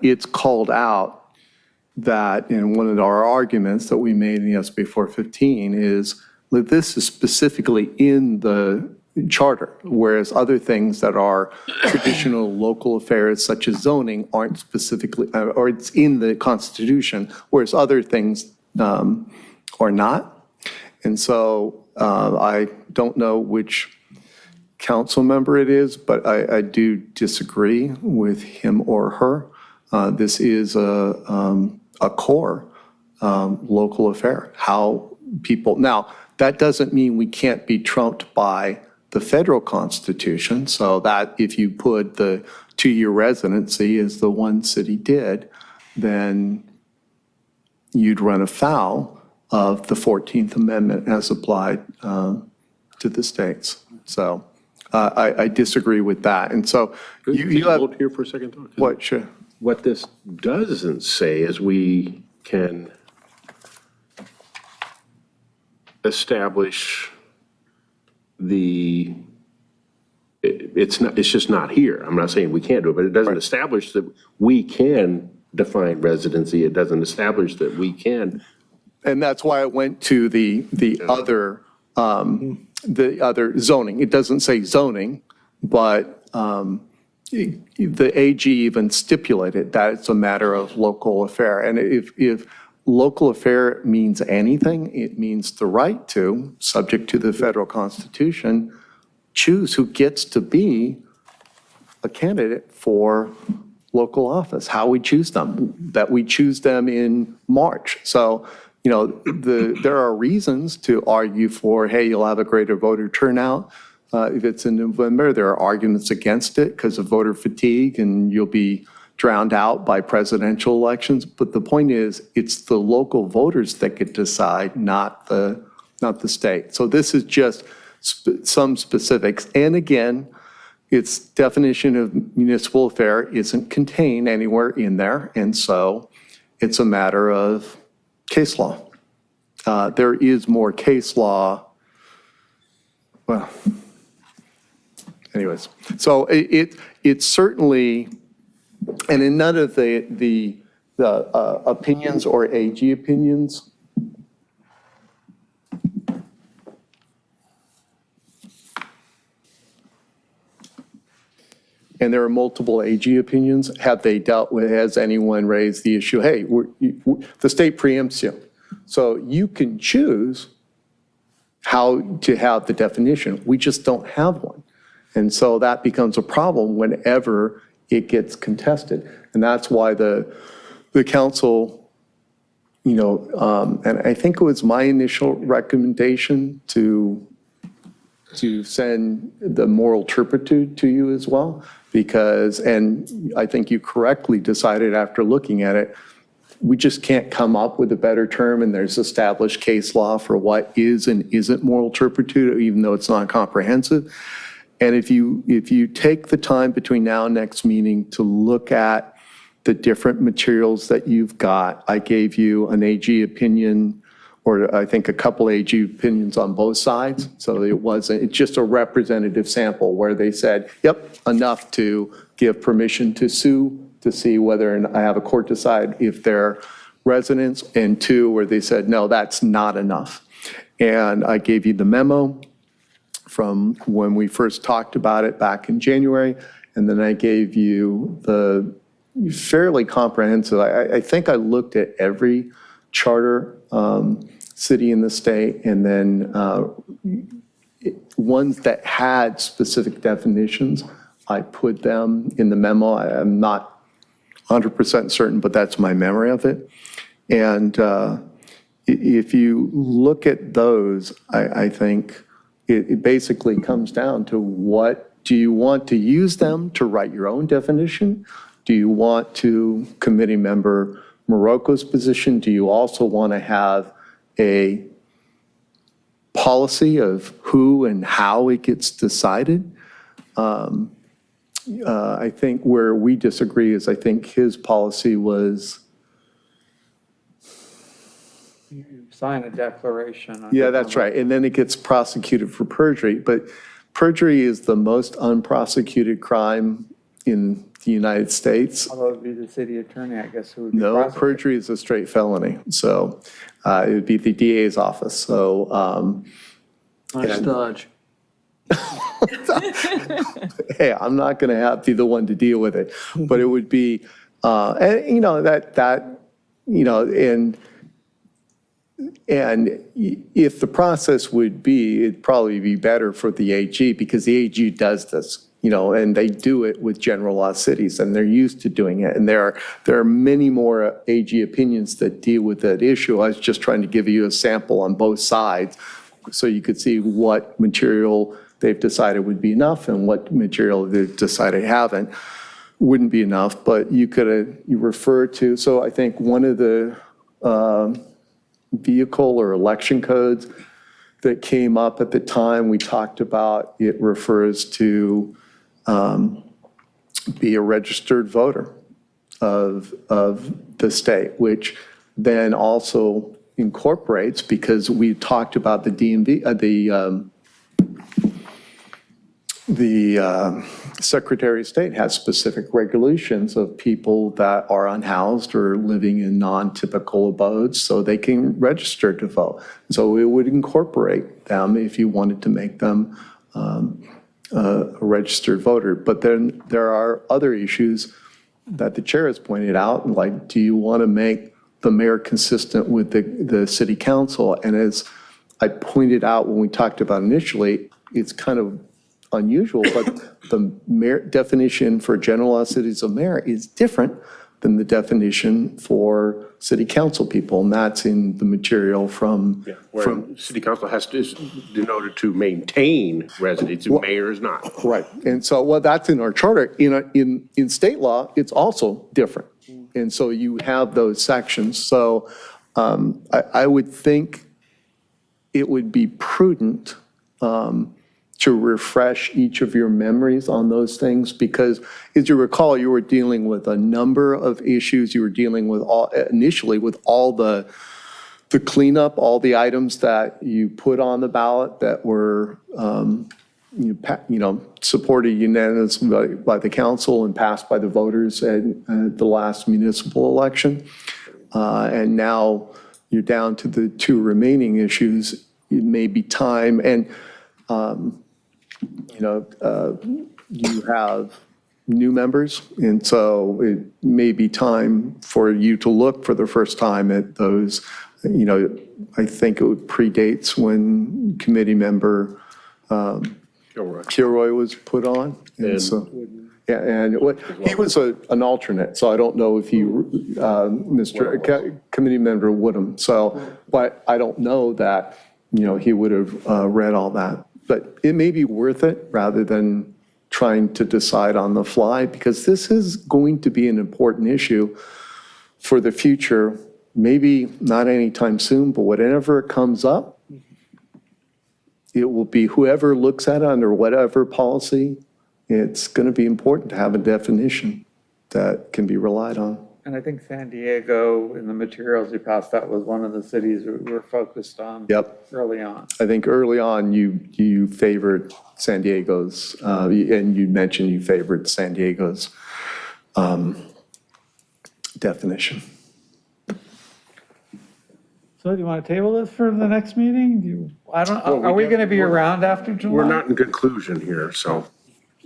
it's called out that in one of our arguments that we made in the SB 415 is that this is specifically in the charter, whereas other things that are traditional local affairs such as zoning aren't specifically, or it's in the Constitution, whereas other things are not. And so I don't know which council member it is, but I do disagree with him or her. This is a core local affair, how people, now, that doesn't mean we can't be trumped by the federal Constitution, so that if you put the 2-year residency as the one city did, then you'd run afoul of the 14th Amendment as applied to the states. So I disagree with that. And so you have, Hold here for a second, though. what, sure. What this doesn't say is we can establish it's just not here. I'm not saying we can't do it, but it doesn't establish that we can define residency. It doesn't establish that we can. And that's why I went to the other zoning. It doesn't say zoning, but the AG even stipulated that it's a matter of local affair. And if local affair means anything, it means the right to, subject to the federal Constitution, choose who gets to be a candidate for local office, how we choose them, that we choose them in March. So, there are reasons to argue for, hey, you'll have a greater voter turnout. If it's in November, there are arguments against it because of voter fatigue and you'll be drowned out by presidential elections. But the point is, it's the local voters that get to decide, not the state. So this is just some specifics. And again, its definition of municipal affair isn't contained anywhere in there. And so it's a matter of case law. There is more case law. Well, anyways, so it's certainly, and in none of the opinions or AG opinions, and there are multiple AG opinions, have they dealt with, has anyone raised the issue, hey, the state preempts you. So you can choose how to have the definition. We just don't have one. And so that becomes a problem whenever it gets contested. And that's why the council, and I think it was my initial recommendation to to send the moral turpitude to you as well, because, and I think you correctly decided after looking at it, we just can't come up with a better term, and there's established case law for what is and isn't moral turpitude, even though it's not comprehensive. And if you take the time between now and next meeting to look at the different materials that you've got, I gave you an AG opinion, or I think a couple AG opinions on both sides. So it's just a representative sample where they said, yep, enough to give permission to sue to see whether I have a court decide if they're residents, and two, where they said, no, that's not enough. And I gave you the memo from when we first talked about it back in January, and then I gave you the fairly comprehensive, I think I looked at every charter city in the state, and then ones that had specific definitions, I put them in the memo. I'm not 100% certain, but that's my memory of it. And if you look at those, I think it basically comes down to what, do you want to use them to write your own definition? Do you want to, committee member Morocco's position, do you also want to have a policy of who and how it gets decided? I think where we disagree is I think his policy was, You sign a declaration. yeah, that's right, and then it gets prosecuted for perjury. But perjury is the most unprosecuted crime in the United States. Although it'd be the city attorney, I guess, who would be No, prosecuting. perjury is a straight felony, so it would be the DA's office, so. Nice dodge. Hey, I'm not going to be the one to deal with it, but it would be, and if the process would be, it'd probably be better for the AG, because the AG does this, and they do it with general law cities, and they're used to doing it. And there are many more AG opinions that deal with that issue. I was just trying to give you a sample on both sides, so you could see what material they've decided would be enough and what material they've decided wouldn't be enough. But you refer to, so I think one of the vehicle or election codes that came up at the time we talked about, it refers to be a registered voter of the state, which then also incorporates, because we talked about the DMV, the Secretary of State has specific regulations of people that are unhoused or living in non-typical abodes, so they can register to vote. So it would incorporate them if you wanted to make them a registered voter. But then there are other issues that the chair has pointed out, like, do you want to make the mayor consistent with the city council? And as I pointed out when we talked about initially, it's kind of unusual, but the mayor definition for general law cities of mayor is different than the definition for city council people, and that's in the material from. Where city council is denoted to maintain residents, and mayor is not. Right, and so, well, that's in our charter. In state law, it's also different. And so you have those sections. So I would think it would be prudent to refresh each of your memories on those things, because as you recall, you were dealing with a number of issues. You were dealing with initially with all the cleanup, all the items that you put on the ballot that were supported unanimously by the council and passed by the voters at the last municipal election. And now you're down to the two remaining issues. It may be time, and you have new members, and so it may be time for you to look for the first time at those. I think it predates when committee member Kilroy was put on. And so, yeah, and he was an alternate, so I don't know if he, committee member Woodham. So, but I don't know that, he would have read all that But it may be worth it rather than trying to decide on the fly, because this is going to be an important issue for the future. Maybe not anytime soon, but whenever it comes up, it will be whoever looks at it under whatever policy, it's going to be important to have a definition that can be relied on. And I think San Diego, in the materials you passed out, was one of the cities we were focused on. Yep. Early on. I think early on, you favored San Diego's, and you mentioned you favored San Diego's definition. So do you want to table this for the next meeting? Are we going to be around after July? We're not in conclusion here, so,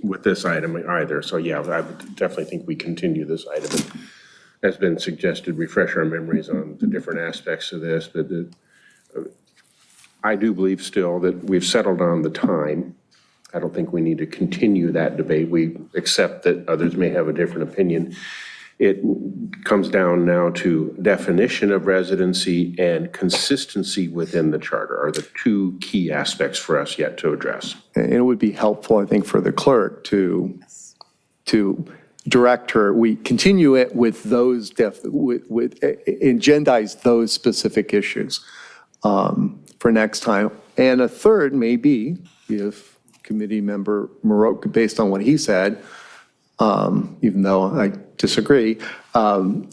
with this item either. So yeah, I would definitely think we continue this item. And has been suggested, refresh our memories on the different aspects of this, but I do believe still that we've settled on the time. I don't think we need to continue that debate. We accept that others may have a different opinion. It comes down now to definition of residency and consistency within the charter are the two key aspects for us yet to address. And it would be helpful, I think, for the clerk to direct her, we continue it with those, agendize those specific issues for next time. And a third may be, if committee member Marocco, based on what he said, even though I disagree,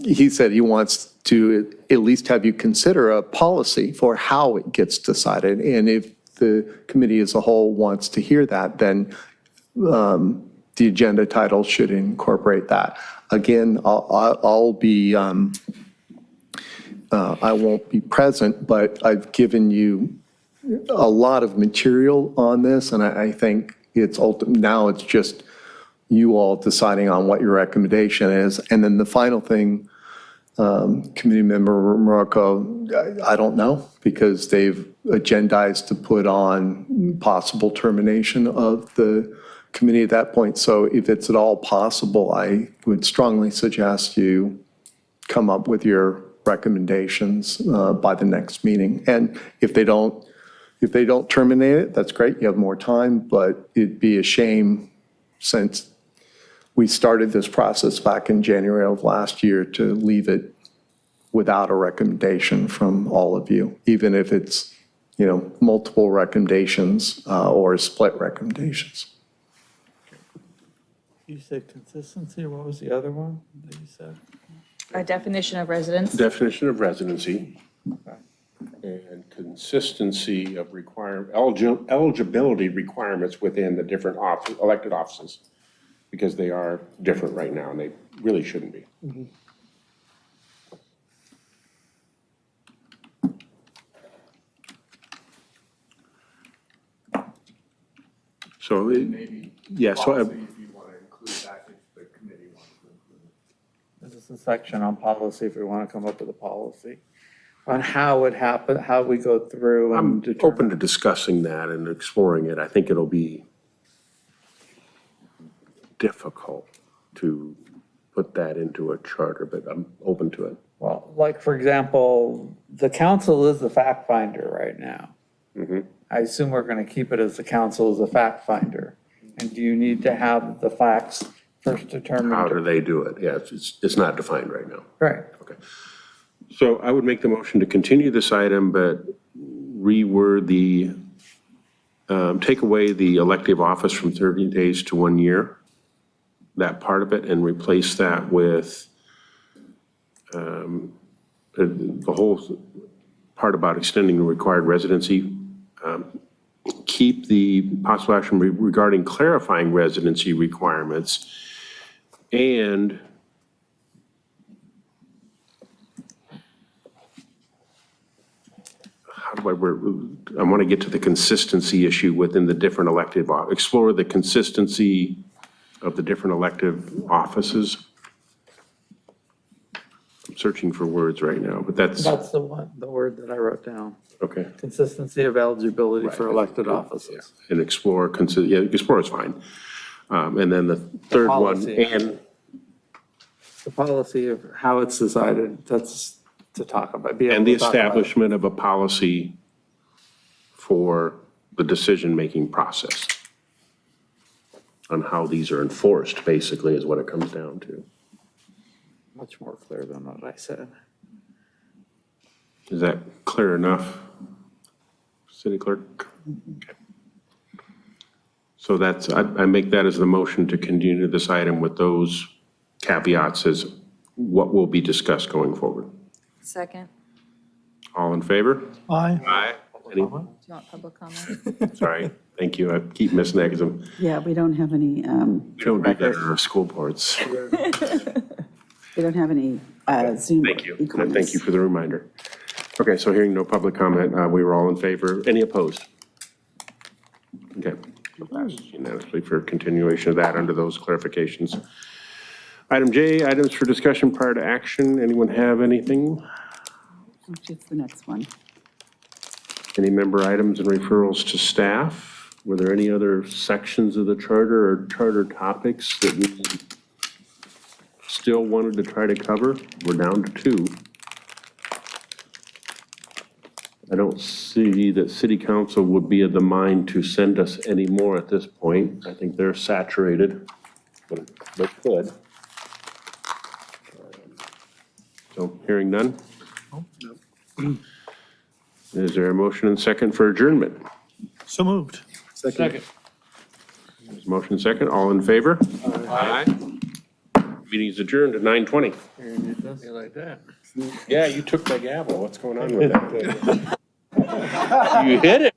he said he wants to at least have you consider a policy for how it gets decided. And if the committee as a whole wants to hear that, then the agenda title should incorporate that. Again, I'll be, I won't be present, but I've given you a lot of material on this, and I think it's now it's just you all deciding on what your recommendation is. And then the final thing, committee member Morocco, I don't know, because they've agendized to put on possible termination of the committee at that point. So if it's at all possible, I would strongly suggest you come up with your recommendations by the next meeting. And if they don't terminate it, that's great, you have more time, but it'd be a shame since we started this process back in January of last year to leave it without a recommendation from all of you, even if it's, multiple recommendations or split recommendations. You said consistency, what was the other one that you said? A definition of residence. Definition of residency and consistency of eligibility requirements within the different elected offices, because they are different right now and they really shouldn't be. So, yeah, so If you want to include that, if the committee wants to include it. This is a section on policy, if we want to come up with a policy, on how it happened, how we go through I'm and determine. open to discussing that and exploring it. I think it'll be difficult to put that into a charter, but I'm open to it. Well, like, for example, the council is the fact finder right now. I assume we're going to keep it as the council as a fact finder. And do you need to have the facts first determined? How do they do it? Yeah, it's not defined right now. Right. Okay. So I would make the motion to continue this item, but reword take away the elective office from 30 days to 1 year, that part of it, and replace that with the whole part about extending the required residency. Keep the possible action regarding clarifying residency requirements, and how do I word, I want to get to the consistency issue within the different elective, explore the consistency of the different elective offices. I'm searching for words right now, but that's, That's the word that I wrote down. okay. Consistency of eligibility for elected offices. And explore, explore is fine. And then the third one, policy. and, The policy of how it's decided, that's to talk about. and the establishment of a policy for the decision-making process on how these are enforced, basically, is what it comes down to. Much more clear than what I said. Is that clear enough, City Clerk? Okay. So that's, I make that as the motion to continue this item with those caveats as what will be discussed going forward. Second. All in favor? Aye. Aye. Anyone? Do you want public comment? Sorry, thank you, I keep missing that because we Yeah, we don't have any, don't do that in our school boards. we don't have any Zoom. Thank you, and comments. thank you for the reminder. Okay, so hearing no public comment, we were all in favor. Any opposed? Okay, passes unanimously for continuation of that under those clarifications. Item J, items for discussion prior to action. Anyone have anything? Which is the next one. Any member items and referrals to staff? Were there any other sections of the charter or charter topics that we still wanted to try to cover? We're down to 2. I don't see that city council would be of the mind to send us any more at this point. I think they're saturated, but could. So hearing none? Is there a motion and second for adjournment? So moved. Second. There's a motion and second. All in favor? Aye. Meeting is adjourned at 9:20. You like that? Yeah, you took my gavel. What's going on with that? You hit it.